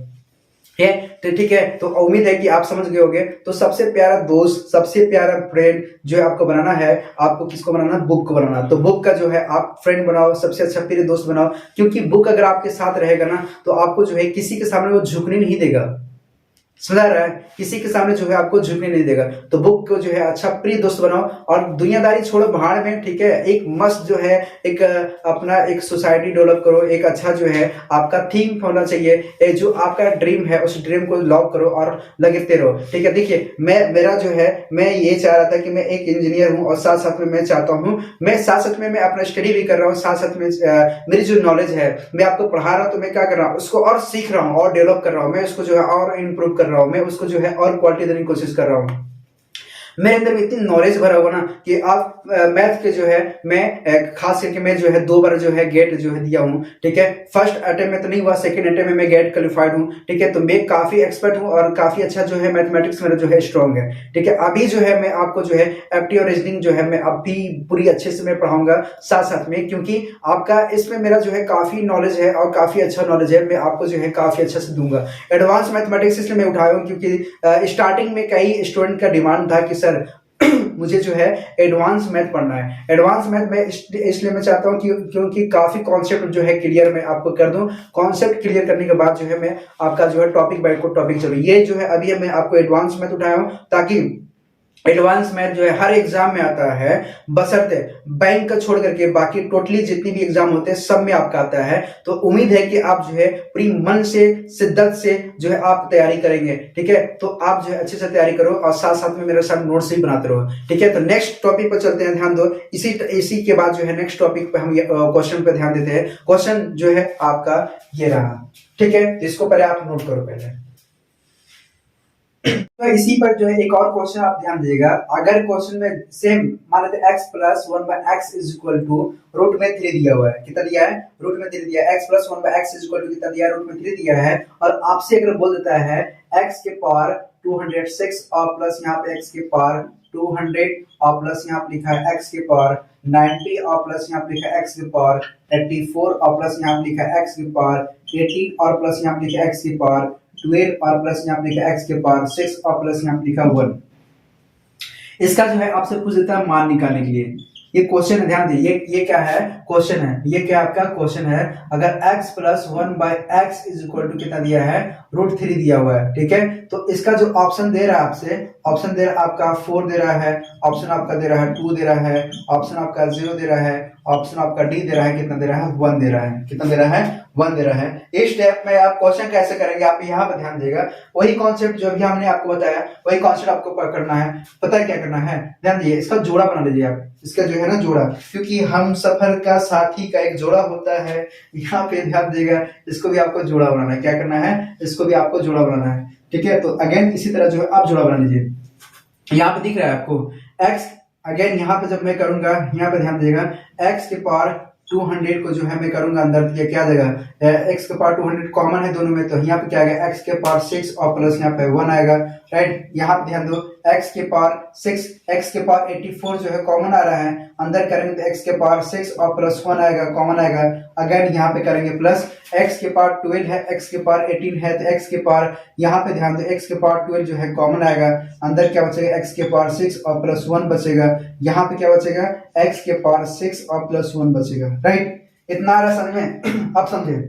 तो ठीक है। तो उम्मीद है कि आप समझ गए होंगे। तो सबसे प्यारा दोस्त, सबसे प्यारा फ्रेंड जो है आपको बनाना है, आपको किसको बनाना, बुक को बनाना। तो बुक का जो है आप फ्रेंड बनाओ, सबसे अच्छा प्रिय दोस्त बनाओ, क्योंकि बुक अगर आपके साथ रहेगा ना, तो आपको जो है किसी के सामने वो झुकने नहीं देगा, समझ रहा है, किसी के सामने जो है आपको झुकने नहीं देगा। तो बुक को जो है अच्छा प्रिय दोस्त बनाओ और दुनियादारी छोड़ो भाड़ में, ठीक है। एक मस्त जो है एक अपना एक सोसाइटी डेवलप करो, एक अच्छा जो है आपका थीम होना चाहिए, जो आपका ड्रीम है उस ड्रीम को लॉक करो और लगते रहो, ठीक है। देखिए मेरा जो है, मैं ये चाह रहा था कि मैं एक इंजीनियर हूँ और साथ साथ में मैं चाहता हूँ, मैं साथ साथ में मैं अपना स्टडी भी कर रहा हूँ, साथ साथ में मेरी जो नॉलेज है मैं आपको पढ़ा रहा हूँ, तो मैं क्या कर रहा हूँ उसको और सीख रहा हूँ और डेवलप कर रहा हूँ, मैं उसको जो है और इम्प्रूव कर रहा हूँ, मैं उसको जो है और क्वालिटी देने की कोशिश कर रहा हूँ। मेरे अंदर में इतनी नॉलेज भरा हुआ ना कि आप मैथ के जो है मैं खास करके मैं जो है 2 बार जो है गेट जो है दिया हूँ, ठीक है। फर्स्ट अटेम्प्ट में तो नहीं हुआ, सेकंड अटेम्प्ट में मैं गेट क्वालिफाइड हूँ, ठीक है। तो मैं काफी एक्सपर्ट हूँ और काफी अच्छा जो है मैथमेटिक्स मेरा जो है स्ट्रॉन्ग है, ठीक है। अभी जो है मैं आपको जो है एप्टी और रीजनिंग जो है मैं अभी पूरी अच्छे से मैं पढ़ाऊंगा साथ साथ में, क्योंकि आपका इसमें मेरा जो है काफी नॉलेज है और काफी अच्छा नॉलेज है, मैं आपको जो है काफी अच्छा से दूंगा। एडवांस मैथमेटिक्स इसलिए मैं उठाया हूँ क्योंकि स्टार्टिंग में कई स्टूडेंट का डिमांड था कि सर मुझे जो है एडवांस मैथ पढ़ना है। एडवांस मैथ में इसलिए मैं चाहता हूँ क्योंकि काफी कॉन्सेप्ट जो है क्लियर मैं आपको कर दूं। कॉन्सेप्ट क्लियर करने के बाद जो है मैं आपका जो है टॉपिक बाय टॉपिक चलूँ, ये जो है अभी मैं आपको एडवांस मैथ उठाया हूँ ताकि एडवांस मैथ जो है हर एग्जाम में आता है, बशर्ते बैंक का छोड़ करके बाकी टोटली जितनी भी एग्जाम होते हैं सब में आपका आता है। तो उम्मीद है कि आप जो है पूरी मन से शिद्दत से जो है आप तैयारी करेंगे, ठीक है। तो आप जो है अच्छे से तैयारी करो और साथ साथ में मेरे साथ नोट्स भी बनाते रहो, ठीक है। तो नेक्स्ट टॉपिक पर चलते हैं, ध्यान दो। इसी के बाद जो है नेक्स्ट टॉपिक पे हम क्वेश्चन पे ध्यान देते हैं। क्वेश्चन जो है आपका ये रहा, ठीक है। इसको पहले आप नोट करो पहले। तो इसी पर जो है एक और क्वेश्चन आप ध्यान दीजिएगा। अगर क्वेश्चन में सेम मान लेते x plus one by x is equal to root में 3 दिया हुआ है, कितना दिया है रूट में 3 दिया है, x plus one by x is equal to कितना दिया है रूट में 3 दिया है, और आपसे अगर बोल देता है x के पावर 206 और प्लस यहाँ पे x के पावर 200 और प्लस यहाँ पे लिखा है x के पावर 90 और प्लस यहाँ पे लिखा है x के पावर 84 और प्लस यहाँ पे लिखा है x के पावर 18 और प्लस यहाँ पे लिखा है x के पावर 12 और प्लस यहाँ पे लिखा x के पावर 6 और प्लस यहाँ पे लिखा 1। इसका जो है आपसे पूछ देता है मान निकालने के लिए। ये क्वेश्चन है, ध्यान दीजिए, ये क्या है क्वेश्चन है, ये क्या आपका क्वेश्चन है। अगर x plus one by x is equal to कितना दिया है रूट 3 दिया हुआ है, ठीक है। तो इसका जो ऑप्शन दे रहा है आपसे, ऑप्शन दे रहा है आपका 4 दे रहा है, ऑप्शन आपका दे रहा है 2 दे रहा है, ऑप्शन आपका 0 दे रहा है, ऑप्शन आपका डी दे रहा है, कितना दे रहा है 1 दे रहा है, कितना दे रहा है 1 दे रहा है। इस स्टेप में आप क्वेश्चन कैसे करेंगे आप यहाँ पर ध्यान देगा। वही कॉन्सेप्ट जो भी हमने आपको बताया वही कॉन्सेप्ट आपको करना है। पता है क्या करना है, ध्यान दिए, इसका जोड़ा बना लीजिए आप, इसका जो है ना जोड़ा, क्योंकि हम सफर का साथी का एक जोड़ा होता है। यहाँ पे ध्यान देगा, इसको भी आपको जोड़ा बनाना है। क्या करना है, इसको भी आपको जोड़ा बनाना है, ठीक है। तो अगेन इसी तरह जो है आप जोड़ा बना लीजिए। यहाँ पे दिख रहा है आपको x, अगेन यहाँ पे जब मैं करूंगा यहाँ पे ध्यान देगा, x के पावर 200 को जो है मैं करूंगा अंदर, ये क्या देगा x के पावर 200 कॉमन है दोनों में, तो यहाँ पे क्या आएगा x के पावर 6 और प्लस यहाँ पे 1 आएगा, राइट। यहाँ पे ध्यान दो x के पावर 6, x के पावर 84 जो है कॉमन आ रहा है, अंदर करेंगे तो x के पावर 6 और प्लस 1 आएगा, कॉमन आएगा। अगेन यहाँ पे करेंगे प्लस x के पावर 12 है, x के पावर 18 है, तो x के पावर यहाँ पे ध्यान दो x के पावर 12 जो है कॉमन आएगा, अंदर क्या बचेगा x के पावर 6 और प्लस 1 बचेगा, यहाँ पे क्या बचेगा x के पावर 6 और प्लस 1 बचेगा, राइट। इतना आ रहा समझ में, अब समझे।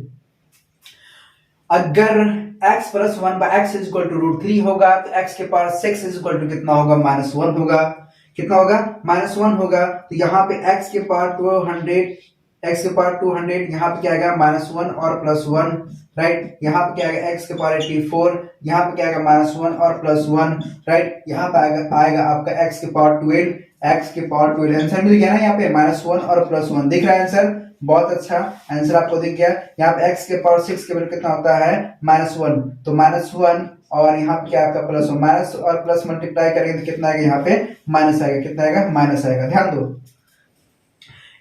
अगर x plus one by x is equal to root 3 होगा तो x के पावर 6 इज इक्वल टू कितना होगा -1 होगा, कितना होगा -1 होगा। तो यहाँ पे x के पावर 200, x के पावर 200 यहाँ पे क्या आएगा -1 और प्लस 1, राइट। यहाँ पे क्या आएगा x के पावर 84, यहाँ पे क्या आएगा -1 और प्लस 1, राइट। यहाँ पे आएगा आपका x के पावर 12, x के पावर 12। आंसर मिल गया ना, यहाँ पे -1 और प्लस 1 दिख रहा है आंसर, बहुत अच्छा आंसर आपको दिख गया। यहाँ पे x के पावर 6 के वैल्यू कितना होता है -1, तो -1 और यहाँ पे क्या आपका प्लस 1, माइनस और प्लस मल्टीप्लाई करेंगे तो कितना आएगा यहाँ पे माइनस आएगा, कितना आएगा माइनस आएगा। ध्यान दो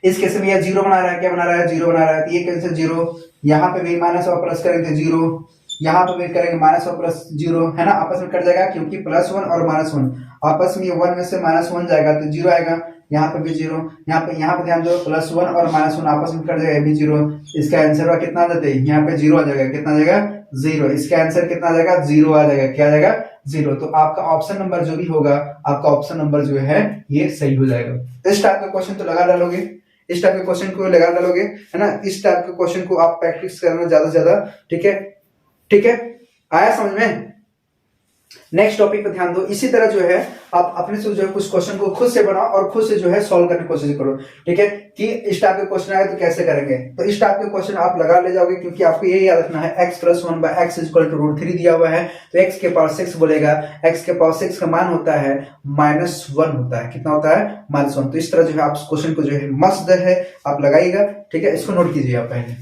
इस केस में यह जीरो बना रहा है, क्या बना रहा है जीरो बना रहा है, तो ये कैंसिल जीरो, यहाँ पे भी माइनस और प्लस करेंगे तो जीरो, यहाँ पे भी करेंगे माइनस और प्लस जीरो, है ना, आपस में कट जाएगा क्योंकि +1 और -1 आपस में 1 में से -1 जाएगा तो जीरो आएगा, यहाँ पे भी जीरो, यहाँ पे ध्यान दो +1 और -1 आपस में कट जाएगा, भी जीरो। इसका आंसर हुआ कितना देते हैं, यहाँ पे जीरो आ जाएगा, कितना आ जाएगा 0। इसका आंसर कितना आ जाएगा 0 आ जाएगा, क्या आ जाएगा 0। तो आपका ऑप्शन नंबर जो भी होगा, आपका ऑप्शन नंबर जो है ये सही हो जाएगा। इस टाइप का क्वेश्चन तो लगा डालोगे, इस टाइप के क्वेश्चन को लगा डालोगे, है ना। इस टाइप के क्वेश्चन को आप प्रैक्टिस करना ज्यादा से ज्यादा, ठीक है, ठीक है, आया समझ में। नेक्स्ट टॉपिक पे ध्यान दो। इसी तरह जो है आप अपने से जो है कुछ क्वेश्चन को खुद से बनाओ और खुद से जो है सॉल्व करने की कोशिश करो, ठीक है, कि इस टाइप के क्वेश्चन आए तो कैसे करेंगे। तो इस टाइप के क्वेश्चन आप लगा ले जाओगे, क्योंकि आपको ये याद रखना है x plus 1 by x equal to root 3 दिया हुआ है, तो x के पावर 6 बोलेगा, x के पावर 6 का मान होता है -1 होता है। कितना होता है? -1। तो इस तरह जो है आप क्वेश्चन को जो है मस्त है आप लगाइएगा, ठीक है, इसको नोट कीजिए आप पहले।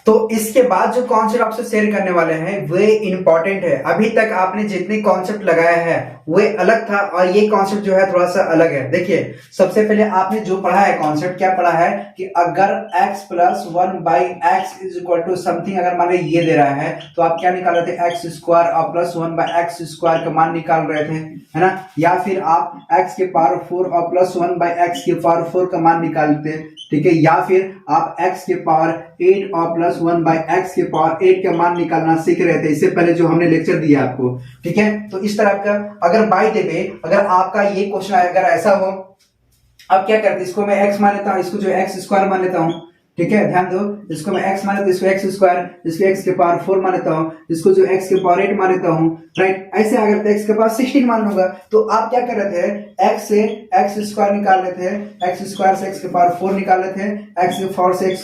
तो इसके बाद जो कॉन्सेप्ट आपसे शेयर करने वाले हैं वे इंपॉर्टेंट है। अभी तक आपने जितने कॉन्सेप्ट लगाया है वे अलग था और ये कॉन्सेप्ट जो है थोड़ा सा अलग है। देखिए, सबसे पहले आपने जो पढ़ा है कॉन्सेप्ट, क्या पढ़ा है कि अगर x plus 1 by x is equal to something, अगर मान लीजिए ये दे रहा है तो आप क्या निकाल रहे थे? एक्स स्क्वायर और प्लस 1 बाई एक्स स्क्वायर का मान निकाल रहे थे, है ना। या फिर आप x के पावर 4 और प्लस 1 बाई एक्स के पावर 4 का मान निकालते, ठीक है। या फिर आप x के पावर 8 और प्लस 1 बाई एक्स के पावर 8 का मान निकालना सीख रहे थे, इससे पहले जो हमने लेक्चर दिया आपको, ठीक है। तो इस तरह का अगर बाय द वे अगर आपका ये क्वेश्चन आए, अगर ऐसा हो, अब क्या करते, इसको मैं x मान लेता हूं, इसको जो एक्स स्क्वायर मान लेता हूं, ठीक है, ध्यान दो, इसको मैं x मान लेता हूं, इसको एक्स स्क्वायर, इसको x के पावर 4 मान लेता हूं, इसको जो x के पावर 8 मान लेता हूं, राइट। ऐसे अगर x के पावर 16 मान लूंगा तो आप क्या कर रहे थे? x से x स्क्वायर निकाल लेते हैं, x स्क्वायर से x के पावर 4 निकाल लेते हैं, x के पावर से x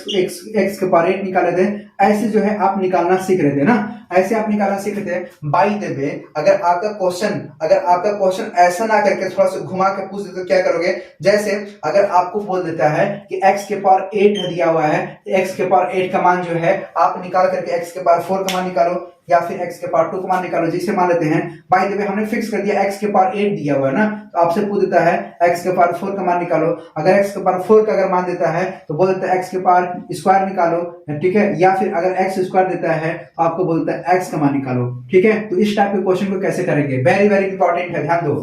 के पावर 8 निकाल लेते हैं। ऐसे जो है आप निकालना सीख रहे थे ना, ऐसे आप निकालना सीख रहे थे। बाय द वे अगर आपका क्वेश्चन ऐसा ना करके थोड़ा सा घुमा के पूछ दे तो क्या करोगे? जैसे अगर आपको बोल देता है कि x के पावर 8 दिया हुआ है, x के पावर 8 का मान जो है आप निकाल करके x के पावर 4 का मान निकालो, या फिर x के पावर 2 का मान निकालो, जिसे मान लेते हैं। बाय द वे हमने फिक्स कर दिया x के पावर 8 दिया हुआ है ना, तो आपसे पूछ देता है x के पावर 4 का मान निकालो। अगर x के पावर 4 का अगर मान देता है तो बोल देता है x के पावर स्क्वायर निकालो, ठीक है। या फिर अगर x स्क्वायर देता है तो आपको बोलता है x का मान निकालो, ठीक है। तो इस टाइप के क्वेश्चन को कैसे करेंगे, वेरी वेरी इंपॉर्टेंट है, ध्यान दो।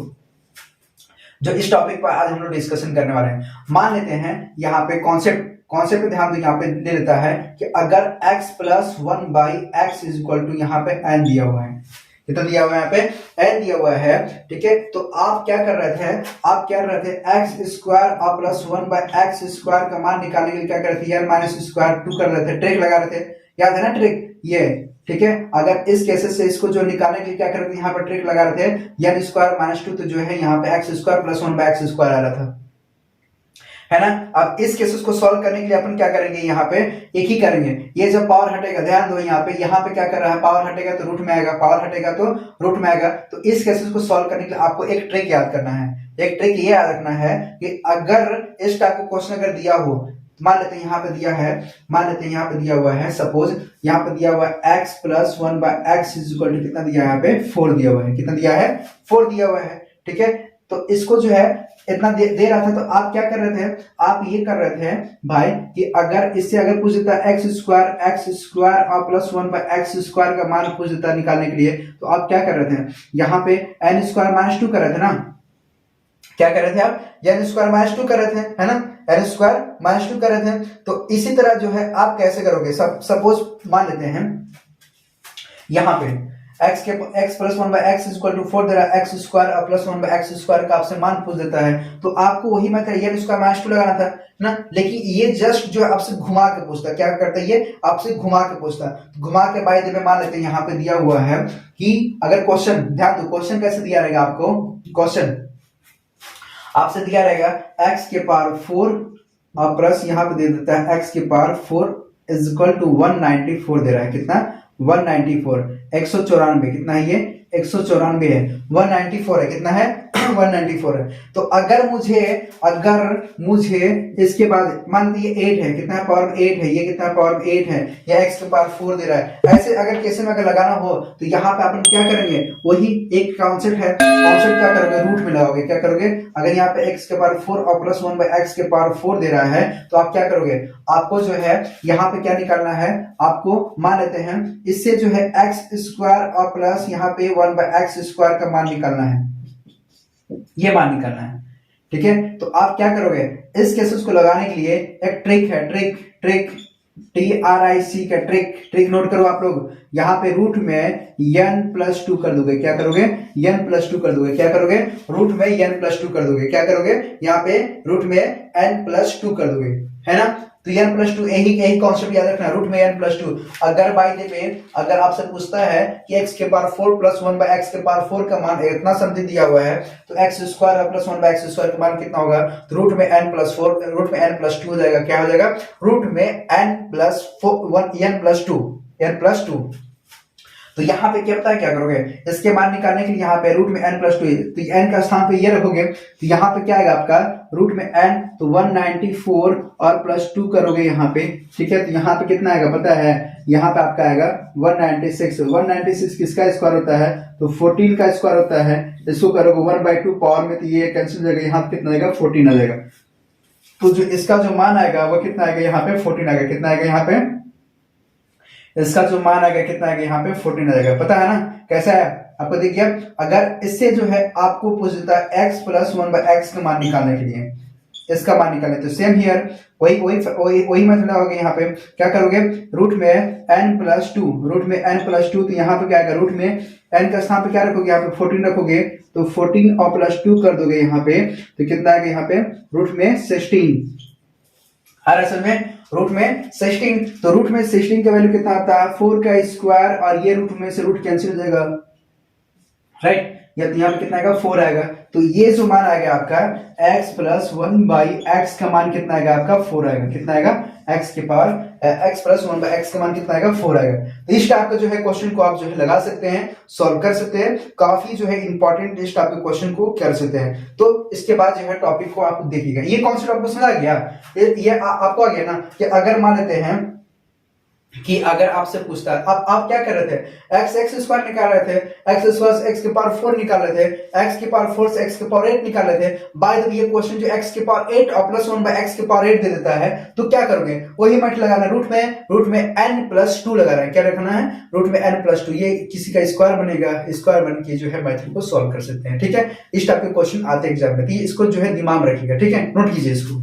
जो इस टॉपिक पर आज हम लोग डिस्कशन करने वाले हैं, मान लेते हैं यहाँ पे कॉन्सेप्ट पे ध्यान दो। यहाँ पे ले लेता है कि अगर x plus 1 by x is equal to, यहाँ पे n दिया हुआ है, कितना दिया हुआ है? यहाँ पे n दिया हुआ है, ठीक है। तो आप क्या कर रहे थे? आप क्या कर रहे थे? एक्स स्क्वायर और प्लस 1 बाई एक्स स्क्वायर का मान निकालने के लिए क्या कर रहे थे? यार माइनस स्क्वायर 2 कर रहे थे, ट्रिक लगा रहे थे, याद है ना ट्रिक ये, ठीक है। अगर इस केसेस से इसको जो निकालने के लिए क्या कर रहे थे? यहाँ पर ट्रिक लगा रहे थे, यार स्क्वायर -2, तो जो है यहाँ पे x square plus 1 by x square आ रहा था, है ना। अब इस केसेस को सॉल्व करने के लिए अपन क्या करेंगे? यहाँ पे एक ही करेंगे, ये जब पावर हटेगा, ध्यान दो, यहाँ पे क्या कर रहा है? पावर हटेगा तो रूट में आएगा, पावर हटेगा तो रूट में आएगा। तो इस केसेस को सॉल्व करने के लिए आपको एक ट्रिक याद करना है, एक ट्रिक ये याद रखना है कि अगर इस टाइप का क्वेश्चन अगर दिया हो, मान लेते हैं यहाँ पे दिया है, मान लेते हैं यहाँ पे दिया हुआ है, सपोज यहाँ पे दिया हुआ है x plus 1 by x is equal to कितना दिया है? यहाँ पे 4 दिया हुआ है, कितना दिया है? 4 दिया हुआ है, ठीक है। तो इसको जो है इतना दे रहा था, तो आप क्या कर रहे थे? आप ये कर रहे थे भाई कि अगर इससे अगर पूछ देता एक्स स्क्वायर और प्लस 1 बाई एक्स स्क्वायर का मान पूछ देता निकालने के लिए, तो आप क्या कर रहे थे? यहाँ पे n स्क्वायर -2 कर रहे थे ना, क्या कर रहे थे आप? n स्क्वायर -2 कर रहे थे, है ना, n स्क्वायर -2 कर रहे थे। तो इसी तरह जो है आप कैसे करोगे? सपोज मान लेते हैं यहाँ पे x plus 1 by x equal to 4 दे रहा है, एक्स स्क्वायर और प्लस 1 बाई एक्स स्क्वायर का आपसे मान पूछ देता है, तो आपको वही मेथड n स्क्वायर -2 लगाना था ना। लेकिन ये जस्ट जो है आपसे घुमा के पूछता, क्या करता है? ये आपसे घुमा के पूछता, घुमा के बाय द वे मान लेते हैं यहाँ पे दिया हुआ है कि अगर क्वेश्चन, ध्यान दो, क्वेश्चन कैसे दिया रहेगा आपको? क्वेश्चन आपसे दिया रहेगा x के पावर 4 और प्लस यहाँ पे दे देता है x के पावर 4 इज इक्वल टू 194 दे रहा है, कितना? 194, 194, कितना है ये? 194 है, 194 है, कितना है? 194 है। तो अगर मुझे इसके बाद मान लीजिए 8 है, कितना है? पावर 8 है, ये कितना पावर 8 है, या x के पावर 4 दे रहा है। ऐसे अगर केस में अगर लगाना हो तो यहाँ पे अपन क्या करेंगे? वही एक कॉन्सेप्ट है, कॉन्सेप्ट क्या करोगे? रूट में लगाओगे, क्या करोगे? अगर यहाँ पे x के पावर 4 और प्लस 1 बाई एक्स के पावर 4 दे रहा है, तो आप क्या करोगे? आपको जो है यहाँ पे क्या निकालना है? आपको मान लेते हैं इससे जो है एक्स स्क्वायर और प्लस यहाँ पे 1 बाई एक्स स्क्वायर का मान निकालना है, ये मान निकालना है, ठीक है। तो आप क्या करोगे? इस केसेस को लगाने के लिए एक ट्रिक है, ट्रिक TRIC का ट्रिक नोट करो आप लोग। यहाँ पे रूट में n+2 कर दोगे, क्या करोगे? n+2 कर दोगे, क्या करोगे? रूट में n+2 कर दोगे, क्या करोगे? यहाँ पे रूट में n+2 कर दोगे, है ना। तो n प्लस टू यही कॉन्सेप्ट याद रखना, रूट में n प्लस टू। अगर बाई द वे अगर आपसे पूछता है कि x के पावर 4 प्लस 1 बाय x के पावर 4 का मान इतना समथिंग दिया हुआ है, तो x square plus 1 by x square का मान कितना होगा, तो रूट में n प्लस 4, रूट में n प्लस 2 हो जाएगा। क्या हो जाएगा, रूट में n plus 1 n plus 2 n plus 2। तो यहाँ पे क्या पता है क्या करोगे, इसके मान निकालने के लिए यहाँ पे रूट में n प्लस 2, तो n का स्थान पे ये रखोगे, तो यहाँ पे क्या आएगा आपका रूट में n, तो 194 और प्लस 2 करोगे यहाँ पे, ठीक है। तो यहाँ पे कितना आएगा पता है, यहाँ पे आपका आएगा 196। 196 किसका स्क्वायर होता है, तो 14 का स्क्वायर होता है। इसको करोगे 1/2 पावर में, तो ये कैंसिल हो जाएगा, यहाँ पे कितना आएगा 14 आ जाएगा। तो जो इसका जो मान आएगा वो कितना आएगा, यहाँ पे 14 आएगा। कितना आएगा यहाँ पे, इसका जो मान आएगा कितना आएगा, यहाँ पे 14 आ जाएगा। पता है ना कैसा है आपको, देखिए अगर इससे जो है आपको पूछता है x प्लस 1 बाय x का मान निकालने के लिए, इसका मान निकालने, तो सेम हियर वही मेथड होगा। यहाँ पे क्या करोगे, रूट में n प्लस 2, रूट में n प्लस 2, तो यहाँ पे क्या आएगा, रूट में n का स्थान पे क्या रखोगे, यहाँ पे 14 रखोगे, तो 14 और प्लस 2 कर दोगे यहाँ पे, तो कितना आएगा यहाँ पे रूट में 16। हर असल में रूट में 16, तो रूट में 16 का वैल्यू कितना आता है 4 का स्क्वायर, और ये रूट में से रूट कैंसिल हो जाएगा, राइट। या तो यहाँ पे कितना आएगा 4 आएगा। तो ये जो मान आएगा आपका x प्लस 1 बाई एक्स का मान कितना आएगा आपका 4 आएगा। कितना आएगा, x के power x plus 1 by x का मान कितना आएगा 4 आएगा। तो इस टाइप का जो है क्वेश्चन को आप जो है लगा सकते हैं, सॉल्व कर सकते हैं, काफी जो है इंपॉर्टेंट इस टाइप के क्वेश्चन को कर सकते हैं। तो इसके बाद जो है टॉपिक को आप देखिएगा, ये कॉन्सेप्ट आपको समझ आ गया, ये आपको आ गया ना, कि अगर मान लेते हैं कि अगर आपसे पूछता है, अब आप क्या कर रहे थे, x स्क्वायर निकाल रहे थे, x स्क्वायर से x के पावर 4 निकाल रहे थे, x के पावर 4 से x के पावर 8 निकाल रहे थे। बाय द वे ये क्वेश्चन जो x के पावर 8 और प्लस 1 बाय x के पावर 8 दे देता है, तो क्या करोगे, वही मेथड लगाना, रूट में n प्लस 2 लगा रहे हैं। क्या रखना है, रूट में n प्लस 2, ये किसी का स्क्वायर बनेगा, स्क्वायर बन के जो है मेथड को सॉल्व कर सकते हैं, ठीक है। इस टाइप के क्वेश्चन आते हैं एग्जाम में, इसको जो है दिमाग में रखिएगा, ठीक है, नोट कीजिए इसको।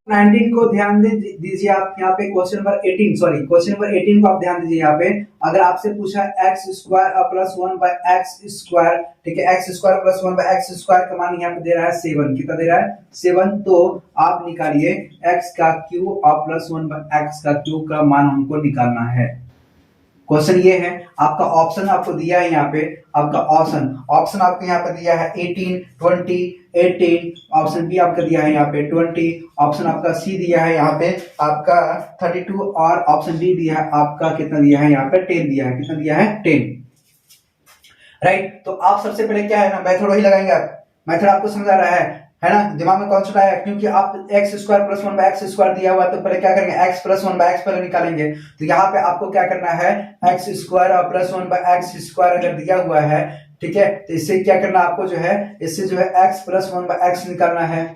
19 को ध्यान दीजिए आप, यहाँ पे क्वेश्चन नंबर 18 को आप ध्यान दीजिए। यहाँ पे अगर आपसे पूछा x square plus 1 by x square, ठीक है, x square plus 1 by x square का मान यहाँ पे दे रहा है 7, कितना दे रहा है 7, तो आप निकालिए x का क्यूब और प्लस 1 बाय एक्स का क्यूब का मान हमको निकालना है। क्वेश्चन ये है, आपका ऑप्शन आपको दिया है यहाँ पे, आपका ऑप्शन आपको यहाँ पे दिया है 18, 20, 18, ऑप्शन बी आपका दिया है यहाँ पे 20, ऑप्शन आपका सी दिया है यहाँ पे आपका 32, और ऑप्शन डी दिया है आपका कितना दिया है यहाँ पे 10 दिया है। कितना दिया है 10, राइट। तो आप सबसे पहले क्या है ना, मेथड वही लगाएंगे आप, मेथड आपको समझ आ रहा है ना, दिमाग में कॉन्सेप्ट आया, क्योंकि आप x square plus 1 by x square दिया हुआ है, तो पहले क्या करेंगे x प्लस 1 बाय एक्स पहले निकालेंगे। तो यहाँ पे आपको क्या करना है, x स्क्वायर और प्लस 1 बाय एक्स स्क्वायर अगर दिया हुआ है, ठीक है, तो इससे क्या करना आपको जो है, इससे जो है x प्लस 1 बाय एक्स निकालना है।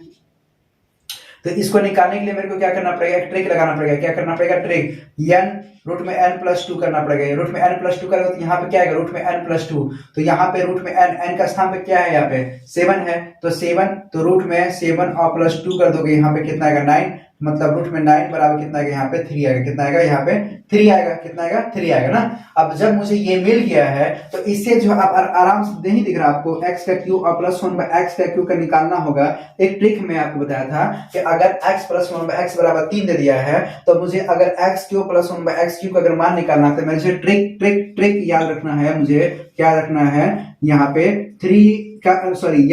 तो इसको निकालने के लिए मेरे को क्या करना पड़ेगा, एक ट्रिक लगाना पड़ेगा। क्या करना पड़ेगा, ट्रिक, n रूट में n प्लस 2 करना पड़ेगा। रूट में n प्लस 2 करेगा तो यहाँ पे क्या आएगा, रूट में n प्लस 2, तो यहाँ पे रूट में n का स्थान पे क्या है, यहाँ पे 7 है, तो 7, तो रूट में 7 और प्लस 2 कर दोगे, यहाँ पे कितना आएगा 9, मतलब रूट में 9 बराबर कितना आएगा, यहाँ पे 3 आएगा। कितना आएगा, यहाँ पे 3 आएगा। कितना आएगा, 3 आएगा ना। अब जब मुझे ये मिल गया है, तो इससे जो आप आराम से नहीं दिख रहा आपको, x का क्यूब और प्लस 1 बाय एक्स का क्यूब का निकालना होगा। एक ट्रिक मैं आपको बताया था कि अगर x प्लस 1 बाय एक्स बराबर 3 दे दिया है, तो मुझे अगर x cube plus 1 by x cube का अगर मान निकालना है, तो मुझे ट्रिक याद रखना है। मुझे क्या रखना है, यहाँ पे 3 का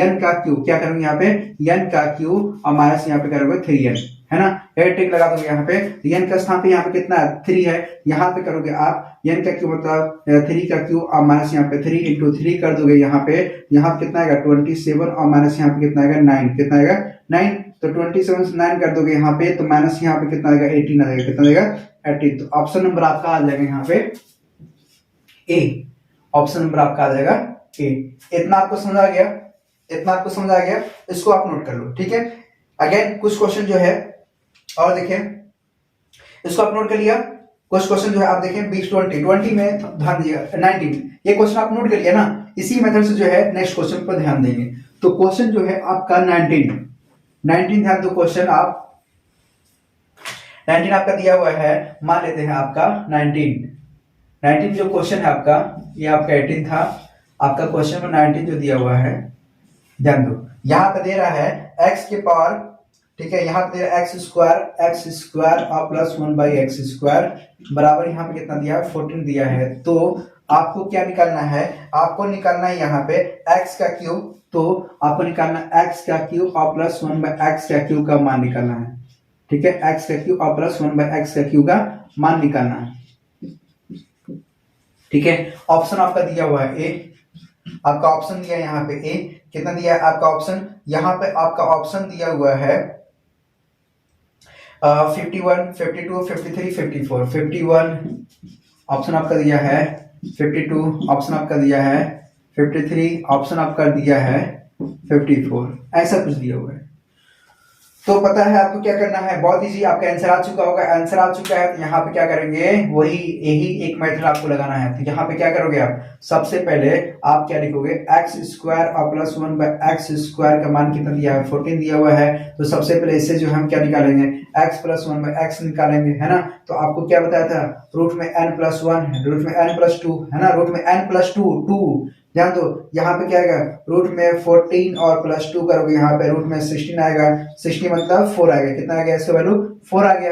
n का क्यूब, क्या करूंगे यहाँ पे n का क्यूब और माइनस यहाँ पे करोगे 3n, है ना। ट्रिक लगा दोगे यहाँ पे, n का स्थान पे यहाँ पे कितना है 3 है, यहाँ पे करोगे आप n का क्यूब मतलब 3 का क्यूब और माइनस यहाँ पे 3 इंटू 3 कर दोगे। यहाँ पे कितना आएगा 27 और माइनस यहाँ पे कितना आएगा 9, कितना आएगा 9, तो 27 से 9 कर दोगे यहाँ पे, तो माइनस यहाँ पे कितना आएगा 18 आ जाएगा। कितना आएगा 18, तो ऑप्शन नंबर आपका आ जाएगा यहाँ पे ए, ऑप्शन नंबर आपका आ जाएगा ए। इतना आपको समझ आ गया, इसको आप नोट कर लो, ठीक है। अगेन कुछ क्वेश्चन जो है और देखें, इसको आप नोट कर लिया। कुछ क्वेश्चन जो है आप देखें 20 में ध्यान दिया, 19 ये क्वेश्चन आप नोट कर लिया ना। इसी मेथड से जो है नेक्स्ट क्वेश्चन पर ध्यान देंगे। तो क्वेश्चन जो है आपका 19 ध्यान दो, क्वेश्चन आप 19 आपका दिया हुआ है, मान लेते हैं आपका 19 जो क्वेश्चन है आपका, ये आपका 18 था, आपका क्वेश्चन में 19 जो दिया हुआ है, ध्यान दो, यहाँ पे दे रहा है x के पावर ठीक है, यहाँ पे एक्स स्क्वायर और प्लस 1/x² बराबर यहाँ पे कितना दिया है 14 दिया है। तो आपको क्या निकालना है, आपको निकालना है यहाँ पे x का क्यूब, तो आपको निकालना x का क्यूब और प्लस 1/x³ का मान निकालना है। ठीक है, x का क्यूब और प्लस 1/x³ का मान निकालना है। ठीक है, ऑप्शन आपका दिया हुआ है ए, आपका ऑप्शन दिया है यहाँ पे ए, कितना दिया है आपका ऑप्शन, यहाँ पे आपका ऑप्शन दिया हुआ है 51, 52, 53, 54। 51 ऑप्शन आपका दिया है, 52 ऑप्शन आपका दिया है, 53 ऑप्शन आपका दिया है, 54 ऐसा कुछ दिया हुआ है। तो पता है आपको क्या करना है, बहुत इजी, आपका आंसर आ चुका होगा। आंसर आ चुका है तो यहाँ पे क्या करेंगे, वही यही एक मेथड आपको लगाना है। तो यहाँ पे क्या करोगे आप, सबसे पहले आप क्या लिखोगे, x² और प्लस 1/x² का मान कितना दिया है 14 दिया हुआ है। तो सबसे पहले इससे जो हम क्या निकालेंगे, x प्लस 1/x निकालेंगे, है ना। तो आपको क्या बताया था, रूट में n+1 है, रूट में n+2 है ना, रूट में n+2 2, ध्यान दो यहाँ पे क्या आएगा, रूट में 14 और प्लस 2 करोगे, यहाँ पे रूट में 16 आएगा, 60 मतलब 4 आएगा, कितना आ गया इसका वैल्यू 4 आ गया,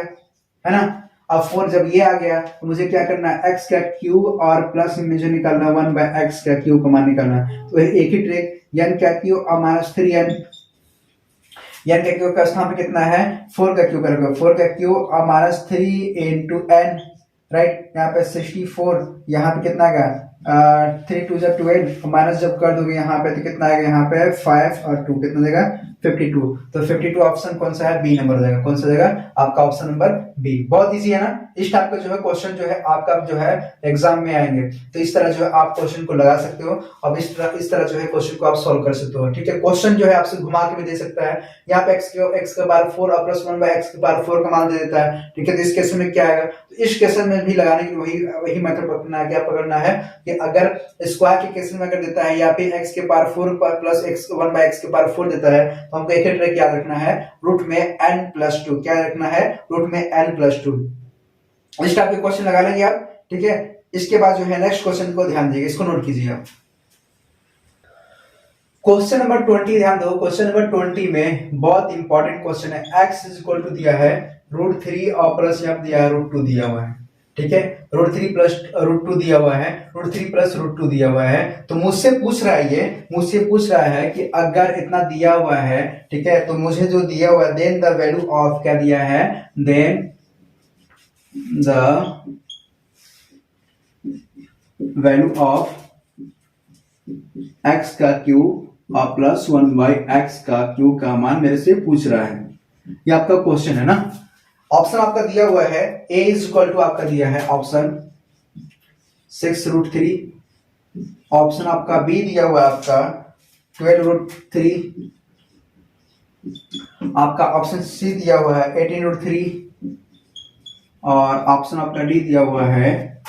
है ना। अब 4 जब ये आ गया तो मुझे क्या करना है, x का क्यूब और प्लस में जो निकालना है 1/x³ का मान निकालना है। तो एक ही ट्रिक, n का क्यूब और -3n, n का क्यूब का स्थान पे कितना है 4 का क्यूब करोगे, 4 का क्यूब और -3 × n, राइट, यहाँ पे 64, यहाँ पे कितना आएगा 3 2 12, माइनस जब कर दोगे यहाँ पे तो कितना आएगा, यहाँ पे 5 और 2 कितना देगा 52। तो 52 ऑप्शन कौन सा है, बी नंबर देगा, कौन सा देगा आपका ऑप्शन नंबर बी। बहुत इजी है ना, इस टाइप का जो है क्वेश्चन जो है आपका जो है एग्जाम में आएंगे, तो इस तरह जो है आप क्वेश्चन को लगा सकते हो और इस तरह जो है क्वेश्चन को आप सॉल्व कर सकते हो। ठीक है, क्वेश्चन जो है आपसे घुमा के भी दे सकता है, यहाँ पे x के बार 4 और प्लस 1/x/4 का मान दे देता है। ठीक है, तो इस केस में क्या आएगा, तो इस केस में भी लगाने की वही मेथड पकड़ना है, क्या पकड़ना है कि अगर स्क्वायर के केस में अगर देता है या फिर x के पावर 4 प्लस 1/x/4 देता है, तो हमको एक ही ट्रिक याद रखना है, रूट में n+2, क्या रखना है, रूट में n+2। इस टाइप के क्वेश्चन लगा लेंगे आप। ठीक है, इसके बाद जो है नेक्स्ट क्वेश्चन को ध्यान दीजिए, इसको नोट कीजिए आप। क्वेश्चन नंबर 20 ध्यान दो, क्वेश्चन नंबर 20 में बहुत इंपॉर्टेंट क्वेश्चन है, x = दिया है √3 और प्लस यहाँ दिया है √2 दिया हुआ है। ठीक है, √3 प्लस √2 दिया हुआ है, √3 प्लस √2 दिया हुआ है। तो मुझसे पूछ रहा है, ये मुझसे पूछ रहा है कि अगर इतना दिया हुआ है, ठीक है, तो मुझे जो दिया हुआ है, देन द वैल्यू ऑफ, क्या दिया है, then the value of x का क्यूब और प्लस 1/x³ का मान मेरे से पूछ रहा है। ये आपका क्वेश्चन है ना। ऑप्शन आपका दिया हुआ है, a = आपका दिया है ऑप्शन 6√3, ऑप्शन आपका बी दिया हुआ है आपका 12√3, आपका ऑप्शन सी दिया हुआ है 18√3 और ऑप्शन आपका डी दिया हुआ है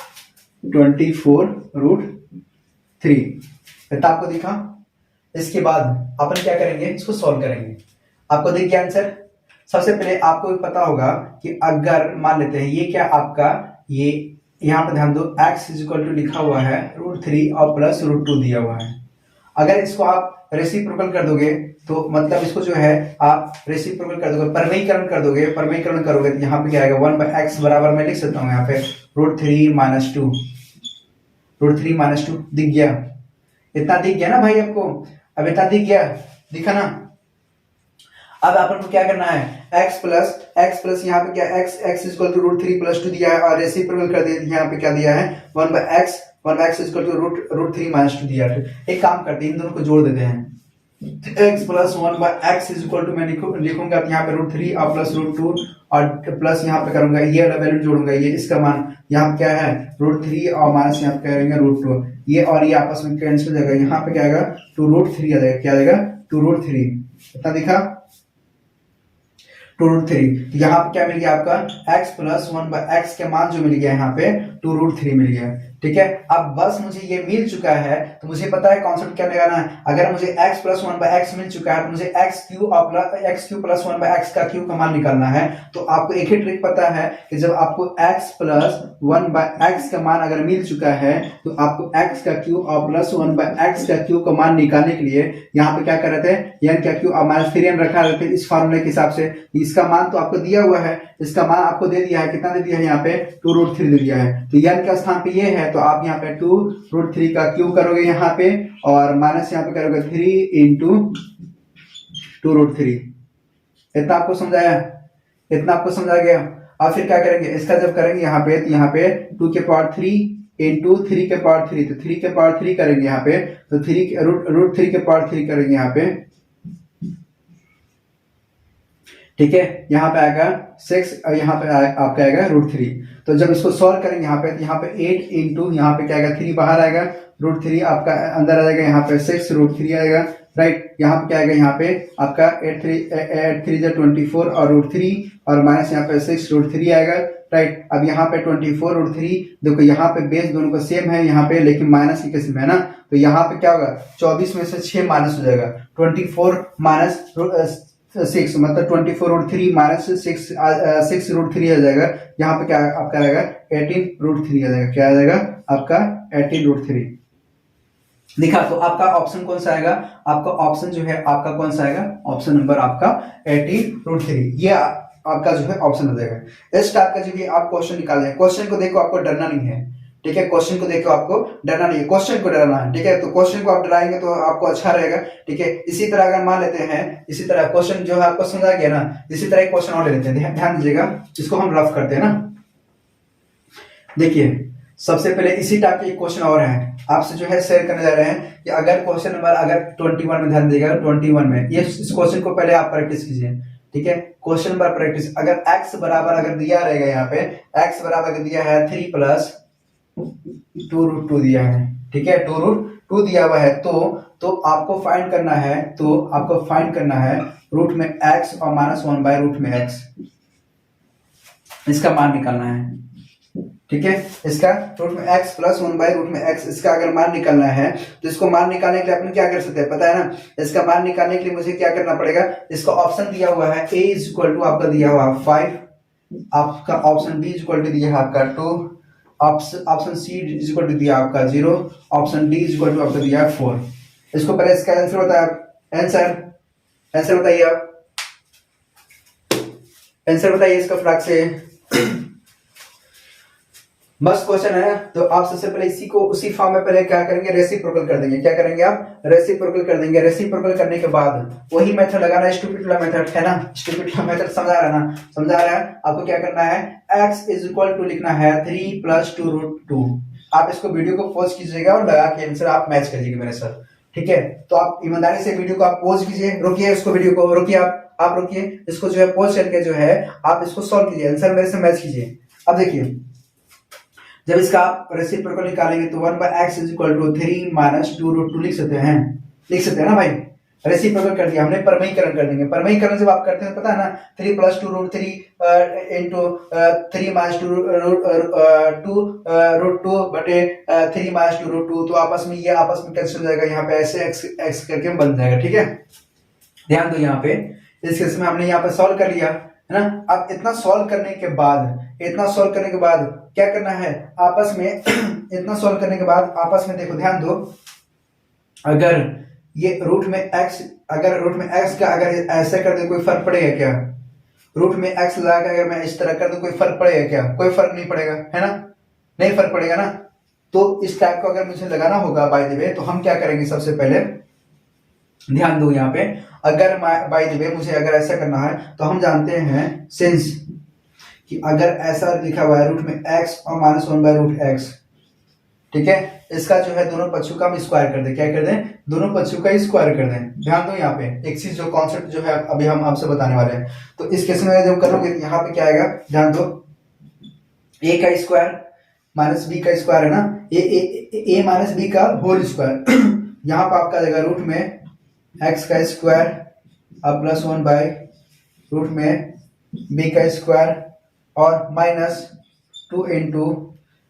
24√3। इतना आपको दिखा। इसके बाद अपन क्या करेंगे, इसको सॉल्व करेंगे। आपको दिख गया आंसर। सबसे पहले आपको पता होगा कि अगर मान लेते हैं ये क्या आपका, ये यहाँ पे ध्यान दो, x = लिखा हुआ है √3 और प्लस √2 दिया हुआ है। अगर इसको आप रेसिप्रोकल कर दोगे तो मतलब इसको जो है आप रेसिप्रोकल कर दोगे, परमेयीकरण कर दोगे, परमेयीकरण करोगे तो यहाँ पे क्या आएगा 1/x बराबर मैं लिख सकता हूँ यहाँ पे √3 - 2, √3 - 2 दिख गया। इतना दिख गया ना भाई आपको, अब इतना दिख गया, दिखा ना। अब अपन को क्या करना है, x प्लस यहाँ पे क्या x = √3 + 2 दिया है और रेसिप्रोकल कर दिया, यहाँ पे क्या दिया है 1/x = √3 - 2 दिया है। एक काम करते हैं, इन दोनों को जोड़ देते हैं। x + 1/x = मैं लिखूंगा यहाँ पे √3 और प्लस √2 और प्लस यहाँ पे करूंगा, ये वाला वैल्यू जोड़ूंगा, ये इसका मान यहाँ पे क्या है √3 और माइनस यहाँ पे करेंगे √2, ये और ये आपस में कैंसिल हो जाएगा, यहाँ पे क्या आएगा 2√3 आ जाएगा, क्या आ जाएगा 2√3। इतना दिखा 2√3। तो यहाँ पे क्या मिल गया आपका x + 1/x के मान जो मिल गया यहाँ पे 2√3 मिल गया। ठीक है। अब बस मुझे ये मिल चुका है तो मुझे पता है कॉन्सेप्ट क्या लगाना है। अगर मुझे x plus one by x मिल चुका है तो मुझे x cube plus one by x का क्यू का मान निकालना है। तो आपको एक ही ट्रिक पता है कि जब आपको x plus one by x का मान अगर मिल चुका है तो आपको x का क्यू और प्लस वन बाई एक्स का क्यू का मान निकालने के लिए यहाँ पे क्या कर रहे थे, n का क्यू और माइनस 3n रखा रहते इस फॉर्मूले के हिसाब से। इसका मान तो आपको दिया हुआ है, इसका मान आपको दे दिया है, कितना दे दिया है यहाँ पे 2√3 दे दिया है। तो n का स्थान पे ये है तो आप यहाँ पे 2√3 का क्यू करोगे यहाँ पे और माइनस यहाँ पे करोगे 3 इंटू 2√3। इतना आपको समझाया, इतना आपको समझा गया। अब फिर क्या करेंगे, इसका जब करेंगे यहाँ पे तो यहाँ पे 2 के पावर 3 इंटू 3 के पावर 3, तो 3 के पावर 3 करेंगे यहाँ पे तो 3 रूट 3 के पावर 3 करेंगे यहाँ पे, ठीक है। यहाँ पे आएगा 6 और यहाँ पे आपका आएगा √3। तो जब इसको सॉल्व करेंगे यहाँ पे तो यहाँ पे 8 इंटू यहाँ पे क्या आएगा 3 बाहर आएगा, √3 आपका अंदर आ जाएगा, यहाँ पे 6 √3 आएगा, राइट। यहाँ पे क्या आएगा, यहाँ पे आपका 8 3 24 और √3 और माइनस यहाँ पे 6 √3 आएगा, राइट। अब यहाँ पे 24 √3 देखो यहाँ पे बेस दोनों का सेम है यहाँ पे, लेकिन माइनस की किस्म है ना, तो यहाँ पे क्या होगा 24 में से 6 माइनस हो जाएगा, 24 माइनस 6 मतलब 24 √3 माइनस 6 √3 आ जाएगा। यहाँ पे क्या आपका आएगा 18 √3 आ जाएगा, क्या आ जाएगा आपका 18 √3 लिखा। तो आपका ऑप्शन कौन सा आएगा, आपका ऑप्शन जो है आपका कौन सा आएगा, ऑप्शन नंबर आपका 18 √3 ये आपका जो है ऑप्शन हो जाएगा। इस टाइप का जो भी आप क्वेश्चन निकाल हैं, क्वेश्चन को देखो आपको डरना नहीं है, ठीक है। क्वेश्चन को देखो आपको डरना नहीं है, क्वेश्चन को डरना है, ठीक है। तो क्वेश्चन को आप डराएंगे तो आपको अच्छा रहेगा, ठीक है। इसी तरह अगर मान लेते हैं, इसी तरह क्वेश्चन जो है आपको समझा गया ना, इसी तरह एक क्वेश्चन और ले लेते हैं, ध्यान दीजिएगा, इसको हम रफ करते हैं ना। देखिए सबसे पहले इसी टाइप के क्वेश्चन और हैं आपसे जो है शेयर करने जा रहे हैं कि अगर क्वेश्चन नंबर अगर 21 में ध्यान दीजिएगा, 21 में ये इस क्वेश्चन को पहले आप प्रैक्टिस कीजिए, ठीक है। क्वेश्चन नंबर प्रैक्टिस, अगर x बराबर अगर दिया रहेगा यहाँ पे x बराबर अगर दिया है 3 प्लस 2√2 दिया है, ठीक है, 2√2 दिया हुआ है तो आपको फाइंड करना है, तो आपको फाइंड करना है रूट में x और माइनस 1 बाय रूट में x, इसका मान निकालना है, ठीक है। इसका रूट में x प्लस 1 बाय रूट में x इसका अगर मान निकालना है तो इसको मान निकालने के लिए अपन क्या कर सकते हैं पता है ना, इसका मान निकालने के लिए मुझे क्या करना पड़ेगा, इसका ऑप्शन दिया हुआ है a इज इक्वल टू आपका दिया हुआ 5, आपका option b is equal to दिया है आपका 2, option C is equal to दिया आपका 0, option D is equal to आपका दिया 4। इसको पहले इसका आंसर बताया, आंसर बताइए आप, आंसर बताइए इसका फटाक से। मस्त क्वेश्चन है, तो आप सबसे पहले इसी को उसी फॉर्म में पहले क्या करेंगे, रेसिप्रोकल कर देंगे। क्या करेंगे आप, रेसिप्रोकल कर देंगे। रेसिप्रोकल करने के बाद वही मेथड लगाना, स्टूपिड वाला मेथड है ना, स्टूपिड वाला मेथड समझा रहा ना, समझा रहा है। आपको क्या करना है, x इज इक्वल टू लिखना है 3 प्लस 2√2। आप इसको वीडियो को पॉज कीजिएगा और लगा के आंसर आप मैच करिएगा मेरे साथ, ठीक है। तो आप ईमानदारी से वीडियो को आप पॉज कीजिए, रोकिए इसको, वीडियो को रोकिए, आप रोकिए इसको, जो है पॉज करके जो है आप इसको सॉल्व कीजिए, आंसर मेरे से मैच कीजिए। अब देखिए जब इसका आप रेसिप्रोकल निकालेंगे तो 1 by x is equal to 3 minus 2√2 लिख सकते हैं ना भाई। रेसिप्रोकल कर दिया हमने, परमहीकरण कर देंगे। परमहीकरण जब आप करते हैं पता है ना, 3 प्लस 2√3 इंटू 3 माइनस 2√2 बटे 3 माइनस 2√2, तो आपस में ये आपस में कैंसिल हो जाएगा, यहाँ पे ऐसे x करके बन जाएगा, ठीक है। ध्यान दो यहाँ पे, इस केस में हमने यहाँ पे सॉल्व कर लिया है ना। अब इतना सॉल्व करने के बाद क्या करना है आपस में इतना सॉल्व करने के बाद आपस में देखो, ध्यान दो, अगर ये रूट में x का अगर ऐसे कर दे कोई फर्क पड़ेगा क्या, रूट में x लगाकर अगर मैं इस तरह कर दूं कोई फर्क पड़ेगा क्या, कोई फर्क नहीं पड़ेगा, है ना, नहीं फर्क पड़ेगा ना। तो इस टाइप को अगर मुझे लगाना होगा बाय द वे, तो हम क्या करेंगे, सबसे पहले ध्यान दो यहाँ पे, अगर बाय द वे मुझे अगर ऐसा करना है तो हम जानते हैं सिंस कि अगर ऐसा लिखा हुआ है रूट में x और माइनस 1 बाय रूट x, ठीक है, इसका जो है दोनों पक्षों का हम स्क्वायर कर दें, क्या कर दें, दोनों पक्षों का स्क्वायर कर दें। ध्यान दो यहाँ पे एक चीज, जो कॉन्सेप्ट जो है अभी हम आपसे बताने वाले हैं, तो इस केस में जब करोगे यहाँ पे क्या आएगा, ध्यान दो, a का स्क्वायर माइनस b का स्क्वायर है ना, a माइनस b का होल स्क्वायर, यहाँ पे आपका आएगा रूट में x का स्क्वायर अब प्लस 1 बाय रूट में b का स्क्वायर और माइनस 2 इंटू,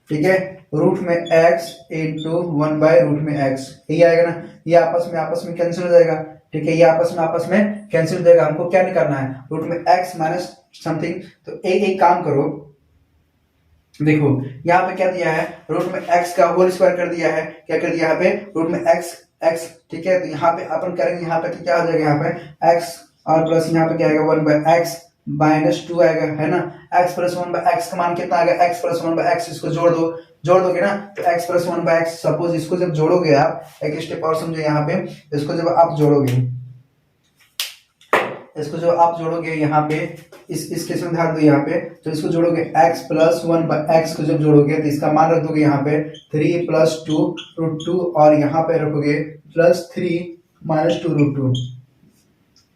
ठीक है, रूट में x इंटू 1/√x, यही आएगा ना। ये आपस में कैंसिल हो जाएगा, ठीक है, ये आपस में कैंसिल हो जाएगा। हमको क्या निकालना है, रूट में x माइनस समथिंग। तो एक काम करो, देखो यहाँ पे क्या दिया है, रूट में x का होल स्क्वायर कर दिया है। क्या कर दिया यहाँ पे, रूट में x, ठीक है। तो यहाँ पे अपन करेंगे, यहाँ पे क्या हो जाएगा, यहाँ पे x और प्लस यहाँ पे क्या आएगा 1/x माइनस 2 आएगा, है ना। x प्लस 1/x का मान कितना आएगा, x प्लस 1/x, इसको जोड़ दोगे ना, तो x प्लस 1/x। सपोज इसको जब जोड़ोगे आप, एक स्टेप और समझो यहाँ पे, इसको जब आप जोड़ोगे, इसको जो आप जोड़ोगे यहाँ पे, इस केस में ध्यान दो, यहाँ पे तो इसको जोड़ोगे x प्लस 1/x को जब जोड़ोगे तो इसका मान रख दोगे यहाँ पे 3 प्लस 2√2 और यहाँ पे रखोगे प्लस 3 माइनस 2√2।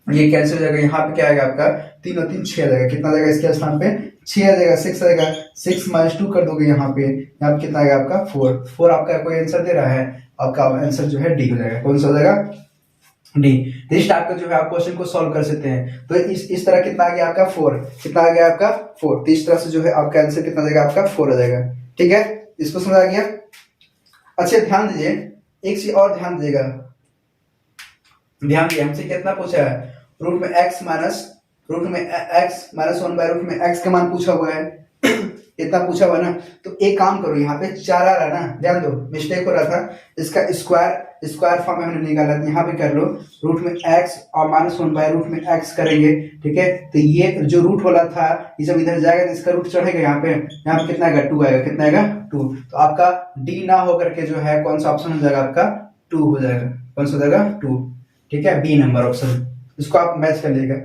ये कैंसिल हो जाएगा, यहाँ पे क्या आएगा आपका 3 और 3 6 आ जाएगा। कितना आ जाएगा इसके स्थान पे 6 आ जाएगा, 6 आएगा। 6 माइनस 2 कर दोगे यहाँ पे कितना आएगा आपका 4। आपका कोई आंसर दे रहा है, आपका आंसर जो है डी हो जाएगा। कौन सा हो जाएगा, डी। इस टाइप का जो है आप क्वेश्चन को सॉल्व कर सकते हैं। तो इस तरह कितना आ गया आपका 4, कितना आ गया आपका 4। तो इस तरह से जो है आपका आंसर कितना जाएगा आपका 4 आ जाएगा, ठीक है। इसको समझ आ गया। अच्छा ध्यान दीजिए, एक चीज और ध्यान दीजिएगा, ध्यान दिए हमसे कितना पूछा है, रूट में x माइनस 1/√x का मान पूछा हुआ है। इतना पूछा हुआ ना, तो एक काम करो, यहाँ पे 4 आ रहा है ना, ध्यान दो, मिस्टेक हो रहा था, इसका स्क्वायर फॉर्म में हमने निकाला था। यहाँ पे कर लो, रूट में x और माइनस 1/√x करेंगे, ठीक है। तो ये जो रूट वाला था, ये जब इधर जाएगा तो इसका रूट चढ़ेगा यहाँ पे कितना आएगा 2 आएगा, कितना आएगा 2। तो आपका डी ना होकर के जो है कौन सा ऑप्शन हो जाएगा आपका 2 हो जाएगा। कौन सा हो जाएगा 2, ठीक है, बी नंबर ऑप्शन। इसको आप मैच कर लीजिएगा।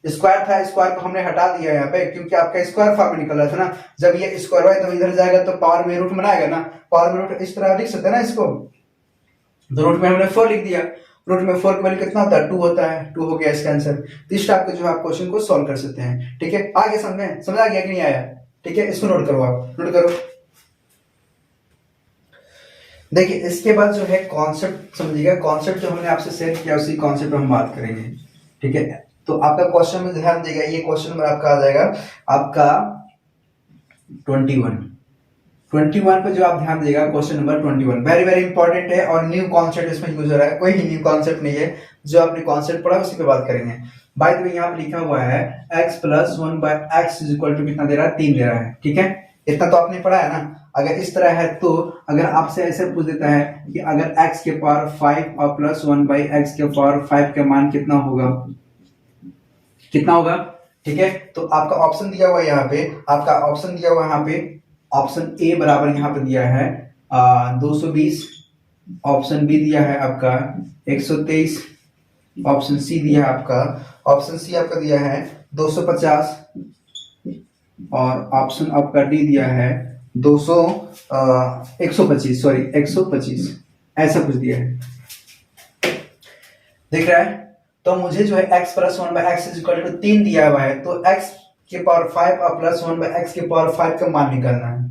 स्क्वायर था, स्क्वायर को हमने हटा दिया यहाँ पे, क्योंकि आपका स्क्वायर फॉर्म में निकल रहा था ना। जब ये स्क्वायर है तो इधर जाएगा तो पावर में रूट बनाएगा ना, पावर में रूट इस तरह लिख सकते हैं ना इसको। तो रूट में हमने 4 लिख दिया, रूट में 4 का वैल्यू कितना होता है 2 होता है, 2 हो गया इसका आंसर। तो इस टाइप का जो है आप क्वेश्चन को सॉल्व कर सकते हैं, ठीक है। आगे समझ आ गया कि नहीं आया, ठीक है। इसको नोट करो, आप नोट करो। देखिए इसके बाद जो है कॉन्सेप्ट समझिएगा, कॉन्सेप्ट जो हमने आपसे शेयर किया उसी कॉन्सेप्ट पर हम बात करेंगे, ठीक है। तो आपका क्वेश्चन में ध्यान देगा, ये क्वेश्चन नंबर आपका आ जाएगा आपका 21 पे जो आप ध्यान देगा, question number 21 very very important है और न्यू कॉन्सेप्ट इसमें यूज हो रहा है। कोई न्यू कॉन्सेप्ट नहीं है, जो आपने कॉन्सेप्ट पढ़ा उसी पे बात करेंगे। बाय द वे यहाँ पे लिखा हुआ है x plus 1/x is equal to कितना दे रहा है 3 दे रहा है, ठीक है। इतना तो आपने पढ़ा है ना। अगर इस तरह है तो अगर आपसे ऐसे पूछ देता है कि अगर x के पावर 5 और प्लस 1/x के पावर 5 का मान कितना होगा, ठीक है। तो आपका ऑप्शन दिया हुआ है यहाँ पे, आपका ऑप्शन दिया हुआ है यहाँ पे, ऑप्शन ए बराबर यहाँ पे दिया है 220, ऑप्शन बी दिया है आपका 123, ऑप्शन सी दिया है आपका, ऑप्शन सी आपका दिया है 250 और ऑप्शन आपका डी दिया है 125 ऐसा कुछ दिया है, दिख रहा है। तो मुझे जो है x plus 1/x is equal to 3 दिया हुआ है, तो x के पावर 5 और प्लस 1/x के पावर 5 का मान निकालना है।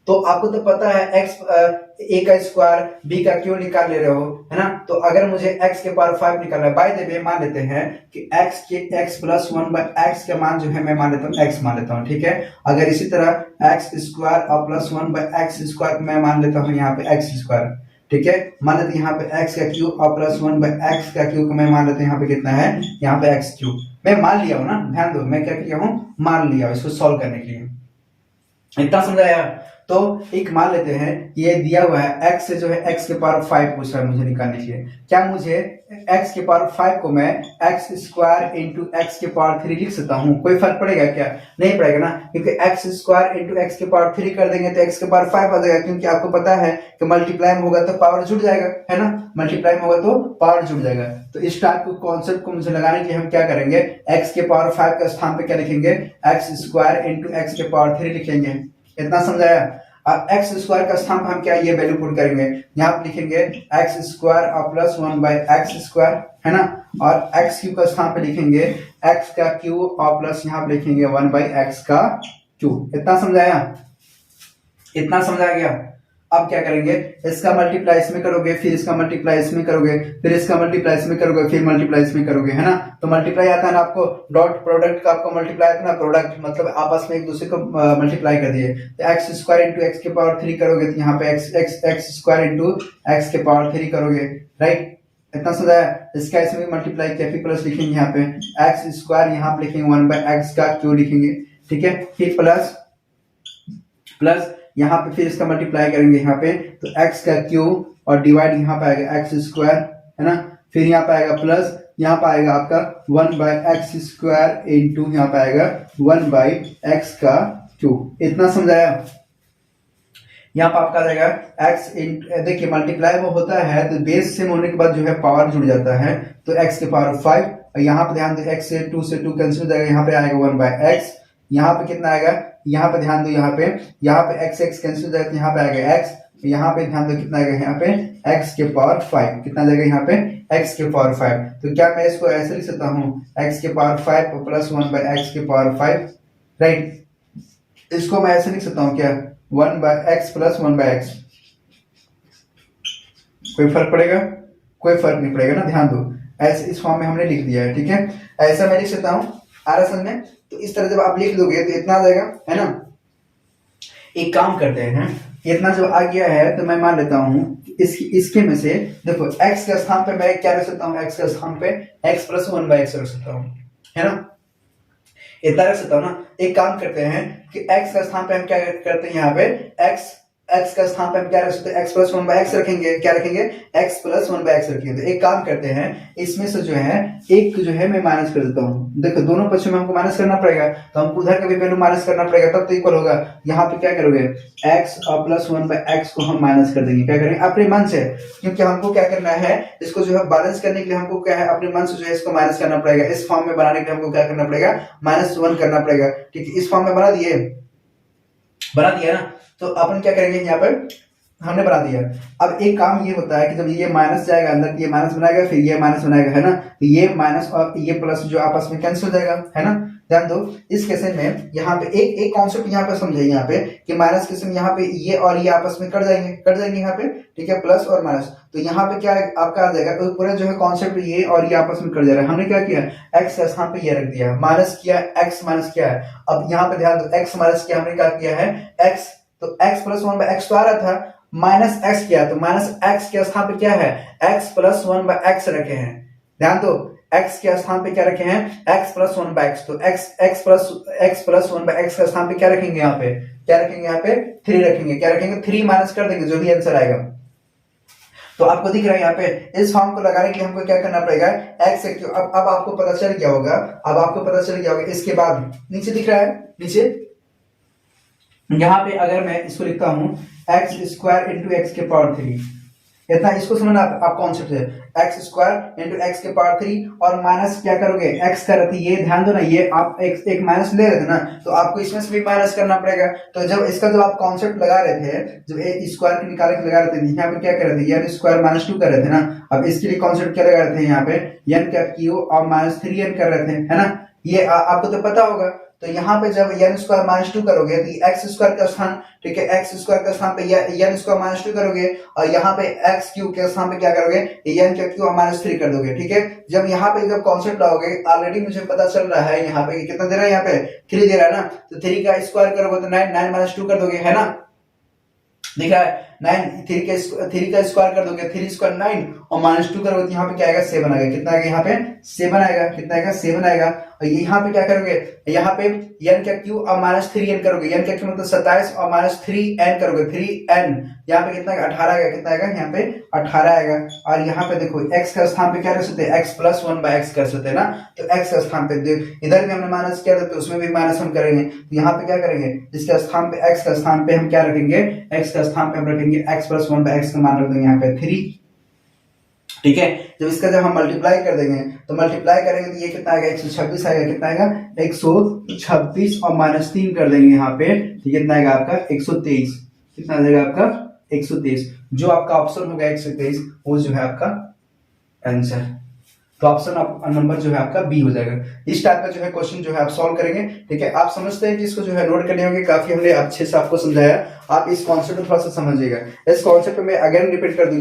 तो आपको तो पता है x a का स्क्वायर b का क्यों निकाल ले रहे हो, है ना। तो अगर मुझे x के पावर 5 निकालना है, बाय द वे मान लेते हैं कि x प्लस 1/x का मान जो है मैं मान लेता हूँ x मान लेता हूँ, ठीक है। अगर इसी तरह x स्क्वायर और प्लस 1/x स्क्वायर मैं मान लेता हूँ यहाँ पे x स्क्वायर, ठीक है। मान लेते यहाँ पे x का क्यूब और प्लस 1/x का क्यूब मैं मान लेते हैं यहाँ पे कितना है, यहाँ पे x क्यूब मैं मान लिया हूँ ना, ध्यान दो मैं क्या किया हूँ, मान लिया इसको सॉल्व करने के लिए। इतना समझाया। तो एक मान लेते हैं ये दिया हुआ है x से जो है x के पावर 5 पूछ रहा है मुझे निकालने के लिए। क्या मुझे x के पावर 5 को मैं x स्क्वायर इंटू एक्स के पावर 3 लिख सकता हूँ? कोई फर्क पड़ेगा क्या? नहीं पड़ेगा ना, क्योंकि x स्क्वायर इंटू एक्स के पावर 3 कर देंगे तो x के पावर 5 आ जाएगा, क्योंकि आपको पता है कि मल्टीप्लाई में होगा तो पावर जुड़ जाएगा, है ना। मल्टीप्लाई में होगा तो पावर जुड़ जाएगा। तो इस टाइप को कॉन्सेप्ट को मुझे लगाने के लिए हम क्या करेंगे, x के पावर 5 का स्थान पे क्या लिखेंगे, x स्क्वायर इंटू एक्स के पावर 3 लिखेंगे। इतना समझाया। अब x स्क्वायर का स्थान पर हम क्या ये वैल्यू पुट करेंगे, यहाँ पे लिखेंगे x स्क्वायर और प्लस 1/x स्क्वायर, है ना। और x क्यूब का स्थान पे लिखेंगे x का क्यूब और प्लस यहाँ पे लिखेंगे 1/x का क्यूब। इतना समझाया, इतना समझा गया। अब क्या करेंगे, इसका मल्टीप्लाई इसमें करोगे, फिर इसका मल्टीप्लाई इसमें करोगे, फिर इसका मल्टीप्लाई इसमें करोगे, फिर मल्टीप्लाई इसमें करोगे, है ना। तो मल्टीप्लाई आता है ना आपको, डॉट प्रोडक्ट का आपको मल्टीप्लाई आता है ना, प्रोडक्ट मतलब आपस में एक दूसरे को मल्टीप्लाई कर दिए। तो एक्स स्क्वायर इंटू एक्स के पावर 3 करोगे तो यहाँ पे एक्स स्क्वायर इंटू एक्स के पावर 3 करोगे, राइट। इतना समझ आया। इसका इसमें मल्टीप्लाई किया, फिर प्लस लिखेंगे यहाँ पे एक्स स्क्वायर, यहाँ पे लिखेंगे 1/x का क्यू लिखेंगे, ठीक है। फिर प्लस प्लस यहाँ पे फिर इसका मल्टीप्लाई करेंगे यहाँ पे, तो x का क्यूब और डिवाइड यहाँ पे आएगा एक्स स्क्वायर, है ना। फिर यहाँ पे आएगा प्लस, यहाँ पे आएगा आपका 1/x स्क्वायर इंटू यहाँ पे आएगा 1/x का क्यूब। इतना समझाया। यहाँ पे आपका आ जाएगा x, देखिए मल्टीप्लाई वो होता है तो बेस सेम होने के बाद जो है पावर जुड़ जाता है, तो x के पावर 5, और यहाँ पे ध्यान दो x से 2 कैंसिल हो जाएगा, यहाँ पे आएगा 1/x, यहाँ पे कितना आएगा, यहाँ पे ध्यान दो, यहाँ पे x कैंसिल हो जाएगा तो यहाँ पे आएगा x, यहाँ पे ध्यान दो कितना आएगा, यहाँ पे x के पावर 5 कितना जाएगा, यहाँ पे x के पावर 5। तो क्या मैं इसको ऐसे लिख सकता हूँ, x के पावर 5 प्लस 1/x के पावर 5, राइट। इसको मैं ऐसे लिख सकता हूँ क्या, 1/x प्लस 1/x। कोई फर्क पड़ेगा? कोई फर्क नहीं पड़ेगा ना, ध्यान दो। ऐसे इस फॉर्म में हमने लिख दिया है, ठीक है। ऐसा मैं लिख सकता हूँ आरएसएल में, तो इस तरह जब आप लिख दोगे तो इतना आ जाएगा, है ना। एक काम करते हैं, इतना जब आ गया है तो मैं मान लेता हूँ इसके में से देखो x के स्थान पे मैं क्या रख सकता हूँ, x के स्थान पे x प्लस 1/x रख सकता हूँ, है ना। इतना रख सकता हूँ ना। एक काम करते हैं कि x का स्थान पे हम क्या करते हैं, यहाँ पे x का स्थान पे हम क्या रख सकते हैं, x प्लस 1/x रखेंगे, क्या रखेंगे, x प्लस 1/x रखेंगे। तो एक काम करते हैं, इसमें से जो है एक जो है मैं माइनस कर देता हूँ। देखो दोनों पक्षों में हमको माइनस करना पड़ेगा, तो हमको उधर का भी वैल्यू माइनस करना पड़ेगा, तब तो इक्वल होगा। यहाँ पे क्या करोगे, x और प्लस 1/x को हम माइनस कर देंगे, क्या करेंगे अपने मन से, क्योंकि हमको क्या करना है, इसको जो है बैलेंस करने के लिए हमको क्या है, अपने मन से जो है इसको माइनस करना पड़ेगा। इस फॉर्म में बनाने के लिए हमको क्या करना पड़ेगा, -1 करना पड़ेगा, ठीक है। इस फॉर्म में बना दिया ना। तो अपन क्या करेंगे, यहाँ पर हमने बना दिया। अब एक काम ये होता है कि जब ये माइनस जाएगा अंदर, ये माइनस बनाएगा, फिर ये माइनस बनाएगा, है ना। तो ये माइनस और ये प्लस जो आपस में कैंसिल हो जाएगा, है ना। ध्यान दो इस केस में यहाँ पे एक कॉन्सेप्ट यहाँ पे समझे, यहाँ पे कि माइनस केस में यहाँ पे ये और ये आपस में कट जाएंगे यहाँ पे, ठीक है, प्लस और माइनस। तो यहाँ पे क्या आपका आ जाएगा, तो पूरा जो है कॉन्सेप्ट ये और ये आपस में कट जा रहा है। हमने क्या किया, एक्स के स्थान पे ये रख दिया, माइनस किया, एक्स माइनस किया है। अब यहाँ पे ध्यान दो, एक्स माइनस किया, हमने क्या किया है, एक्स, तो एक्स प्लस 1/x तो आ रहा था, माइनस एक्स किया, तो माइनस एक्स के स्थान पे क्या है, x प्लस 1/x रखे हैं। ध्यान दो x के स्थान पे क्या रखे हैं, x प्लस 1/x, तो x प्लस 1/x के स्थान पे क्या रखेंगे, यहाँ पे क्या रखेंगे, यहाँ पे 3 रखेंगे, क्या रखेंगे, 3 माइनस कर देंगे, जो भी आंसर आएगा। तो आपको दिख रहा है यहाँ पे इस फॉर्म को लगाने के लिए हमको क्या करना पड़ेगा, x से अब आपको पता चल गया होगा, इसके बाद नीचे दिख रहा है, नीचे यहाँ पे अगर मैं इसको लिखता हूँ एक्स स्क्वायर इंटू एक्स के पावर 3, इतना इसको समझना आप कॉन्सेप्ट है, एक्स स्क्वायर इंटू एक्स के पावर 3 और माइनस क्या करोगे, एक्स का रहती, ये ध्यान दो ना, ये आप एक माइनस ले रहे थे ना, तो आपको इसमें से भी माइनस करना पड़ेगा। तो जब आप कॉन्सेप्ट लगा रहे थे, जब ए स्क्वायर के निकाल के लगा रहे थे, यहाँ पे क्या कर रहे थे, एन स्क्वायर -2 कर रहे थे ना। अब इसके लिए कॉन्सेप्ट क्या लगा रहे थे, यहाँ पे एन का क्यू और -3n कर रहे थे, है ना। ये आपको तो पता होगा। तो यहाँ पे जब n स्क्वायर -2 करोगे तो एक्स स्क्वायर का स्थान, ठीक है, एक्स स्क्वायर का स्थान पे n स्क्वायर -2 करोगे और यहाँ पे एक्स क्यूब के स्थान पे क्या करोगे, n का क्यूब -3 कर दोगे, ठीक है। जब यहाँ पे जब कॉन्सेप्ट लाओगे, ऑलरेडी मुझे पता चल रहा है यहाँ पे कितना दे रहा है, यहाँ पे 3 दे रहा है ना, तो 3 का स्क्वायर करोगे तो 9 -2 कर दोगे, है ना। दिख रहा है 9, 3 का स्क्वायर कर दोगे, 3 स्क्वायर 9 और -2 करोगे तो यहाँ पे क्या आएगा, 7 आएगा। कितना आएगा, यहाँ पे 7 आएगा, कितना आएगा, 7 आएगा। और यहाँ पे क्या करोगे, यहाँ पे n का क्यू और -3n करोगे, n का क्यू मतलब 27 और -3n करोगे, 3n, यहाँ पे कितना 18 आएगा, कितना आएगा, यहाँ पे 18 आएगा। और यहाँ पे देखो x का स्थान पे क्या रख सकते हैं, x प्लस 1/x कर सकते हैं ना। तो x का स्थान पे इधर भी हमने माइनस किया था, तो उसमें भी माइनस हम करेंगे। तो यहाँ पे क्या करेंगे, इसके स्थान पे x का स्थान पे हम क्या रखेंगे, x का स्थान पे हम रखेंगे x प्लस 1/x का मान रख देंगे यहाँ पे 3, ठीक है। जब हम मल्टीप्लाई कर देंगे, तो मल्टीप्लाई करेंगे तो ये कितना आएगा, 126 आएगा, कितना आएगा, 126 और -3 कर देंगे यहाँ पे, तो कितना आएगा आपका 123, कितना आ जाएगा आपका 123। जो आपका ऑप्शन होगा 123, वो जो है आपका आंसर। तो ऑप्शन नंबर जो है आपका बी हो जाएगा। इस टाइप का जो है क्वेश्चन जो है आप सॉल्व करेंगे। ठीक है, आप समझते हैं कि इसको जो है नोट करने होंगे, काफी हमने अच्छे से आपको समझाया, आप इस कॉन्सेप्ट को थोड़ा सा समझिएगा। इस कॉन्सेप्ट में अगेन रिपीट कर दूं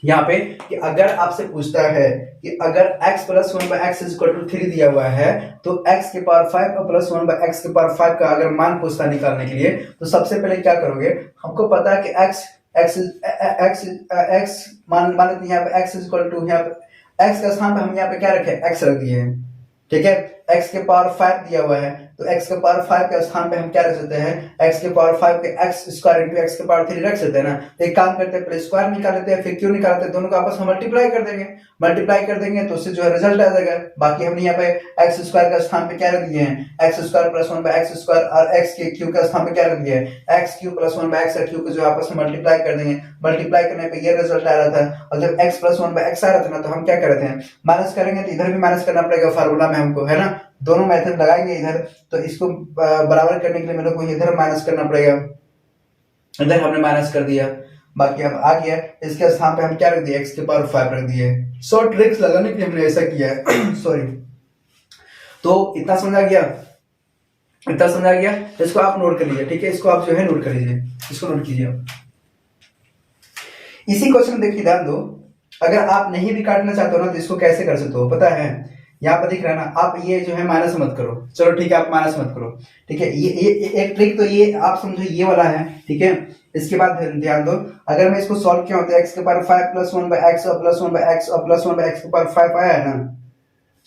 यहाँ पे कि अगर आपसे पूछता है कि अगर x plus 1/x is equal to 3 दिया हुआ है, तो x के पावर 5 और प्लस 1/x के पावर 5 का अगर मान पूछता है निकालने के लिए, तो सबसे पहले क्या करोगे, हमको पता है कि x मान लेते हैं यहाँ पे x इज इक्वल टू, यहाँ पे x का स्थान पे हम यहाँ पे क्या रखे, x रख दिए हैं। ठीक है, x के पावर 5 दिया हुआ है, तो x के पावर 5 के स्थान पे हम क्या रख सकते हैं, x के पावर 5 के x स्क्वायर इंटू x के पावर 3 रख सकते हैं ना। तो एक काम करते हैं, पहले स्क्वायर निकाल लेते हैं, फिर क्यों निकालते हैं, दोनों को आपस में मल्टीप्लाई कर देंगे तो उससे जो है रिजल्ट आ जाएगा। बाकी हमने यहाँ पे x स्क्वायर का स्थान पे क्या रख दिए हैं, x square plus 1/x square, और x के क्यूब का स्थान पे क्या रख दिया है, x क्यूब प्लस 1/x का क्यूब को जो आपस में मल्टीप्लाई कर देंगे। मल्टीप्लाई करने पे ये रिजल्ट आ रहा था, और जब x प्लस 1/x आ रहा था ना, तो हम क्या कर रहे थे, माइनस करेंगे, तो इधर भी माइनस करना पड़ेगा फार्मूला में हमको, है ना। दोनों मेथड लगाएंगे इधर, तो इसको बराबर करने के लिए मेरे को इधर माइनस करना पड़ेगा, इधर हमने माइनस कर दिया, बाकी अब आ गया। इसके स्थान पे हम क्या रख दिए, x के पावर 5 रख दिए। सो ट्रिक्स लगाने के लिए हमने ऐसा किया है सॉरी। तो इतना समझा गया, इसको आप नोट कर लीजिए। ठीक है, इसको आप जो है नोट कर लीजिए, इसको नोट कीजिए आप। इसी क्वेश्चन में देखिए, ध्यान दो, अगर आप नहीं भी काटना चाहते हो ना, तो इसको कैसे कर सकते हो पता है, यहाँ पर दिख रहा है ना, आप ये जो है माइनस मत करो, चलो ठीक है, आप माइनस मत करो। ठीक है, ये एक ट्रिक तो ये आप समझो, ये वाला है। ठीक है, इसके बाद ध्यान दो, अगर मैं इसको सॉल्व किया होता है, x के पावर 5 प्लस 1/x और प्लस 1/x और प्लस 1/x के पावर 5 आया है ना,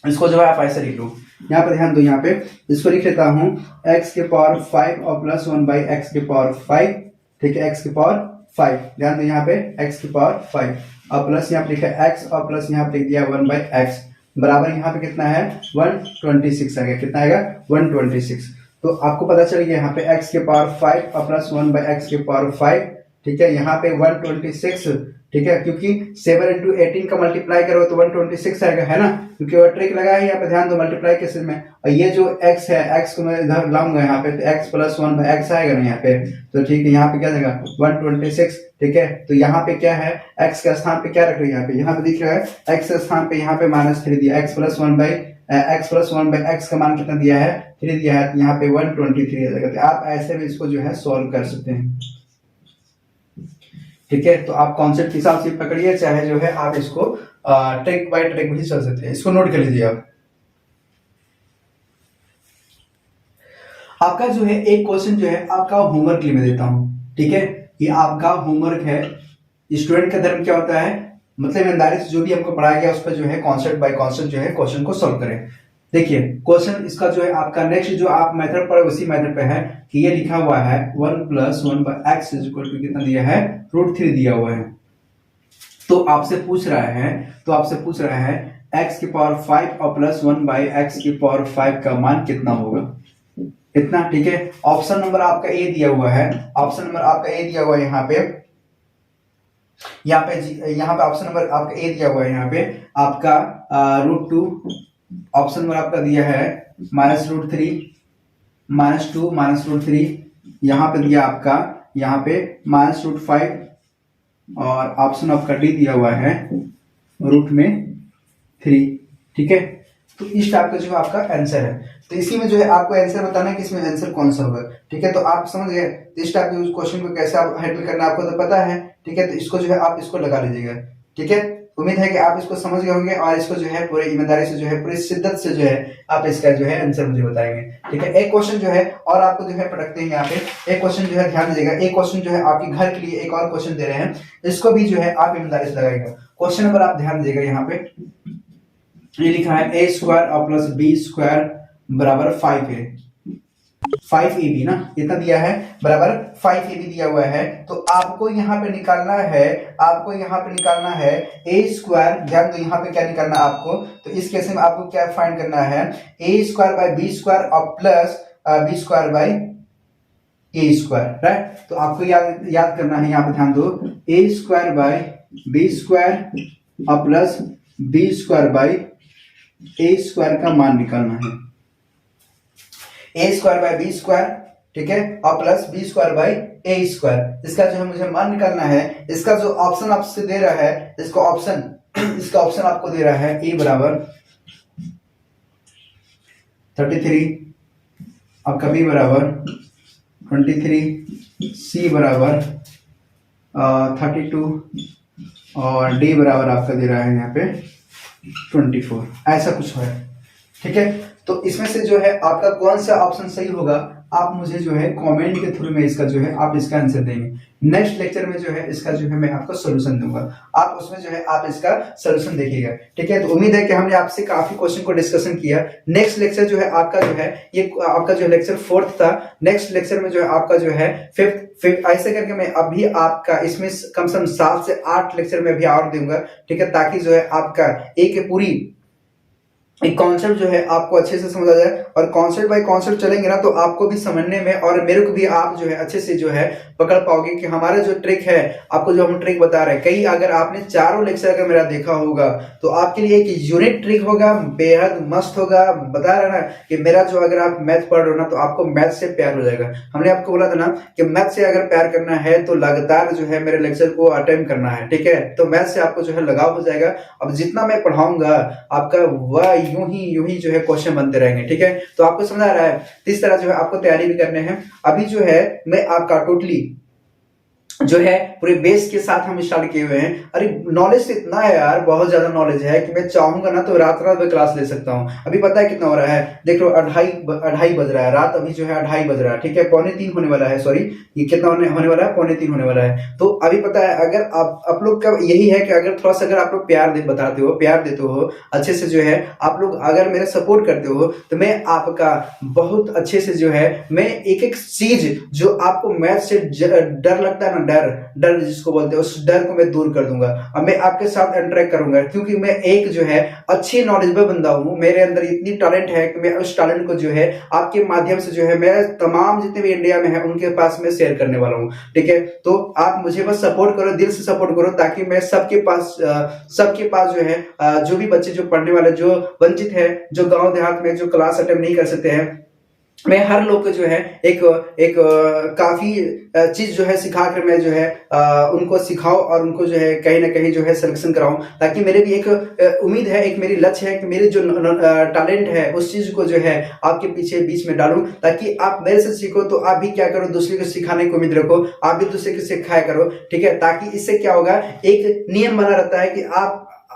इसको जो है आप ऐसे लिख लो। यहाँ पे ध्यान दो, यहाँ पे इसको लिख लेता हूँ x के पावर 5 और प्लस 1/x के पावर 5। ठीक है, x के पावर 5, ध्यान दो यहाँ पे x के पावर 5 और प्लस यहाँ पे लिखा है x और प्लस यहाँ पे लिख दिया 1/x, बराबर यहाँ पे कितना है 126 आ गया। कितना आएगा 126। तो आपको पता चल गया यहाँ पे x के पावर 5 और प्लस 1/x के पावर 5। ठीक है, यहाँ पे 126। ठीक है, क्योंकि 7 इंटू 18 का मल्टीप्लाई करो तो 126 आएगा, है ना, क्योंकि वो ट्रिक लगा है यहाँ पे, ध्यान दो मल्टीप्लाई केस में। और ये जो x है, x को मैं इधर लाऊंगा यहाँ पे, तो x प्लस 1/x आएगा ना यहाँ पे, तो ठीक है, यहाँ पे क्या जाएगा 126। ठीक है, तो यहाँ पे क्या है, x के स्थान पे क्या रख रहे हैं, यहाँ पे दिख रहा है x के स्थान पे यहाँ पे -3 दिया, x प्लस 1/x का मान कितना दिया है 3 दिया है, तो यहाँ पे 123 आ जाएगा। तो आप ऐसे भी इसको जो है सॉल्व कर सकते हैं। ठीक है, तो आप कॉन्सेप्ट के हिसाब से पकड़िए, चाहे जो है आप इसको ट्रिक बाय ट्रिक भी चल सकते हैं। इसको नोट कर लीजिए आप। आपका जो है एक क्वेश्चन जो है आपका होमवर्क लिए मैं देता हूं। ठीक है, ये आपका होमवर्क है। स्टूडेंट का धर्म क्या होता है, मतलब ईमानदारी से जो भी हमको पढ़ाया गया उस पर जो है कॉन्सेप्ट बाय कॉन्सेप्ट जो है क्वेश्चन को सॉल्व करें। देखिए क्वेश्चन इसका जो है आपका नेक्स्ट जो आप मेथड पढ़े उसी मेथड पे है कि ये लिखा हुआ है 1 plus 1/x is equal to कितना दिया है, √3 दिया हुआ है। तो आपसे पूछ रहा है x की पावर 5 और प्लस 1/x की पावर 5 का मान कितना होगा, इतना। ठीक है, ऑप्शन नंबर आपका ए दिया हुआ है, ऑप्शन नंबर आपका ए दिया हुआ है यहाँ पे ऑप्शन नंबर आपका ए दिया हुआ है, यहाँ पे आपका √2, ऑप्शन नंबर आपका दिया है -√3, -2 -√3, यहाँ पे दिया आपका यहाँ पे -√5, और ऑप्शन आपका डी दिया हुआ है √3। ठीक है, तो इस टाइप का जो आपका आंसर है। तो इसी में जो है आपको आंसर बताना है कि इसमें आंसर कौन सा होगा। ठीक है, तो आप समझ गए इस टाइप के क्वेश्चन को कैसे आप हैंडल करना आपको तो पता है। ठीक है, तो इसको जो है आप इसको लगा लीजिएगा। ठीक है, उम्मीद है कि आप इसको समझ गए होंगे और इसको जो है पूरी ईमानदारी से जो है पूरी शिद्दत से जो है आप इसका जो है आंसर मुझे बताएंगे। ठीक है, एक क्वेश्चन जो है और आपको जो है पढ़ते हैं यहाँ पे, एक क्वेश्चन जो है ध्यान दीजिएगा, एक क्वेश्चन जो है आपके घर के लिए एक और क्वेश्चन दे रहे हैं, इसको भी जो है आप ईमानदारी से लगाएगा। क्वेश्चन नंबर आप ध्यान दीजिएगा, यहाँ पे ये लिखा है a स्क्वायर और प्लस b स्क्वायर बराबर 5 है, 5ab ना, इतना दिया है बराबर 5ab दिया हुआ है। तो आपको यहाँ पे निकालना है a स्क्वायर, ध्यान दो यहाँ पे क्या निकालना है आपको, तो इस केस में आपको क्या फाइंड करना है, a square by b square और plus b square by a square, right. तो आपको याद करना है, यहाँ पे ध्यान दो, a square by b square और plus b square by a square का मान निकालना है, a square by b square, ठीक है, और plus b square by a square. इसका जो है मुझे मान निकालना है। इसका जो ऑप्शन आपसे दे रहा है, इसको ऑप्शन इसका ऑप्शन आपको दे रहा है ए बराबर 33, आपका बी बराबर 23, सी बराबर 32 और डी बराबर आपका दे रहा है यहाँ पे 24, ऐसा कुछ है। ठीक है, तो इसमें से जो है आपका कौन सा ऑप्शन सही होगा, आप मुझे जो है कमेंट के थ्रू में इसका जो है आप इसका आंसर देंगे। नेक्स्ट लेक्चर में जो है इसका जो है मैं आपको सॉल्यूशन दूंगा, आप उसमें जो है आप इसका सॉल्यूशन देखिएगा। ठीक है, तो उम्मीद है कि हमने आपसे काफी क्वेश्चन को डिस्कशन किया। नेक्स्ट लेक्चर जो है आपका जो है ये आपका जो लेक्चर 4th था, नेक्स्ट लेक्चर में जो है आपका जो है 5th ऐसे करके मैं अभी आपका इसमें कम से कम 7 से 8 लेक्चर में भी और दूंगा। ठीक है, ताकि जो है आपका एक पूरी एक कॉन्सेप्ट जो है आपको अच्छे से समझ आ जाए, और कॉन्सेप्ट बाय कॉन्सेप्ट चलेंगे ना तो आपको भी समझने में और मेरे को भी आप जो है अच्छे से जो है पकड़ पाओगे कि हमारा जो ट्रिक है, आपको जो हम ट्रिक बता रहे हैं, कई अगर आपने चारों लेक्चर अगर मेरा देखा होगा तो आपके लिए एक यूनिक ट्रिक होगा, बेहद मस्त होगा। बता रहे ना कि मेरा जो अगर आप मैथ पढ़ रहे हो ना तो आपको मैथ से प्यार हो जाएगा। हमने आपको बोला था ना कि मैथ से अगर प्यार करना है तो लगातार जो है मेरे लेक्चर को अटेंड करना है। ठीक है, तो मैथ से आपको जो है लगाव हो जाएगा। अब जितना मैं पढ़ाऊंगा आपका वह यूं ही जो है क्वेश्चन बनते रहेंगे। ठीक है, तो आपको समझ आ रहा है, इस तरह जो है आपको तैयारी भी करने हैं। अभी जो है मैं आपका टोटली जो है पूरे बेस के साथ हम स्टार्ट किए हुए हैं। अरे नॉलेज इतना है यार, बहुत ज्यादा नॉलेज है कि मैं चाहूंगा ना तो रात रात में क्लास ले सकता हूँ। अभी पता है कितना हो रहा है, देख लो 2:30 बज रहा है रात, अभी जो है 2:30 बज रहा है। ठीक है, 2:45 होने वाला है, सॉरी ये कितना होने वाला है, 2:45 होने वाला है। तो अभी पता है अगर आप लोग का यही है कि अगर थोड़ा सा अगर आप लोग प्यार बताते हो, प्यार देते हो अच्छे से, जो है आप लोग अगर मेरा सपोर्ट करते हो तो मैं आपका बहुत अच्छे से जो है मैं एक एक चीज जो आपको मैथ से डर लगता है ना, डर जिसको बोलते हैं, उस डर को मैं दूर कर दूंगा। अब मैं आपके साथ इंटरेक्ट करूंगा क्योंकि मैं एक जो है अच्छी नॉलेजेबल बंदा हूं, मेरे अंदर इतनी टैलेंट है कि मैं उस टैलेंट को जो है आपके माध्यम से जो है मैं तमाम जितने भी इंडिया में है उनके पास में शेयर करने वाला हूं। ठीक है, तो आप मुझे बस सपोर्ट करो, दिल से सपोर्ट करो, ताकि मैं सबके पास जो है जो भी बच्चे जो पढ़ने वाले जो वंचित है, जो गांव देहात में जो क्लास अटेंड नहीं कर सकते हैं, मैं हर लोग को जो है एक काफी चीज जो है सिखा कर मैं जो है उनको सिखाऊं और उनको जो है कहीं ना कहीं जो है सिलेक्शन कराऊं, ताकि मेरे भी एक उम्मीद है, एक मेरी लक्ष्य है कि मेरे जो टैलेंट है उस चीज को जो है आपके पीछे बीच में डालूं, ताकि आप मेरे से सीखो तो आप भी क्या करो, दूसरे को सिखाने की उम्मीद रखो, आप भी दूसरे को सिखाया करो। ठीक है, ताकि इससे क्या होगा, एक नियम बना रहता है कि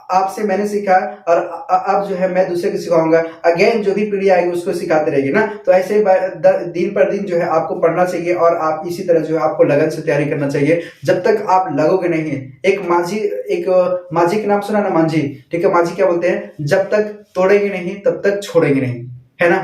आपसे मैंने सीखा और अब जो है मैं दूसरे को सिखाऊंगा, अगेन जो भी पीढ़ी आएगी उसको सिखाते रहेगी ना। तो ऐसे दिन पर दिन जो है आपको पढ़ना चाहिए और आप इसी तरह जो है आपको लगन से तैयारी करना चाहिए। जब तक आप लगोगे नहीं, एक माझी का नाम सुना ना, मांझी। ठीक है, माझी क्या बोलते हैं, जब तक तोड़ेंगे नहीं तब तक छोड़ेंगे नहीं, है ना।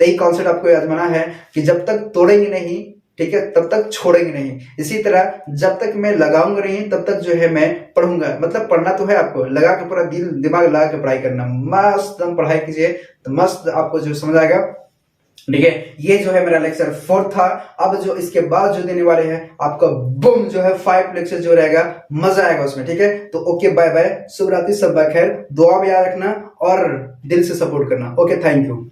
तो यही कॉन्सेप्ट आपको आजमाना है कि जब तक तोड़ेंगे नहीं, ठीक है, तब तक छोड़ेंगे नहीं। इसी तरह जब तक मैं लगाऊंगा नहीं तब तक जो है मैं पढ़ूंगा। मतलब पढ़ना तो है, आपको लगा के पूरा दिल दिमाग लगा के पढ़ाई करना, मस्त पढ़ाई कीजिए तो मस्त आपको जो समझ आएगा। ठीक है, ये जो है मेरा लेक्चर 4 था। अब जो इसके बाद जो देने वाले हैं आपका बूम जो है 5 लेक्चर जो रहेगा, मजा आएगा उसमें। ठीक है, तो ओके, बाय बाय, शुभ रात्रि, सब खैर, दुआ में याद रखना और दिल से सपोर्ट करना। Okay, thank you.